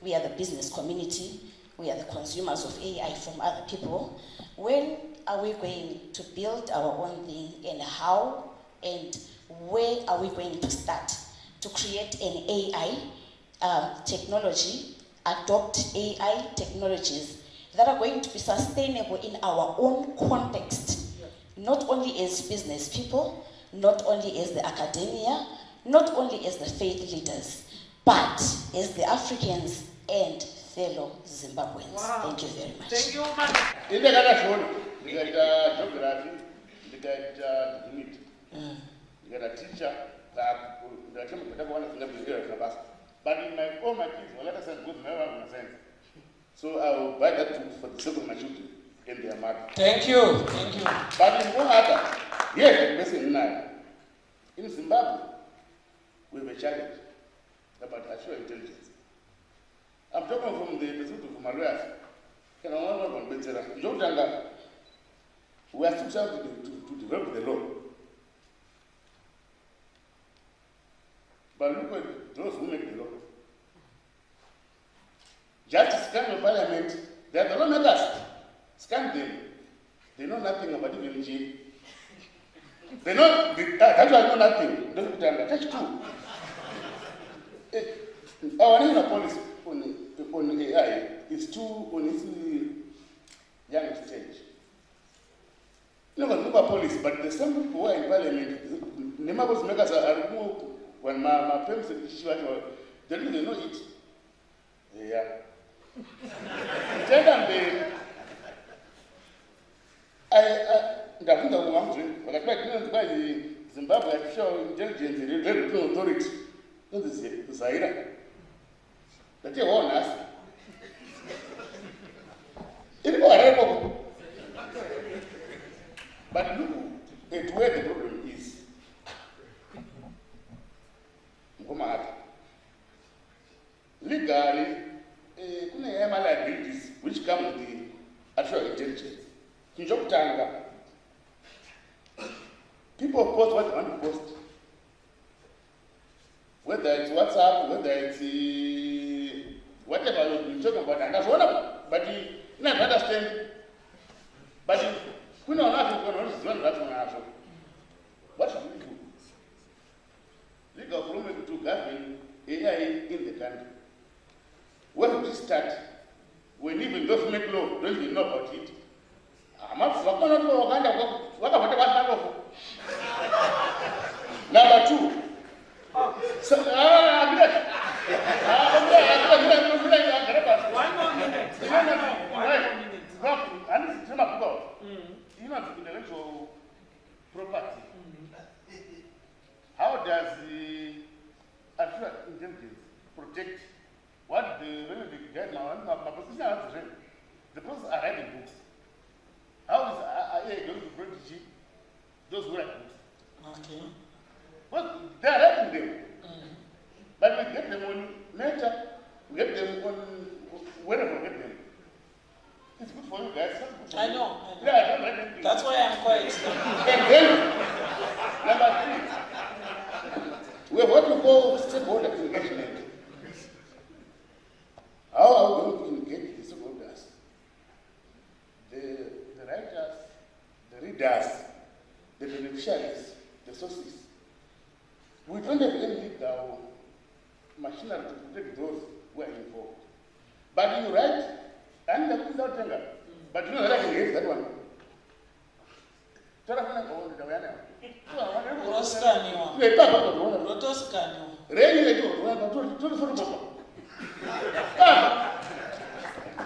we are the business community, we are the consumers of AI from other people. When are we going to build our own thing, and how and where are we going to start to create an AI technology, adopt AI technologies that are going to be sustainable in our own context, not only as business people, not only as the academia, not only as the faith leaders, but as the Africans and fellow Zimbabweans. Wow. Thank you very much. Thank you, madam. In the Galashon, we got geography, we got unit, we got a teacher, but in my all my kids, well, let us have good memory. So I will buy that food for the sake of my children in their mother. Thank you, thank you. But in Ohata, yes, in Zimbabwe, we have a challenge about artificial intelligence. I'm talking from the perspective of my lawyers. We are still trying to develop the law. But look at those who make the law. Just to scan the parliament, they are the lawmakers. Scan them. They know nothing about EVNG. They know, actually know nothing. Don't put under touch too. Our national policy on AI is too on its young stage. You know, not policy, but the same people who are in parliament, the members makers are when my parents they don't know it. Yeah. Tell them the Zimbabwe Artificial Intelligence Regulatory Authority. This is the Zaire. That you want us. But look at where the problem is. Legally, there are liabilities which come with the artificial intelligence. People post what they want to post. Whether it's WhatsApp, whether it's whatever but you never understand. But we know nothing going on. What should we do? Legal government to govern AI in the country. Where would it start? When even those who make law don't even know about it. Number two. So, One more minute. You know, intellectual property. How does the artificial intelligence protect what the guys now? My position is the process are writing books. How is AI going to protect those who write books? Okay. Well, they are writing them. But we get them on Meta, we get them on wherever we get them. It's good for you guys. Good for I you. know. Yeah, I don't write anything. That's why I'm quiet. And then, number 3, we have what we call stakeholder engagement. How are we going to engage the stakeholders? The writers, the readers, the beneficiaries, the sources. We don't have any legal machinery to protect those who are involved. But you write, and the without tender. But you know that I can get that one.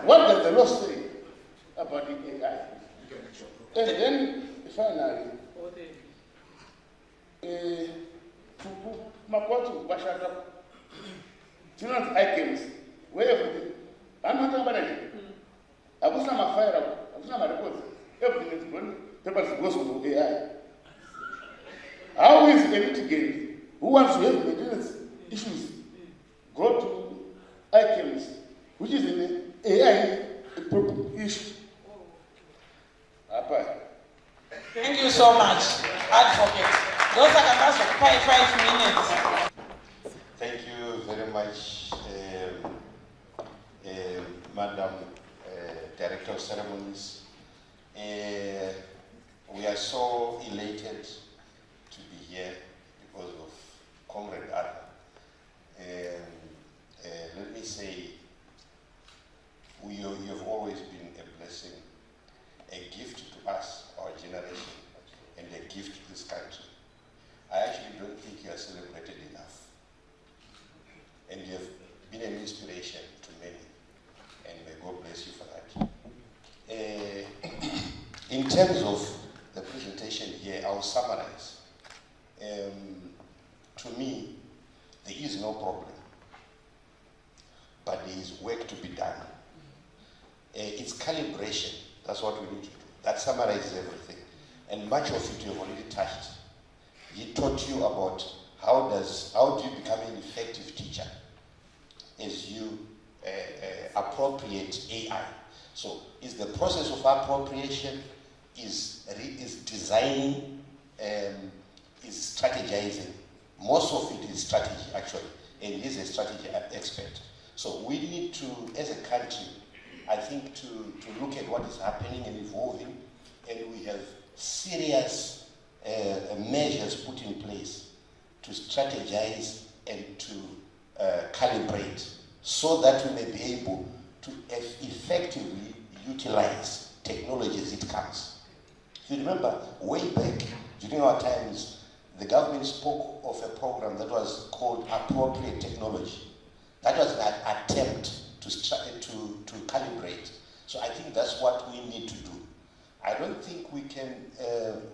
What does the law say about the AI? And then finally, children's items, where I'm not talking about it. I was not my fire, I was not my reports. Everything is going, papers goes to AI. How is it mitigated? Who wants to have maintenance issues? Go to items, which is an AI issue. Thank you so much, Advocate. Those are the last 5 minutes. Thank you very much, Madam Director of Ceremonies. We are so elated to be here because of Comrade Arthur. Let me say, you have always been a blessing, a gift to us, our generation, and a gift to this country. I actually don't think you are celebrated enough. And you have been an inspiration to many, and may God bless you for that. In terms of the presentation here, I'll summarize. To me, there is no problem, but there is work to be done. It's calibration, that's what we need to do. That summarizes everything. And much of it you have already touched. He taught you about how do you become an effective teacher as you appropriate AI. So is the process of appropriation, is designing, is strategizing. Most of it is strategy actually, and he's a strategy expert. So we need to, as a country, I think to look at what is happening and evolving, and we have serious measures put in place to strategize and to calibrate so that we may be able to effectively utilize technology as it comes. If you remember, way back during our times, the government spoke of a program that was called Appropriate Technology. That was an attempt to calibrate. So I think that's what we need to do. I don't think we can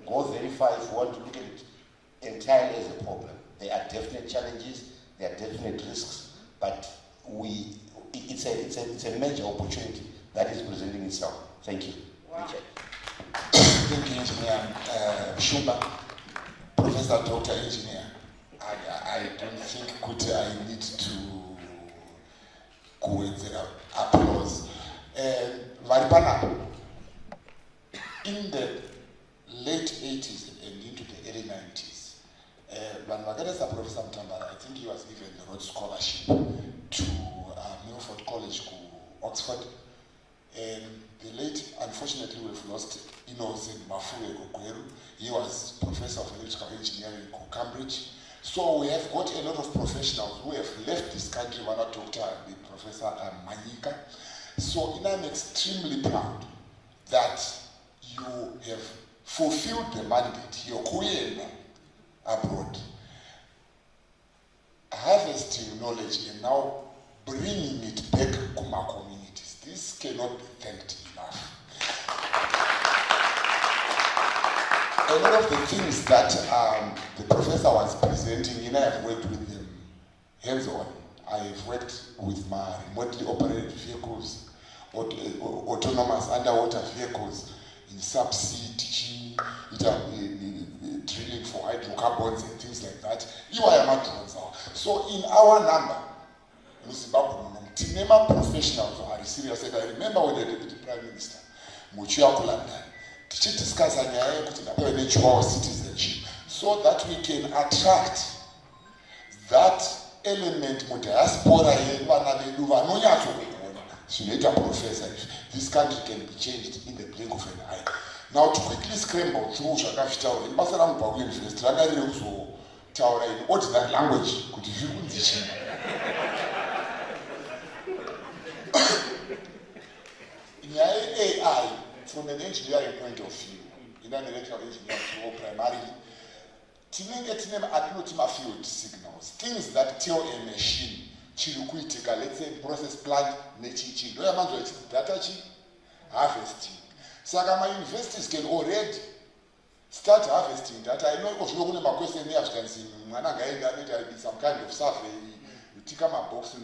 go very far if we want to look at it entirely as a problem. There are definite challenges, there are definite risks, but it's a major opportunity that is presenting itself. Thank you. Wow. Thank you, Engineer Shumba, Professor Dr. Engineer. I don't think I need to go with the applause. Varipana, in the late 80s and into the early 90s, Professor Mutambara, I think he was given the Rhodes Scholarship to Milford College, Oxford. And the late, unfortunately, we've lost Innocent Mafuwe Gogweru. He was professor of electrical engineering in Cambridge. So we have got a lot of professionals who have left this country. One Dr. Professor Manyika. So I'm extremely proud that you have fulfilled the mandate. You're going abroad, harvesting knowledge and now bringing it back to my communities. This cannot be thanked enough. A lot of the things that the professor was presenting, I have worked with them hands-on. I have worked with my remotely operated vehicles, autonomous underwater vehicles, in subsea teaching, drilling for hydrocarbons and things like that. So in our number, Tinema professionals are serious. I remember when the Deputy Prime Minister, Muchia London, discuss our citizenship so that we can attract that element in diaspora. Professor, this country can be changed in the blink of an eye. Now to quickly scramble through Shakafita, in Basaram Babu University, I also tower in ordinary language could you in AI, from an engineering point of view, in an electrical engineering primarily, Tinenga field signals, things that tell a machine, let's say process plant, data harvesting. So my universities can already start harvesting data. I know if you look at my question, you can see some kind of survey, you tick my box,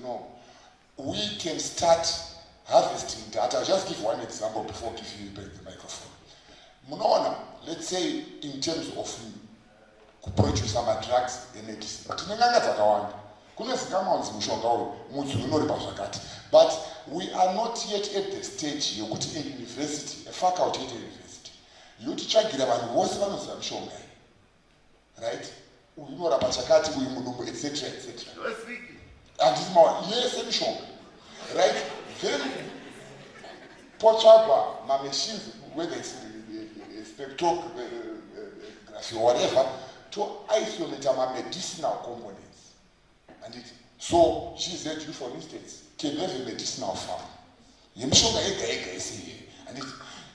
we can start harvesting data. I'll just give one example before giving you back the microphone. Munona, let's say in terms of produce some drugs and medicine. But we are not yet at the stage you put in university, a faculty at university. You teach a grab what's one of them show, right? We know about Chakati, we etc. etc. And this more, yes, and show, right? Then Pochaba, my machines, whether it's spectrography or whatever, to isolate my medicinal components. And it, so she said, you for instance, can have a medicinal farm. And it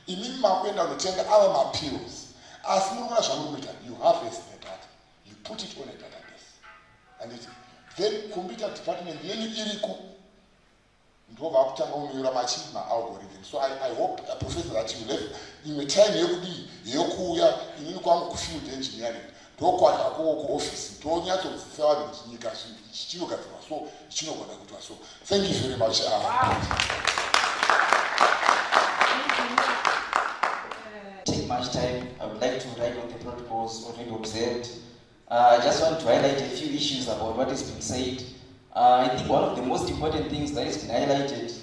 in my way down the tender our pills. As you harvest the data, you put it on a database. And it then computer department algorithm. So I hope, Professor, that you left in the time you come field engineering. Don't go office. Don't have to sell so thank you very much. Take much time. I would like to write on the protocols already observed. I just want to highlight a few issues about what has been said. I think one of the most important things that has been highlighted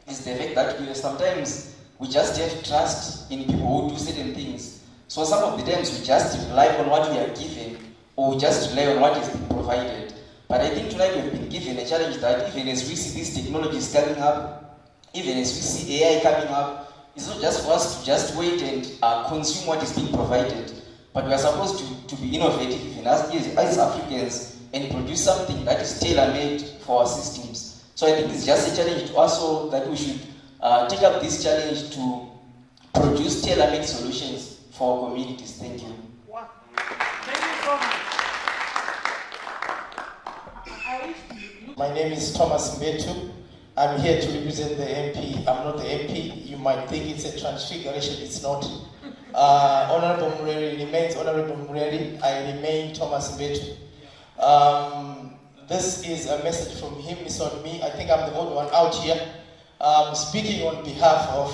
is the fact that sometimes we just have trust in people who do certain things. So some of the times we just rely on what we are given, or we just rely on what is being provided. But I think tonight we've been given a challenge that even as we see these technologies coming up, even as we see AI coming up, it's not just for us to just wait and consume what is being provided, but we are supposed to be innovative even as Africans and produce something that is tailor-made for our systems. So I think it's just a challenge to us all that we should take up this challenge to produce tailor-made solutions for our communities. Thank you. Thank you so much. My name is Thomas Mbetu. I'm here to represent the MP. I'm not the MP. You might think it's a transfiguration. It's not. Honorable Mureri remains Honorable Mureri. I remain Thomas Mbetu. This is a message from him. It's on me. I think I'm the only one out here speaking on behalf of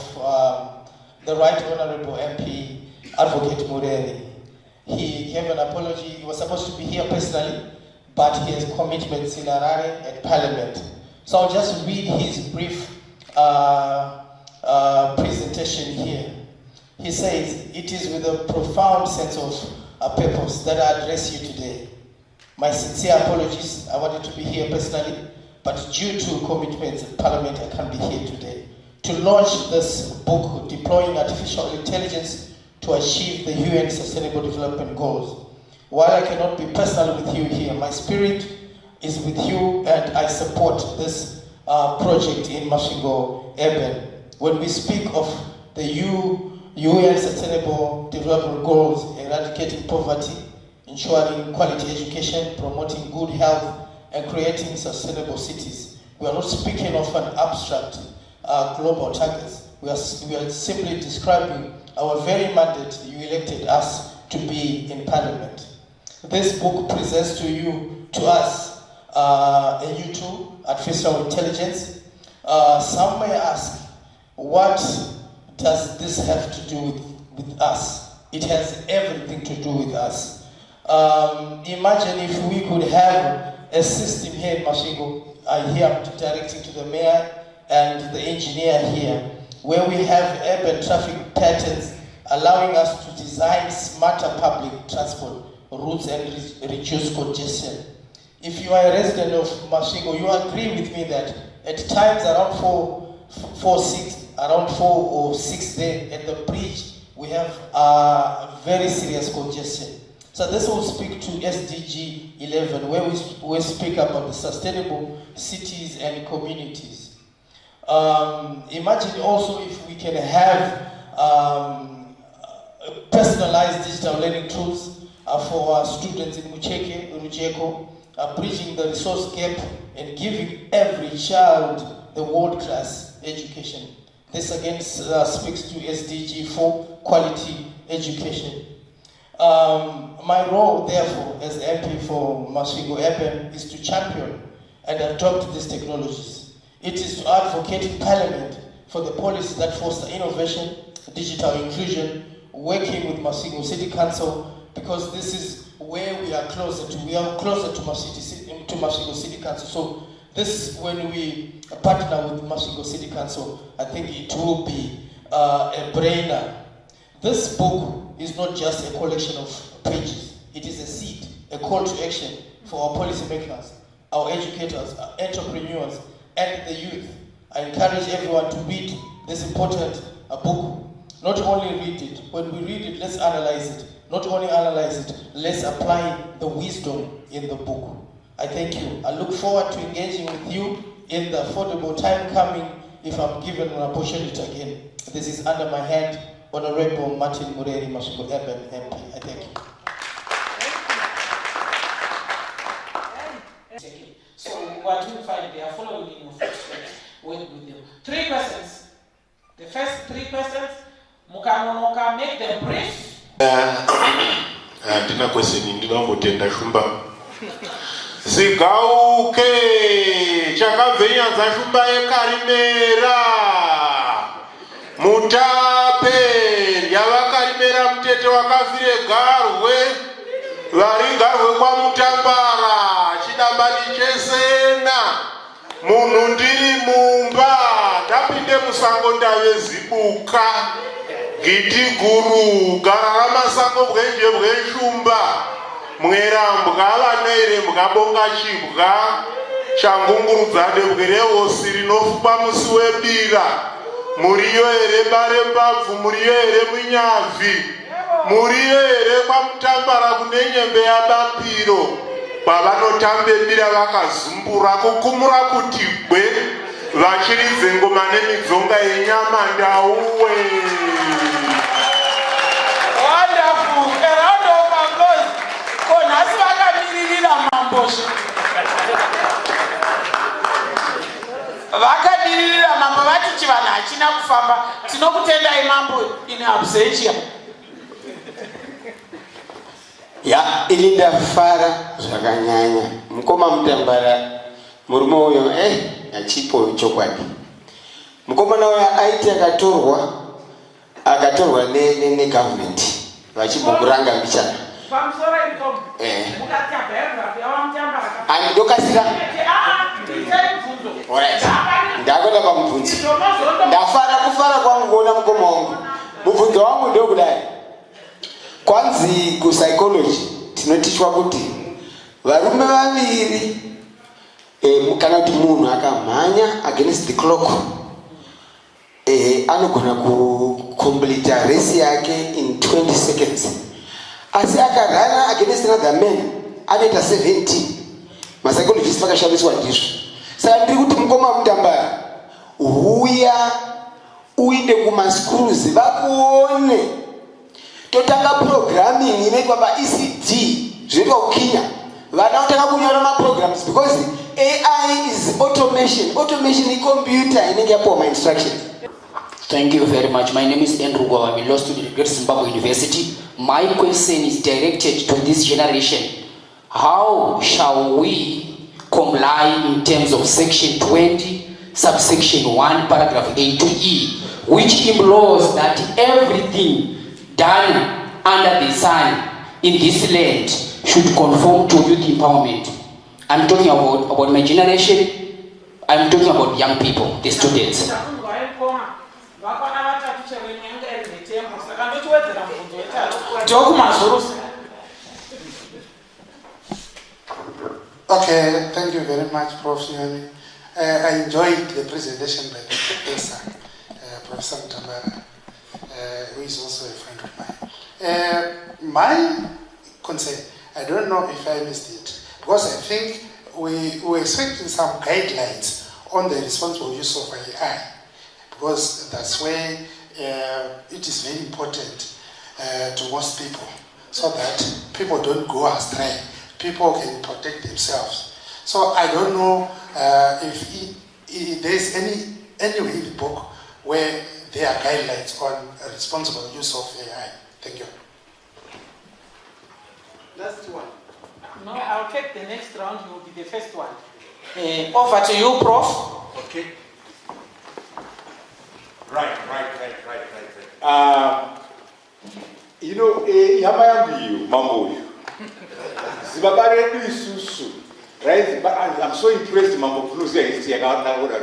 the Right Honorable MP, Advocate Mureri. He gave an apology. He was supposed to be here personally, but he has commitments in Harare at Parliament. So I'll just read his brief presentation here. He says, "It is with a profound sense of purpose that I address you today. My sincere apologies. I wanted to be here personally, but due to commitments at Parliament, I can't be here today. to launch this book, Deploying Artificial Intelligence to Achieve the UN Sustainable Development Goals. While I cannot be personal with you here, my spirit is with you and I support this project in Masvingo Urban. When we speak of the UN Sustainable Development Goals, eradicating poverty, ensuring quality education, promoting good health, and creating sustainable cities, we are not speaking of an abstract global targets. We are simply describing our very mandate you elected us to be in Parliament. This book presents to us a new tool, artificial intelligence. Some may ask, what does this have to do with us? It has everything to do with us. Imagine if we could have a system here in Masvingo. I hear I'm directing to the mayor and the engineer here, where we have urban traffic patterns allowing us to design smarter public transport routes and reduce congestion. If you are a resident of Masvingo, you agree with me that at times around 4 or 6 there at the bridge, we have very serious congestion. So this will speak to SDG 11, where we speak about the sustainable cities and communities. Imagine also if we can have personalized digital learning tools for our students in Mujeko, bridging the resource gap and giving every child the world-class education. This again speaks to SDG 4, quality education. My role, therefore, as MP for Masvingo Urban is to champion and adopt these technologies. It is to advocate in Parliament for the policies that foster innovation, digital inclusion, working with Masvingo City Council, because this is where we are closer to. We are closer to Masvingo City Council. So this, when we partner with Masvingo City Council, I think it will be a brainer. This book is not just a collection of pages. It is a seed, a call to action for our policymakers, our educators, our entrepreneurs, and the youth. I encourage everyone to read this important book. Not only read it, when we read it, let's analyze it. Not only analyze it, let's apply the wisdom in the book. I thank you. I look forward to engaging with you in the affordable time coming if I'm given an opportunity again. This is under my hand, Honorable Martin Mureri, Masvingo Urban MP. I thank you. So what you find, they are following in your footsteps, work with them. 3 persons. The first 3 persons, Mukamonoka, make them brief. Ndina question ndinongotenda shumba. Zigauke chakabvenya dzashumba yekarimera. Mutape yavakarimera mutete wakafire garwe. Vari garwe kwa Mutambara chidambani chesena. Munhu ndiri mumba ndapinde musango ndave zibuka. Giti guru gara ramasango bwenje bwenshumba. Mwerambwa vanoire mukabonga chibwa. Shangungurudza debwerewo sirinofuba musi webira. Muriyo ere bare mbabvu, muriyo ere munyavi. Muriyo ere kwa Mutambara kune nyembe yabapiro. Pavanotambe bira vakazumbura kukumura kuti gwe. Vachiridze ngoma nemidzonga yenyama ndauwe. Wonderful. A round of applause. Konasi vakamiririra mambosha. Vakamiririra mambo vati chivanhu hachina kufamba. Tinokutendai mambo in absentia. Ya, ili ndafara zvakanyanya. Mukoma Mutambara murume uyo achipo chokwadi. Mukomana uyo aiti akatorwa ne government vachimbokuranga mbichana. Pamsora iko. Andokasira. Alright. Ndakwenda pamubvunzo. Ndafara kufara kwangu kuona mukoma wangu. Mubvunzo wangu ndokudai. Kwanzi kupsychology tinotichwa kuti varume vaviri kana kuti munhu akamhanya against the clock anogona kucomplete race yake in 20 seconds. Asi akarana against another man anoita 17. Psychologists vakashandiswa ndizvo. Saka ndiri kuti mukoma Mutambara uya uinde kumaschools vakuone totanga programming inoitwa paECD zvinoitwa kukinya vana votanga kunyora maprograms because AI is automation. Automation is computer inenge yapuwa ma-instructions. Thank you very much. My name is Andrew Gwa. I'm a law student at Great Zimbabwe University. My question is directed to this generation. How shall we comply in terms of section 20, subsection 1, paragraph A to E, which implies that everything done under the sun in this land should conform to youth empowerment? I'm talking about my generation. I'm talking about young people, the students. Okay, thank you very much, Prof. I enjoyed the presentation by the professor, Professor Mutambara, who is also a friend of mine. My concern, I don't know if I missed it, because I think we were expecting some guidelines on the responsible use of AI, because that's where it is very important to most people, so that people don't go astray, people can protect themselves. So I don't know if there's any way in the book where there are guidelines on responsible use of AI. Thank you. Last one. No, I'll take the next round. You will be the first one. Over to you, Prof. Okay. Right. You know, ihama yangu hiyo mambo hiyo. Zimbabwe yetu isusu. Right? But I'm so impressed mambo kunuzi ya history yakaona ora.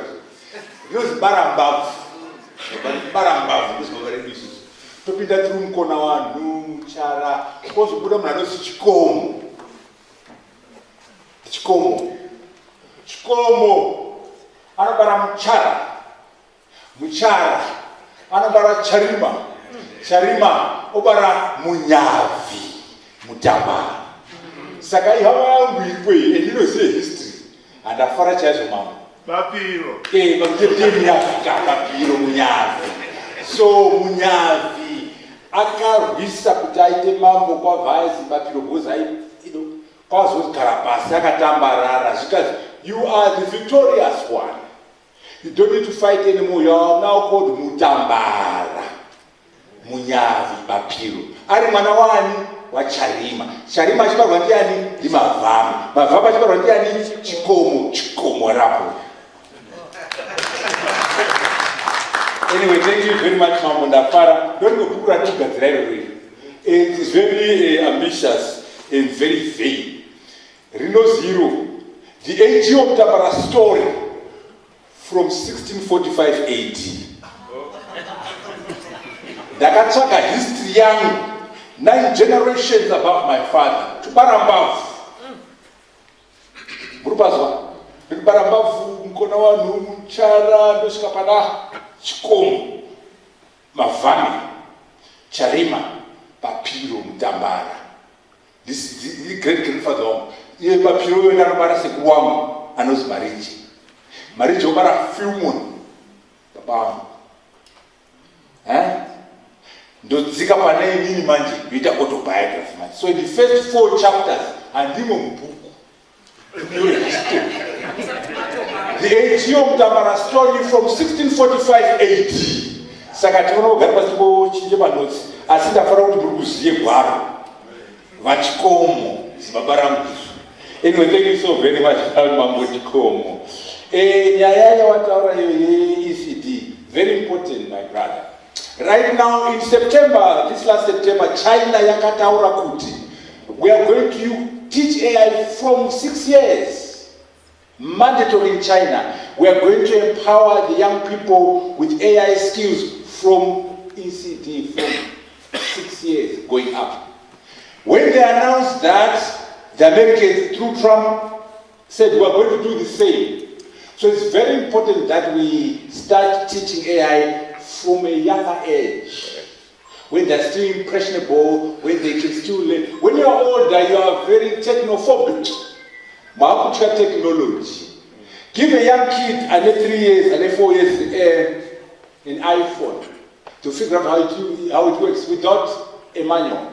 Nuzi barambavu. Barambavu Zimbabwe yetu isusu. Topinda through mkona wanu mchara. Kozo kuda mnanosi chikomo. Chikomo. Anabara mchara. Anabara charima. Obara munyavi. Mutambara. Saka ihama yangu ikwe. And you know say history. And afara chazo mama. Papiro. Bakutemi Afrika. Papiro munyavi. So munyavi. Akarwisa kuti aite mambo kwa vaisi papiro goza kwazo karapasi akatambarara zikazi you are the victorious one. You don't need to fight anymore. You are now called Mutambara. Munyavi papiro. Ari mwana wani wa Charima. Charima chibarwa ndiani? Ndi Mavama. Mavama chibarwa ndiani? Chikomo rapo. Anyway, thank you very much, Mambo Ndafara. Don't go put that together right. It is very ambitious and very vain. Reno Zero, the AG of Mutambara story from 1645 AD. Ndakatsvaga history yangu 9 generations above my father. Tubarambavu. Murupazwa. Tubarambavu mkona wanu mchara ndosvika pana chikomo. Mavami. Charima. Papiro Mutambara. This is the great grandfather wangu. Iye papiro yona anobara sekuru wangu anozi Mariji. Mariji obara Filmon. Baba wangu. Ndodzika pane imini manje kuita autobiography manje. So the first 4 chapters andimo mubhuku. The AG of Mutambara story from 1645 AD. Saka tinoona kugara pasi pochinje manotsi asi ndafara kuti muri kuziye gwaro vachikomo zibabara mbisu. Anyway, thank you so very much Mambo Chikomo. Nyaya yawataura iyo ye-ECD, very important my brother. Right now in September, this last September, China yakataura kuti we are going to teach AI from 6 years. Mandatory in China. We are going to empower the young people with AI skills from ECD from 6 years going up. When they announced that, the Americans through Trump said we are going to do the same. So it's very important that we start teaching AI from a younger age, when they're still impressionable, when they can still learn. When you're older, you are very technophobic. Makucha technology. Give a young kid under 3 years, under 4 years, an iPhone to figure out how it works without a manual.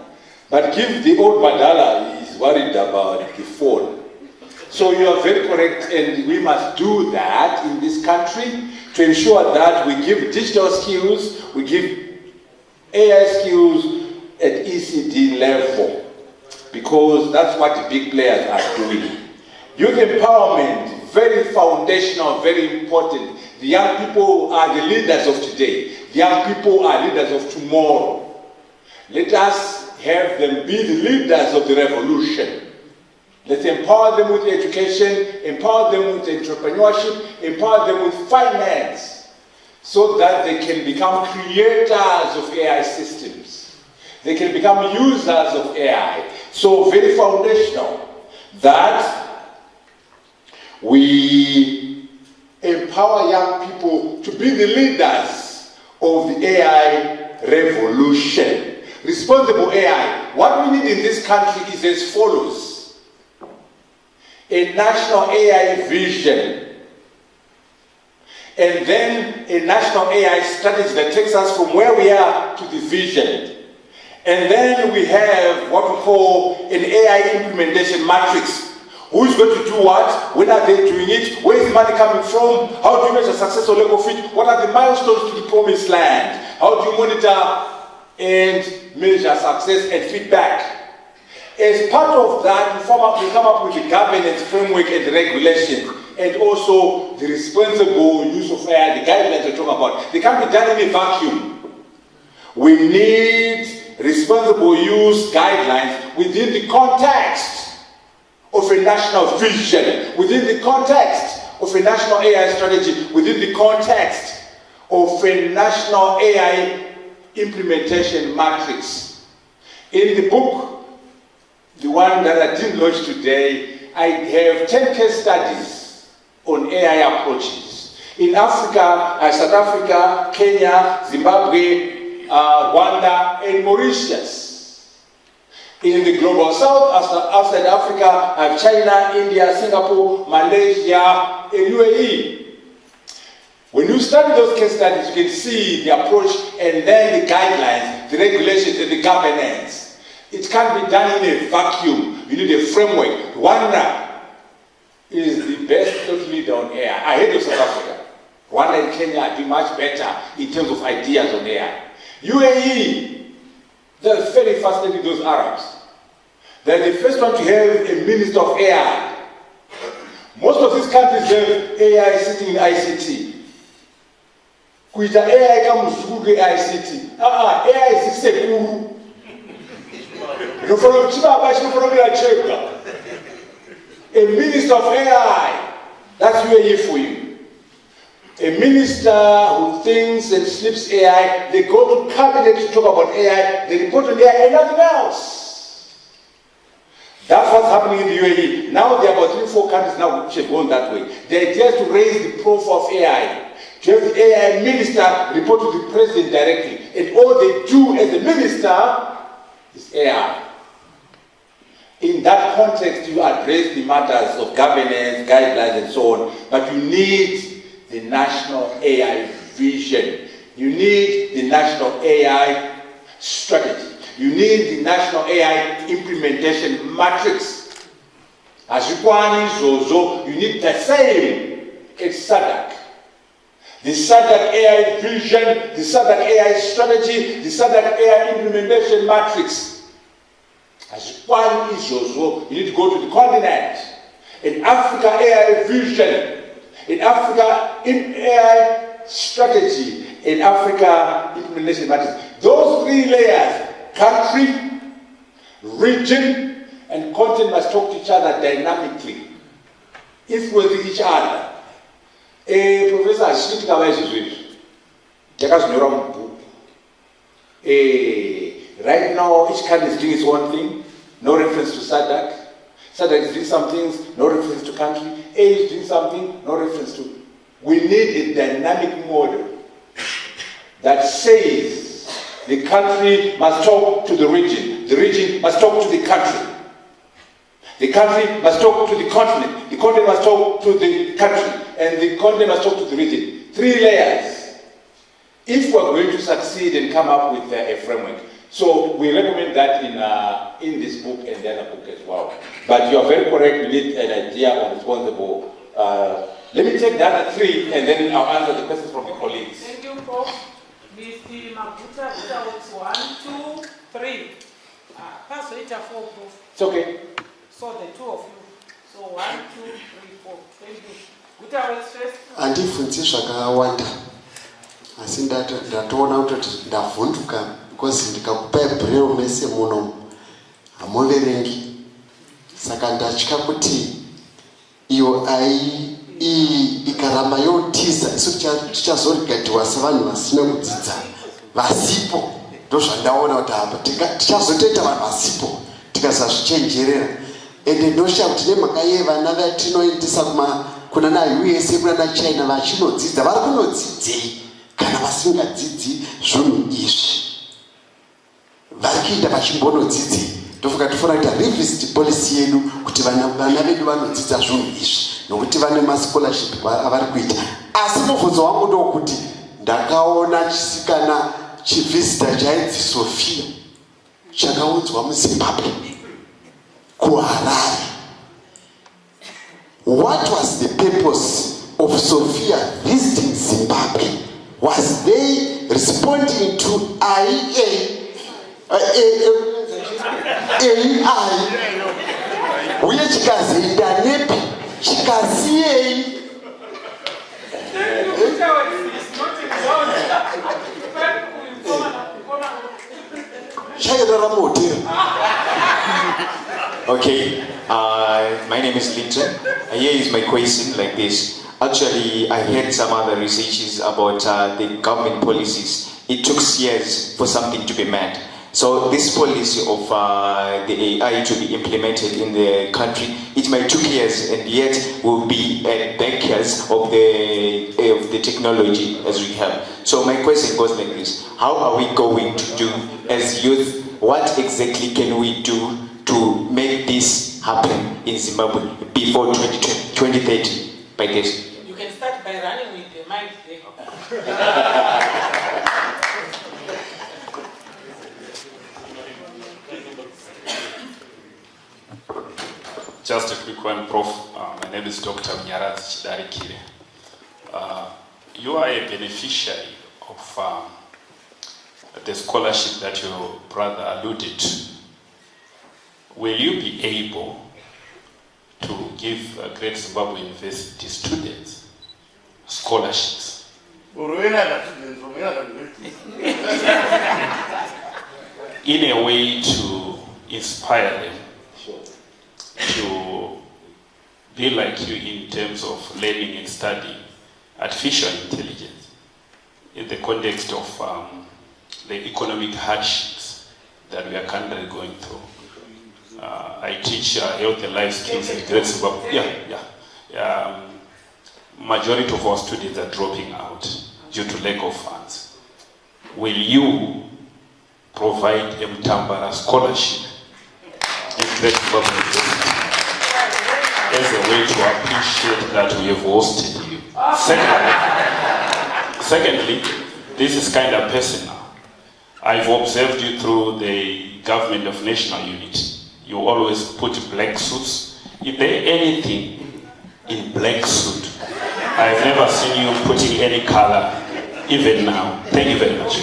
But give the old Madala, he's worried about the phone. So you are very correct, and we must do that in this country to ensure that we give digital skills, we give AI skills at ECD level, because that's what the big players are doing. Youth empowerment, very foundational, very important. The young people are the leaders of today. The young people are leaders of tomorrow. Let us have them be the leaders of the revolution. Let's empower them with education, empower them with entrepreneurship, empower them with finance, so that they can become creators of AI systems. They can become users of AI. So very foundational that we empower young people to be the leaders of the AI revolution. Responsible AI. What we need in this country is as follows: a national AI vision, and then a national AI strategy that takes us from where we are to the vision. And then we have what we call an AI implementation matrix. Who's going to do what? When are they doing it? Where is money coming from? How do you measure success or lack of it? What are the milestones to the promised land? How do you monitor and measure success and feedback? As part of that, we come up with the governance framework and the regulations, and also the responsible use of AI, the guidelines we're talking about. They can't be done in a vacuum. We need responsible use guidelines within the context of a national vision, within the context of a national AI strategy, within the context of a national AI implementation matrix. In the book, the one that I didn't launch today, I have 10 case studies on AI approaches. In Africa, South Africa, Kenya, Zimbabwe, Rwanda, and Mauritius. In the global south, outside Africa, I have China, India, Singapore, Malaysia, and UAE. When you study those case studies, you can see the approach and then the guidelines, the regulations, and the governance. It can't be done in a vacuum. You need a framework. Rwanda is the best thought leader on AI. Ahead of South Africa. Rwanda and Kenya are doing much better in terms of ideas on AI. UAE, they're very fascinating, those Arabs. They're the first one to have a minister of AI. Most of these countries have AI sitting in ICT. Kuita AI comes to ICT. AI is sekuru. A minister of AI. That's UAE for you. A minister who thinks and sleeps AI, they go to cabinet to talk about AI, they report on AI and nothing else. That's what's happening in the UAE. Now there are about 3-4 countries now which have gone that way. The idea is to raise the profile of AI, to have the AI minister report to the president directly, and all they do as a minister is AI. In that context, you address the matters of governance, guidelines, and so on, but you need the national AI vision. You need the national AI strategy. You need the national AI implementation matrix. As you need the same at SADC. The SADC AI vision, the SADC AI strategy, the SADC AI implementation matrix. As you need to go to the continent. In Africa AI vision, in Africa, in AI strategy, in Africa, implementation matters. Those 3 layers, country, region, and continent must talk to each other dynamically, influencing each other. Professor, right now, each country is doing its own thing, no reference to SADC. SADC is doing some things, no reference to country. A is doing something, no reference to. We need a dynamic model that says the country must talk to the region must talk to the country must talk to the continent must talk to the country, and the continent must talk to the region. 3 layers. If we're going to succeed and come up with a framework. So we recommend that in this book and the other book as well. But you are very correct, we need an idea on responsible. Let me take the other 3 and then I'll answer the questions from the colleagues. Thank you, Prof. Mr. Mabuta, works 1, 2, 3. Pass it 4, Prof. It's okay. So the 2 of you. So 1, 2, 3, 4. Thank you. Guta works first. Andifunzi zvakawanda. Asi ndatoona kuti ndavhunduka because ndikakupa breo mese muno hamuverengi. Saka ndatya kuti iyo ikaramba yotiza isu tichazorigatiwa sevanhu vasina kudzidza vasipo. Ndozvandaona kuti apa tichazotoita vanhu vasipo tikasazvichenjerera. Ende ndoshakuti kuti nemhaka yevana vatinoendesa kuna naUSA kuna naChina vachinodzidza vari kunodzidzei kana vasingadzidzi zvinhu izvi vari kuita vachimbonodzidzei. Ndofunga tofanira kuita revisit policy yedu kuti vana vedu vanodzidza zvinhu izvi nokuti vane mascholarship avari kuita. Asi mubvunzo wangu ndokuti ndakaona chisikana chivhizita chainzi Sophia chakaudzwa muZimbabwe kuHarare. What was the purpose of Sophia visiting Zimbabwe? Was they responding to AI uye chikazoenda nepi chikasiyei? chairara muhotera. Okay, my name is Linton. Here is my question like this. Actually, I heard some other researches about the government policies. It took years for something to be met. So this policy of the AI to be implemented in the country, it might take years, and yet will be at back years of the technology as we have. So my question goes like this: how are we going to do as youth? What exactly can we do to make this happen in Zimbabwe before 2030? By this. You can start by running with the mic there. Just a quick one, Prof. My name is Dr. Mnyaradzi Chidarikire. You are a beneficiary of the scholarship that your brother alluded to. Will you be able to give Great Zimbabwe University students scholarships? In a way to inspire them to be like you in terms of learning and studying artificial intelligence in the context of the economic hardships that we are currently going through. I teach health and life skills at Great Zimbabwe. Majority of our students are dropping out due to lack of funds. Will you provide a Mutambara scholarship in Great Zimbabwe as a way to appreciate that we have hosted you? Secondly, this is kind of personal. I've observed you through the government of national unity. You always put black suits. Is there anything in black suit? I've never seen you putting any color, even now. Thank you very much.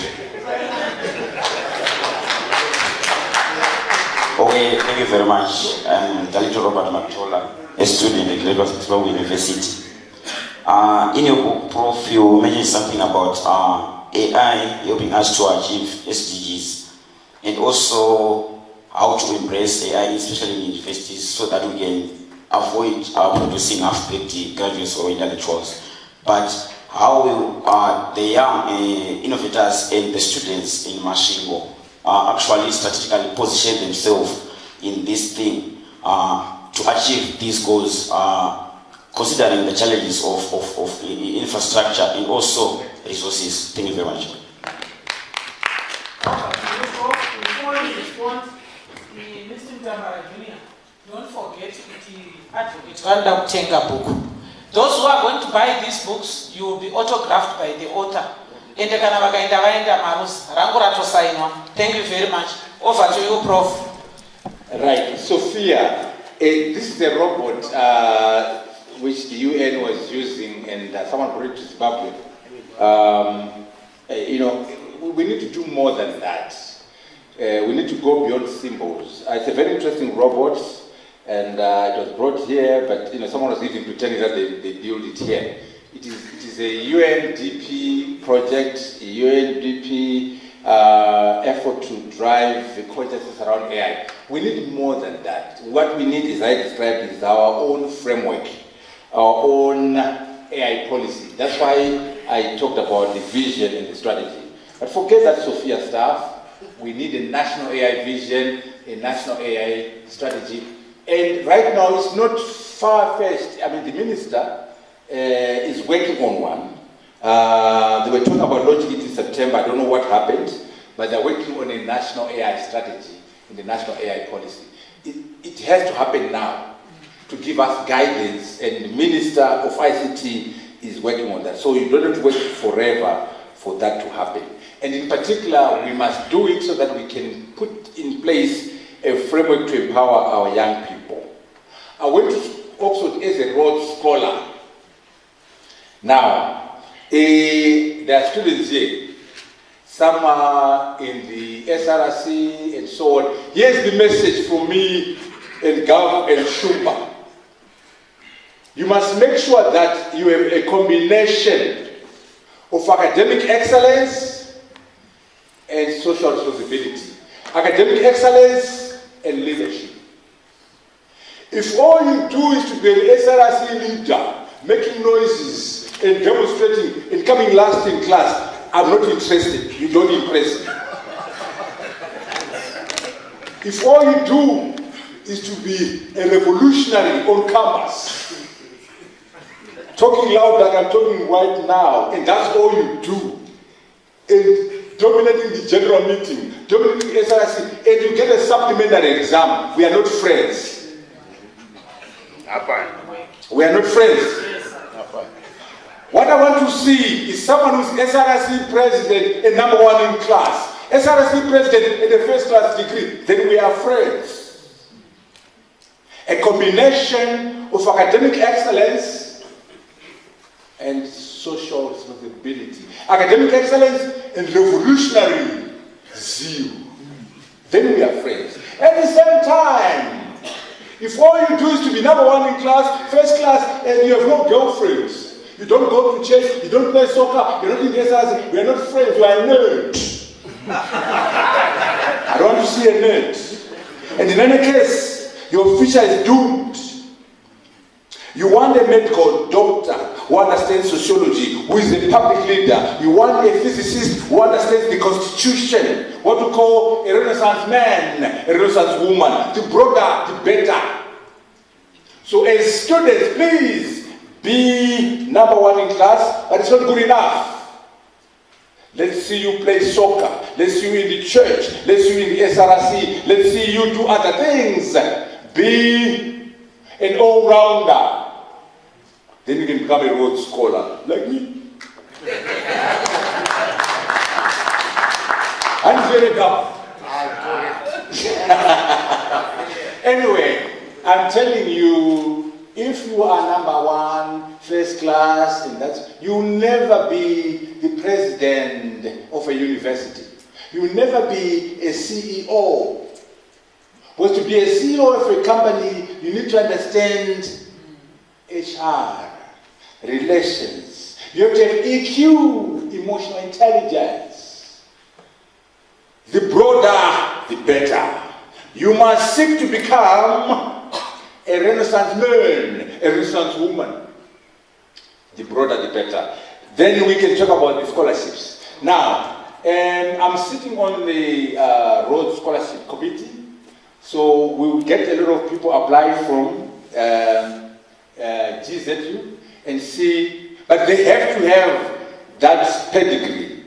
Okay, thank you very much. I'm Dr. Robert Matola, a student at Great Zimbabwe University. In your book, Prof, you mentioned something about AI helping us to achieve SDGs, and also how to embrace AI, especially in universities, so that we can avoid producing half-baked graduates or intellectuals. But how will the young innovators and the students in Masvingo actually strategically position themselves in this thing to achieve these goals, considering the challenges of infrastructure and also resources? Thank you very much. Before you respond, Mr. Mutambara Jr., don't forget the advocate Randa Kutenga book. Those who are going to buy these books, you will be autographed by the author. Thank you very much. Over to you, Prof. Right, Sophia, this is a robot which the UN was using, and someone brought it to Zimbabwe. We need to do more than that. We need to go beyond symbols. It's a very interesting robot, and it was brought here, but someone was even pretending that they built it here. It is a UNDP project, a UNDP effort to drive the consciousness around AI. We need more than that. What we need, as I described, is our own framework, our own AI policy. That's why I talked about the vision and the strategy. But forget that Sophia stuff. We need a national AI vision, a national AI strategy. And right now, it's not far-fetched. I mean, the minister is working on one. They were talking about launching it in September. I don't know what happened, but they're working on a national AI strategy and the national AI policy. It has to happen now to give us guidance, and the Minister of ICT is working on that. So you don't have to wait forever for that to happen. And in particular, we must do it so that we can put in place a framework to empower our young people. I went to Oxford as a Rhodes Scholar. Now, there are students here. Some are in the SRC and so on. Here's the message from me and Gav and Shumba. You must make sure that you have a combination of academic excellence and social responsibility. Academic excellence and leadership. If all you do is to be an SRC leader, making noises and demonstrating and coming last in class, I'm not interested. You don't impress me. If all you do is to be a revolutionary on campus, talking loud like I'm talking right now, and that's all you do, and dominating the general meeting, dominating the SRC, and you get a supplementary exam, we are not friends. We are not friends. What I want to see is someone who's SRC president and number one in class. SRC president and a first class degree. Then we are friends. A combination of academic excellence and social responsibility. Academic excellence and revolutionary zeal. Then we are friends. At the same time, if all you do is to be number one in class, first class, and you have no girlfriends, you don't go to church, you don't play soccer, you're not in the SRC, we are not friends, you are a nerd. I don't want to see a nerd. And in any case, your future is doomed. You want a medical doctor who understands sociology, who is a public leader. You want a physicist who understands the constitution, what we call a Renaissance man, a Renaissance woman. The broader, the better. So as students, please be number one in class, but it's not good enough. Let's see you play soccer. Let's see you in the church. Let's see you in the SRC. Let's see you do other things. Be an all-rounder. Then you can become a Rhodes Scholar, like me. I'm very dumb. Anyway, I'm telling you, if you are number one, first class, and you'll never be the president of a university. You'll never be a CEO. Because to be a CEO of a company, you need to understand HR, relations. You have to have EQ, emotional intelligence. The broader, the better. You must seek to become a Renaissance man, a Renaissance woman. The broader, the better. Then we can talk about the scholarships. Now, I'm sitting on the Rhodes Scholarship Committee, so we will get a lot of people apply from GZU and see, but they have to have that pedigree,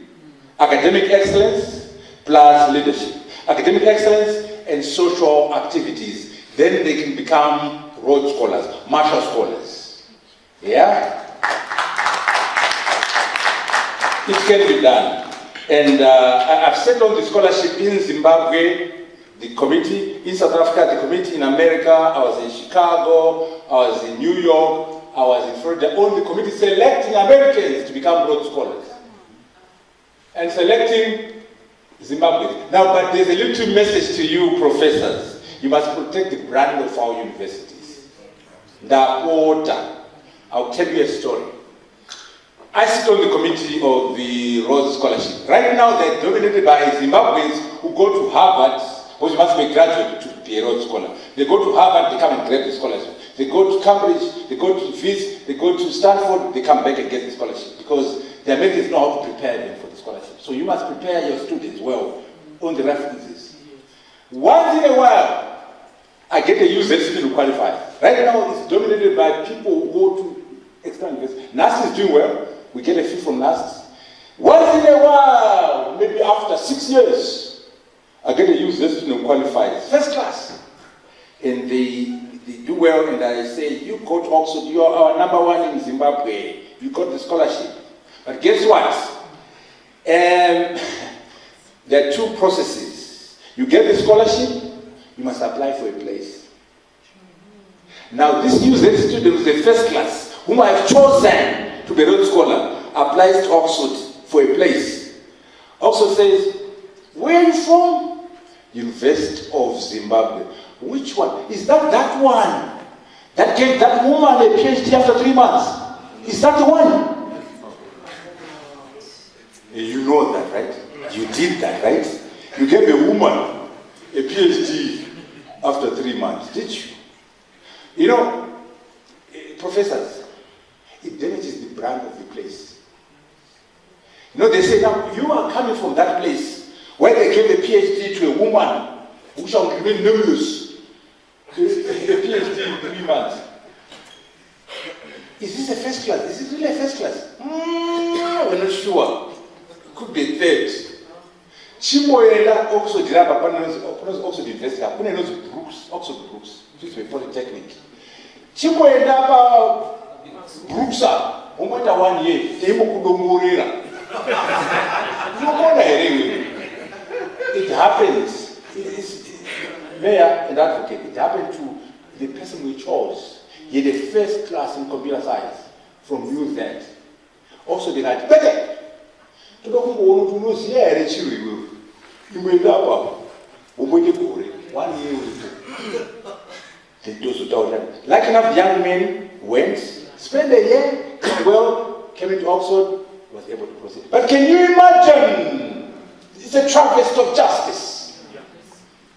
academic excellence, plus leadership, academic excellence and social activities. Then they can become Rhodes Scholars, Marshall Scholars. Yeah? It can be done. And I've set on the scholarship in Zimbabwe, the committee, in South Africa, the committee in America, I was in Chicago, I was in New York, I was in Florida, on the committee selecting Americans to become Rhodes Scholars. And selecting Zimbabwe. Now, but there's a little message to you, professors. You must protect the brand of our universities. The order. I'll tell you a story. I sit on the committee of the Rhodes Scholarship. Right now, they're dominated by Zimbabweans who go to Harvard, because you must be a graduate to be a Rhodes Scholar. They go to Harvard, they come and grab the scholarship. They go to Cambridge, they go to Fiz, they go to Stanford, they come back and get the scholarship, because the Americans know how to prepare them for the scholarship. So you must prepare your students well on the references. Once in a while, I get a user to qualify. Right now, it's dominated by people who go to external universities. NAST is doing well. We get a fee from NAST. Once in a while, maybe after 6 years, I get a user student qualified. First class. And they do well, and I say, you go to Oxford, you are our number one in Zimbabwe. You got the scholarship. But guess what? There are two processes. You get the scholarship, you must apply for a place. Now, this new student who is the first class, whom I have chosen to be a Rhodes Scholar, applies to Oxford for a place. Oxford says, where are you from? University of Zimbabwe. Which one? Is that one that gave that woman a PhD after 3 months? Is that the one? You know that, right? You did that, right? You gave a woman a PhD after 3 months, did you? You know, professors, it damages the brand of the place. You know, they say, now, you are coming from that place where they gave a PhD to a woman who shall remain nameless. A PhD in 3 months. Is this a first class? Is it really a first class? We're not sure. It could be a third. Chimoyela also did Oxford University. Kuna knows Brooks, Oxford Brooks, which is a polytechnic. Chimoyela Brooks, umweta 1 year, temo kudomorera. It happens. Mayor and advocate, it happened to the person we chose. He had a first class in computer science from UZ. Also, they had better. To go to know, yeah, you may love up. 1 year with like enough young men went, spent a year, did well, came into Oxford, was able to proceed. But can you imagine? It's a travesty of justice.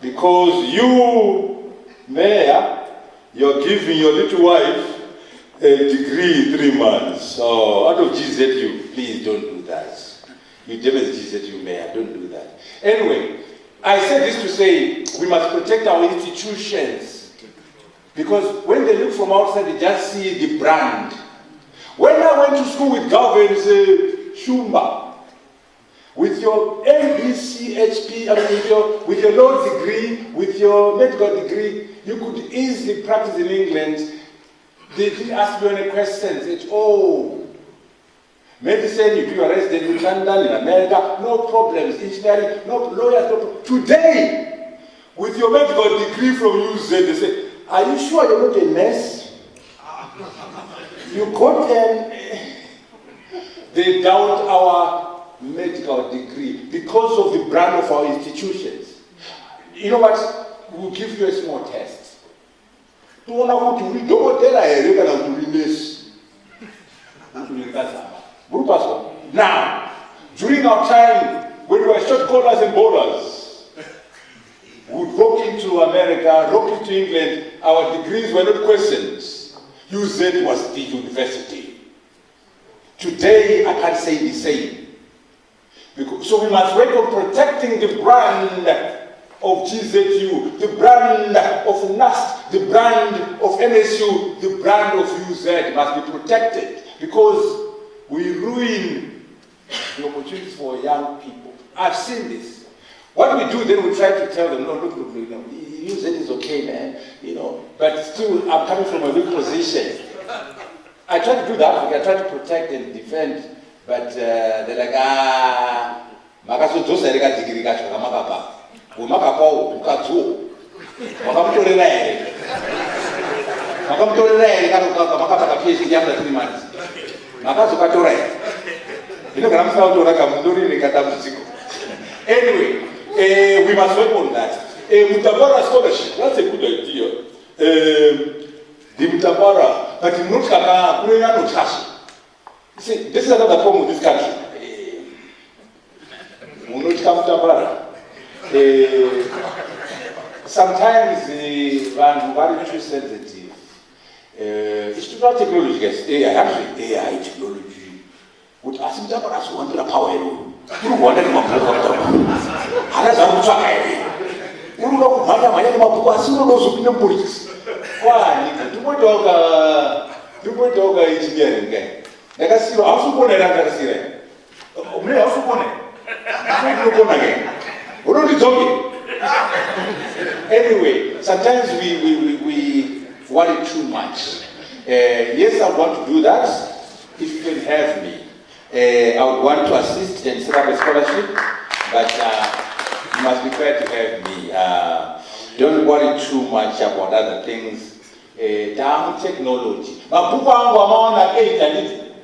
Because you, Mayor, you're giving your little wife a degree in 3 months. So out of GZU, please don't do that. You damage GZU, Mayor, don't do that. Anyway, I said this to say we must protect our institutions. Because when they look from outside, they just see the brand. When I went to school with Galvin's Shumba, with your MBCHP, with your law degree, with your medical degree, you could easily practice in England. They didn't ask you any questions at all. Medicine, you do your resident in London, in America, no problems. Engineering, no lawyers, no problems. Today, with your medical degree from UZ, they say, are you sure you're not a nurse? You got they doubt our medical degree because of the brand of our institutions. You know what? We'll give you a small test. Now, during our time when we were short callers and bowlers, we would walk into America, walk into England, our degrees were not questioned. UZ was the university. Today, I can't say the same. So we must work on protecting the brand of GZU, the brand of NAST, the brand of NSU, the brand of UZ must be protected because we ruin the opportunities for young people. I've seen this. What we do then, we try to tell them, no, look, you know, use it is okay, man, you know. But still, I'm coming from a weak position. I try to do that. I try to protect and defend, but they're like, makaso serika digiri kacho kama papa. Umakapa ukazo. Makamtorera ere. Makamtorera ere kama makapa PhD after 3 months. Makaso katora. You know, I'm saying to Rakamunduri Nikatamuziko. Anyway, we must work on that. Mutambara scholarship, that's a good idea. The Mutambara, but in Mutkaka, we are not trust. See, this is another problem with this country. Mutambara. Sometimes when very too sensitive, it's not technology, yes. AI technology. Would ask them as one to power. You wanted to you know, Maya Mapuasino police. Why? You would dog engineering again. Like I see, I also want to see it. May also want it. Again. What are you talking? Anyway, sometimes we worry too much. Yes, I want to do that. If you can have me. I would want to assist and set up a scholarship, but you must be glad to have me. Don't worry too much about other things. Damn technology. Mapupa angu amaona 8 and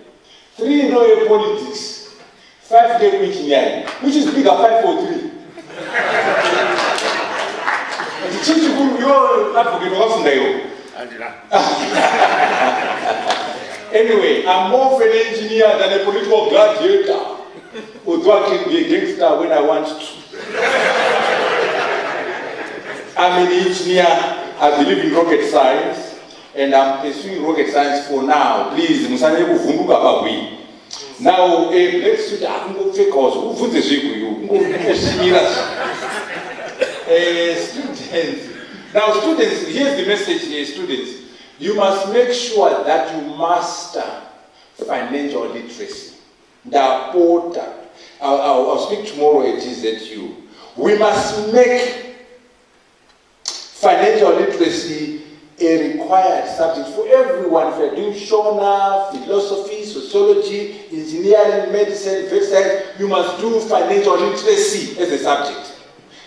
3 no politics, 5 day engineering, which is bigger 5 for 3. The chief you advocate of Anyway, I'm more of an engineer than a political gladiator who's working to be a gangster when I want to. I'm an engineer, I believe in rocket science, and I'm pursuing rocket science for now. Please, Musane Vumbuka Babi. Now, let's see, I can go fake us. Who put the shape with you? Students. Now, students, here's the message here, students. You must make sure that you master financial literacy. I'll speak tomorrow at GZU. We must make financial literacy a required subject for everyone. If you're doing Shona, philosophy, sociology, engineering, medicine, science, you must do financial literacy as a subject.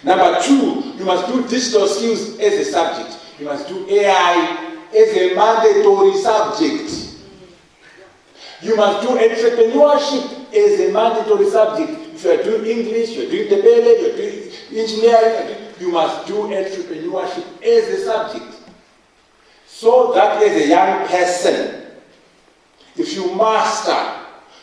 Number 2, you must do digital skills as a subject. You must do AI as a mandatory subject. You must do entrepreneurship as a mandatory subject. If you are doing English, you are doing Tebele, you are doing engineering, you must do entrepreneurship as a subject. So that as a young person, if you master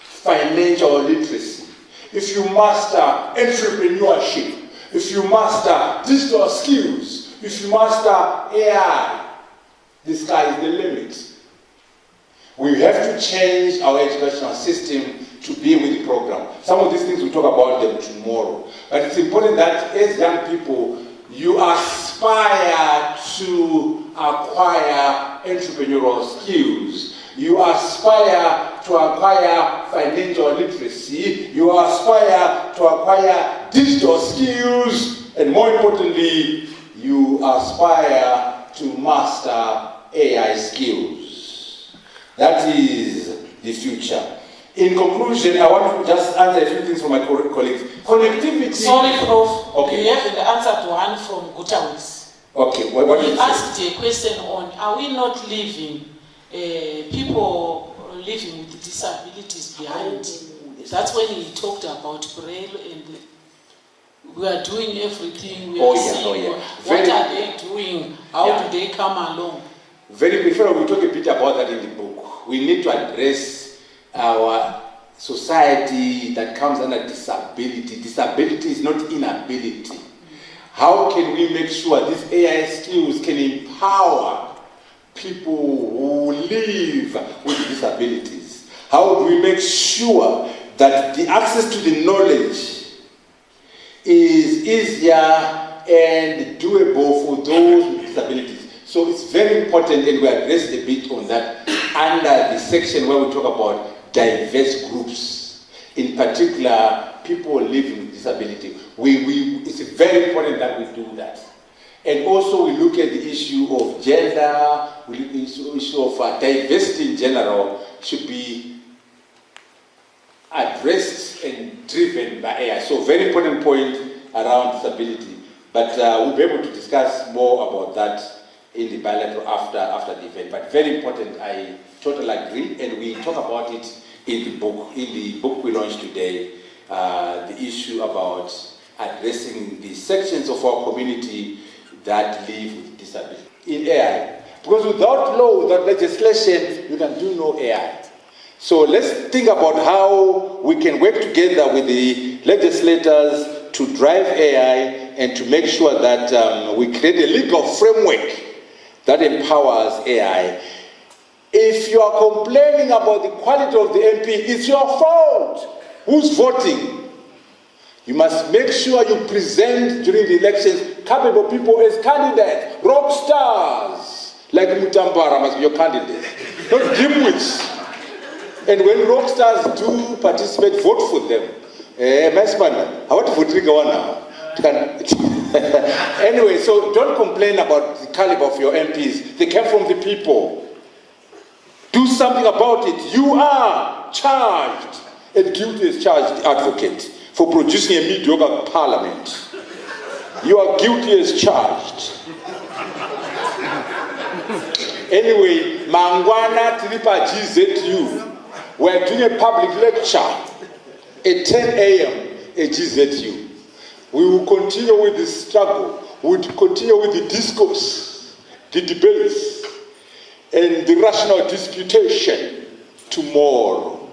financial literacy, if you master entrepreneurship, if you master digital skills, if you master AI, the sky is the limit. We have to change our educational system to be with the program. Some of these things we'll talk about them tomorrow. But it's important that as young people, you aspire to acquire entrepreneurial skills. You aspire to acquire financial literacy. You aspire to acquire digital skills. And more importantly, you aspire to master AI skills. That is the future. In conclusion, I want to just answer a few things from my colleagues. Connectivity. Sorry, Prof. Okay. You have the answer to one from Gutawis. Okay. What he is asked a question on: are we not leaving people living with disabilities behind? That's when he talked about Braille and we are doing everything. We are seeing what are they doing? How do they come along? Very before we talk a bit about that in the book. We need to address our society that comes under disability. Disability is not inability. How can we make sure these AI skills can empower people who live with disabilities? How do we make sure that the access to the knowledge is easier and doable for those with disabilities? So it's very important, and we address a bit on that under the section where we talk about diverse groups, in particular people living with disability. It's very important that we do that. And also we look at the issue of gender, we look at the issue of diversity in general should be addressed and driven by AI. So very important point around disability. But we'll be able to discuss more about that in the bilateral after the event. But very important, I totally agree, and we talk about it in the book we launched today, the issue about addressing the sections of our community that live with disability in AI. Because without law, without legislation, you can do no AI. So let's think about how we can work together with the legislators to drive AI and to make sure that we create a legal framework that empowers AI. If you are complaining about the quality of the MP, it's your fault. Who's voting? You must make sure you present during the elections capable people as candidates, rock stars, like Mutambara must be your candidate, not dimwits. And when rock stars do participate, vote for them. Masman, I want to vote now. Anyway, so don't complain about the caliber of your MPs. They came from the people. Do something about it. You are charged, and guilty as charged advocate, for producing a mediocre parliament. You are guilty as charged. Anyway, Mangwana Tilipa GZU, we're doing a public lecture at 10 a.m. at GZU. We will continue with the struggle, we will continue with the discourse, the debates, and the rational disputation tomorrow.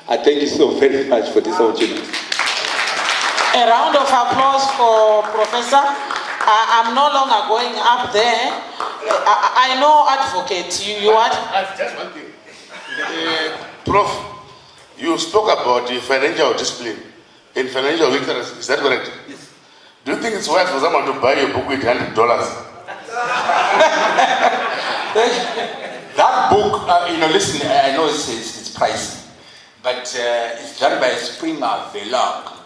I thank you so very much for this opportunity. A round of applause for Professor. I'm no longer going up there. I know advocate. You what? Just one thing. Prof, you spoke about the financial discipline and financial literacy. Is that correct? Yes. Do you think it's wise for someone to buy a book with $100? That book, listen, I know it's pricey, but it's done by Springer Verlag.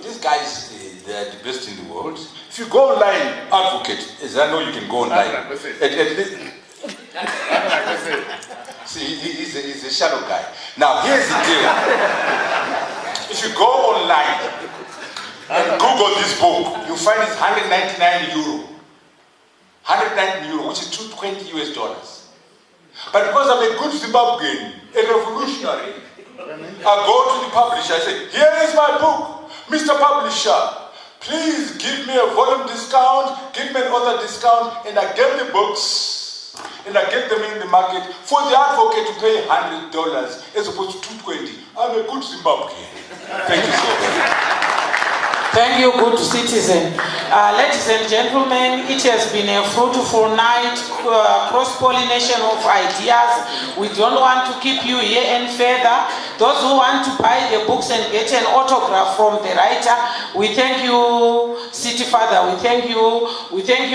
These guys, they're the best in the world. If you go online, advocate, as I know you can go online. See, he's a shallow guy. Now, here's the deal. If you go online and Google this book, you find it's €199. €190, which is $220 US. But because I'm a good Zimbabwean, a revolutionary, I go to the publisher, I say, here is my book. Mr. Publisher, please give me a volume discount, give me an author discount, and I get the books, and I get them in the market for the advocate to pay $100 as opposed to $220. I'm a good Zimbabwean. Thank you so much. Thank you, good citizen. Ladies and gentlemen, it has been a fruitful night, cross-pollination of ideas. We don't want to keep you here any further. Those who want to buy the books and get an autograph from the writer, we thank you, City Father, we thank you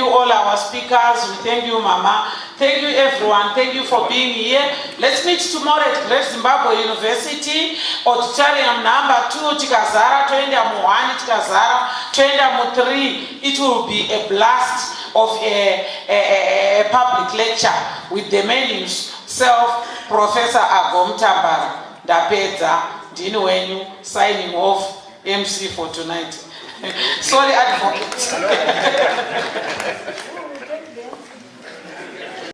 all our speakers, we thank you, Mama. Thank you everyone, thank you for being here. Let's meet tomorrow at Great Zimbabwe University, auditorium number 2, tikazara, toenda mu 1, tikazara, toenda mu 3. It will be a blast of a public lecture with the main self, Professor Mutambara. Ndapedza, ndini wenyu, signing off, MC for tonight. Sorry, advocate.